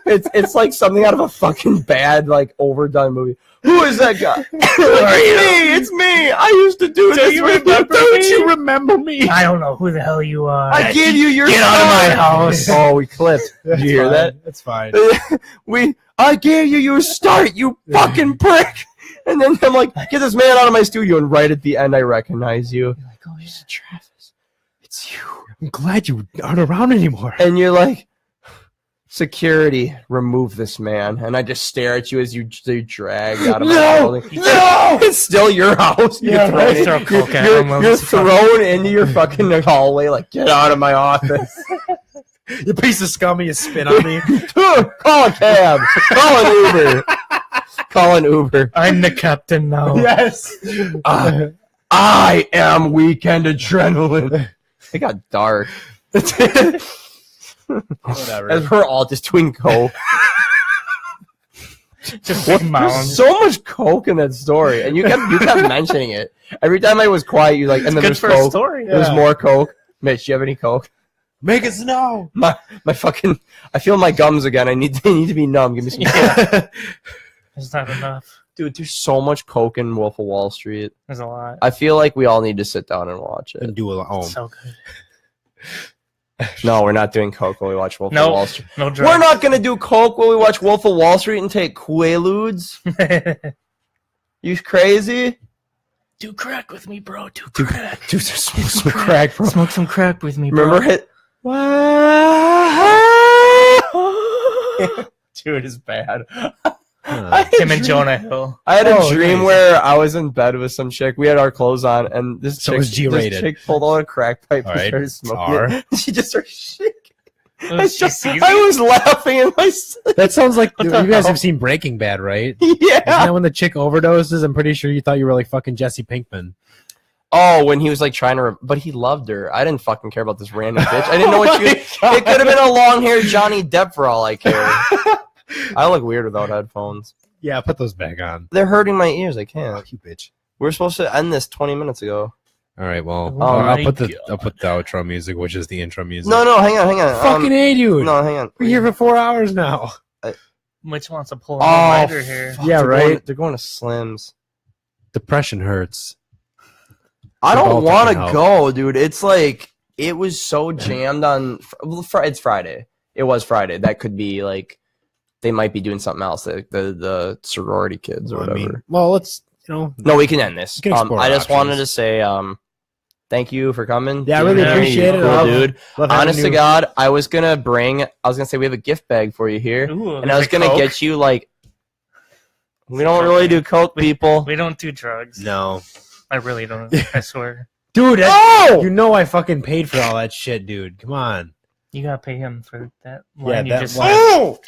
It's like something out of a fucking bad, like, overdone movie. Who is that guy? It's me. I used to do this with you. Don't you remember me? I don't know who the hell you are. I gave you your Get out of my house. Oh, we clipped. Did you hear that? That's fine. I gave you your start, you fucking prick. And then I'm like, get this man out of my studio, and right at the end I recognize you. You're like, oh, Mr. Travis, it's you. I'm glad you aren't around anymore. And you're like, security, remove this man. And I just stare at you as you drag out of my building. No! It's still your house. Yeah, You're thrown into your fucking hallway, like, get out of my office. You piece of scum, you spit on me. Call a cab. Call an Uber. I'm the captain now. Yes. I am Weekend Adrenaline. It got dark. Whatever. As we're all just doing coke. Just There's mounds. so much coke in that story, and you kept mentioning it every time I was quiet. You like, and then Good there's for a coke. story. There's more coke. Mitch, do you have any coke? Make it snow. My fucking. I feel my gums again. I need to be numb. Give me some coke. There's not enough. Dude, there's so much coke in Wolf of Wall Street. There's a lot. I feel like we all need to sit down and watch And it. do it at home. So good. No, we're not doing coke while we watch Wolf of No, Wall Street. no We're drugs. not gonna do coke while we watch Wolf of Wall Street and take Quaaludes. You crazy? Do crack with me, bro. Do crack. Dude, smoke some crack, bro. Smoke some crack with me, bro. Remember it? Dude, it's bad. Him and Jonah Hill. I had a Oh, dream nice. where I was in bed with some chick. We had our clothes on, and this So it was G-rated. this chick pulled out a crack pipe All and right, started it's smoking R. it. She just started shaking. She sees I it? was laughing in my sleep. That sounds like What you the guys hell? have seen Breaking Bad, right? Isn't Yeah. that when the chick overdoses? I'm pretty sure you thought you were like fucking Jesse Pinkman. Oh, when he was like trying to, but he loved her. I didn't fucking care about this random bitch. I didn't know what she. God. It could have been a long-haired Johnny Depp for all I care. I look weird without headphones. Yeah, put those back on. They're hurting my ears. I can't. You bitch. We're supposed to end this 20 minutes ago. All right, well, Oh I'll my put the outro music, which is the intro music. No, hang on. Fucking A, dude. No, hang on. We're here for 4 hours now. Mitch wants to pull a Oh, all-nighter here. fuck, Yeah, they're right? Going, they're going to Slims. Depression hurts. I Travolta don't want can to help. go, dude. It's like it was so jammed on. It's Friday. It was Friday. That could be like they might be doing something else. Like the sorority kids or whatever. Let's No, we can end this. We can explore I just options. wanted to say thank you for coming. Yeah, I really Dude, appreciate it. cool, Love- dude. love having Honest to you. God, I was gonna say we have a gift bag for you here, Ooh, and I was is it gonna Coke? get you like. We don't really do coke, people. We don't do drugs. No. I really don't. I swear. Dude, Oh! you know I fucking paid for all that shit, dude. Come on. You gotta pay him for that Yeah, line you that just line. said. Oh!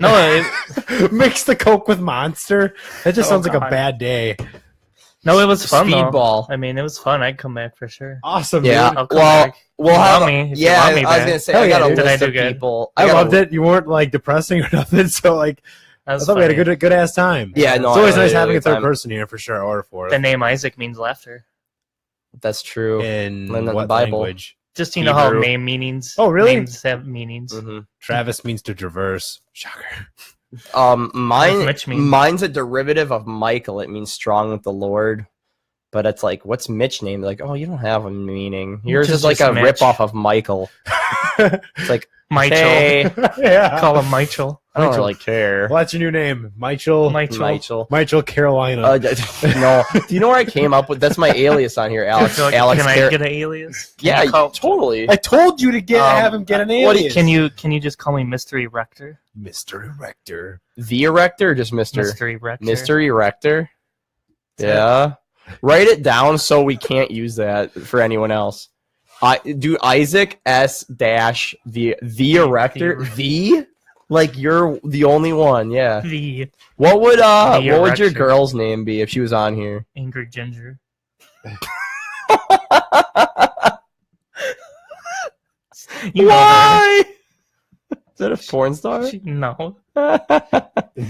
No, Mix the Coke with Monster. That just Oh, sounds like a God. bad day. no, it was fun though. Speedball. I mean, it was fun. I'd come back for sure. Awesome, Yeah. dude. I'll come Well, back. we'll You have want me, if you yeah. want me I was back. gonna say Hell I got yeah, a dude. Did I list do of good? people. I got a loved it. You weren't like depressing or nothing, so like That I was thought we had a funny. good ass time. Yeah, no, it's always I nice had a having a good third time. person here for sure, or fourth. The name Isaac means laughter. That's true. In Learn the what Bible. language? Just you know how Hebrew. name meanings. Oh, really? Names have meanings. Mm-hmm. Travis means to traverse. Shocker. Mitch mean? Mine's a derivative of Michael. It means strong with the Lord. But it's like, what's Mitch name? Like, oh, you don't have a meaning. Yours Mitch is like is a Mitch. rip off of Michael. It's like, Michael. hey, Yeah. Call him Michael. I don't Michael. really care. Well, that's your new name, Michael. Michael. Michael Carolina. No. Do you know where I came up with? That's my alias on here, Alex. So, Alex. can I Car- get an alias? Can yeah, you call- totally. I told you to have him get an what do alias. you- Can you just call me Mystery Rector? Mr. Erector. The Erector or just Mister? Mystery Rector. Mr. Erector. That's Yeah. Write it down so we can't use that for anyone else. I do Isaac S dash the Erector. The like you're the only one. Yeah. The What would The what would your Erector. girl's name be if she was on here? Angry Ginger. You know Why? Is that a porn star? her. No.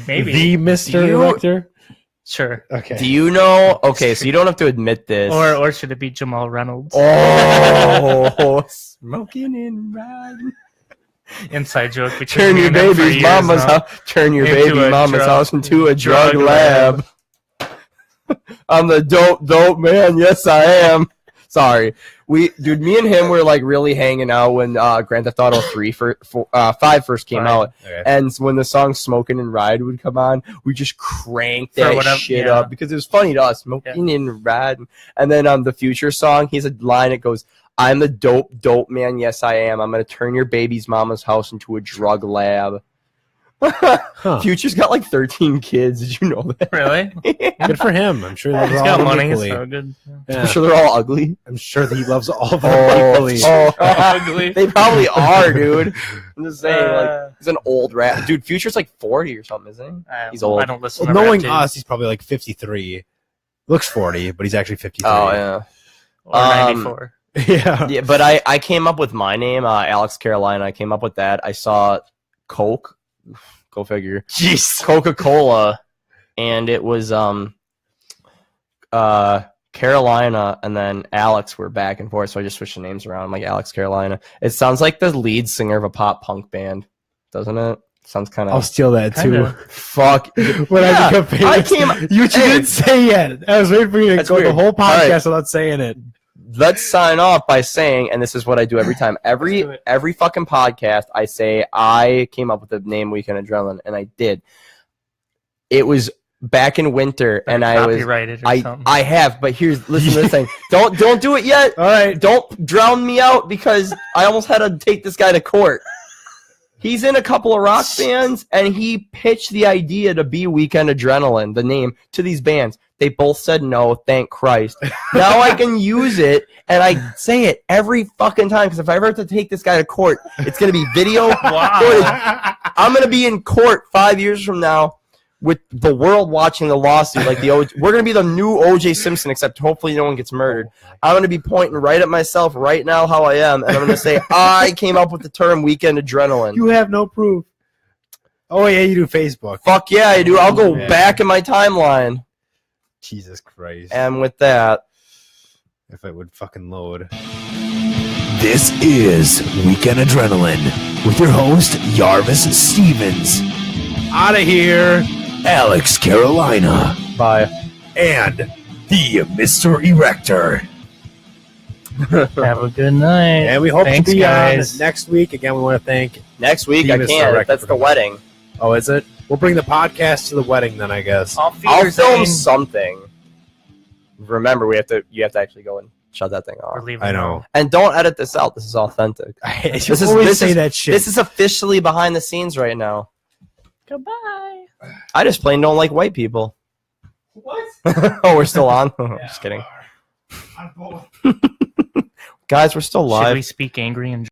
Maybe. The Mr. Do you- Erector? Sure. Okay. Do you know? Okay, so you don't have to admit this. Or should it be Jamal Reynolds? oh, smoking and riding. Inside joke between Turn me your and him for baby's years mama's now. house. Turn your Into baby a mama's drug- house into a drug drug lab. I'm the dope man. Yes, I am. Sorry, me and him were like really hanging out when Grand Theft Auto 5 first came out, Okay. and when the song "Smoking and Ride" would come on, we just cranked For that whatever- shit yeah. up because it was funny to us. Smoking and riding, and then on the Future song, he has a line that goes, "I'm the dope man. Yes, I am. I'm gonna turn your baby's mama's house into a drug lab." Huh. Future's got like 13 kids. Did you know that? Really? Good for him. I'm sure he loves He's all got of them money, equally. so good. Yeah. I'm sure they're all ugly. I'm sure that he loves all of them equally. Ugly. They probably are, dude. I'm just saying, like, Uh, he's an old rat. Dude, Future's like 40 or something, isn't He's old. I don't listen Well, to knowing rap us, he's probably like 53. Looks 40, but he's actually 53. he? Oh, yeah. or 94. Yeah. Yeah, but I came up with my name, Alex Carolina. I came up with that. I saw Coke. Go figure. Jeez. Coca-Cola. And it was Carolina and then Alex were back and forth, so I just switched the names around. I'm like Alex Carolina. It sounds like the lead singer of a pop punk band, doesn't it? Sounds kind I'll of steal that too. Kinda. fuck. When Yeah, I become famous. You Hey. didn't say yet. I was waiting for you to That's go the weird. whole All podcast right. without saying it. Let's sign off by saying, and this is what I do every time. Let's do it. Every fucking podcast, I say I came up with the name Weekend Adrenaline, and I did. It was back in winter, and I was Copyrighted or something. I have, but listen to this thing. Don't do it yet. All right. Don't drown me out because I almost had to take this guy to court. He's in a couple of rock bands, and he pitched the idea to be Weekend Adrenaline, the name, to these bands. They both said no, thank Christ. Now I can use it, and I say it every fucking time, because if I ever have to take this guy to court, it's going to be video footage. Wow. I'm going to be in court 5 years from now with the world watching the lawsuit. Like we're going to be the new O.J. Simpson, except hopefully no one gets murdered. I'm going to be pointing right at myself right now how I am, and I'm going to say, I came up with the term Weekend Adrenaline. You have no proof. Oh, yeah, you do Facebook. Fuck yeah, I do. I'll go Yeah. back in my timeline. Jesus Christ. And with that, If it would fucking load. This is Weekend Adrenaline with your host, Jarvis Stevens. Out of here. Alex Carolina. Bye. And the Mr. Erector. Have a good night. And we hope Thanks, to be guys. on next week. Again, we want to thank. Next week Steve I is can't. director That's for the the- wedding. Oh, is it? We'll bring the podcast to the wedding then, I guess. I'll I'll film something. Remember, you have to actually go and shut that thing off. I know. And don't edit this out. This is authentic. This is- always this say is- that shit. This is officially behind the scenes right now. Goodbye. I just plain don't like white people. what? Oh, we're still on? Just kidding. Guys, we're still Should live. we speak angry and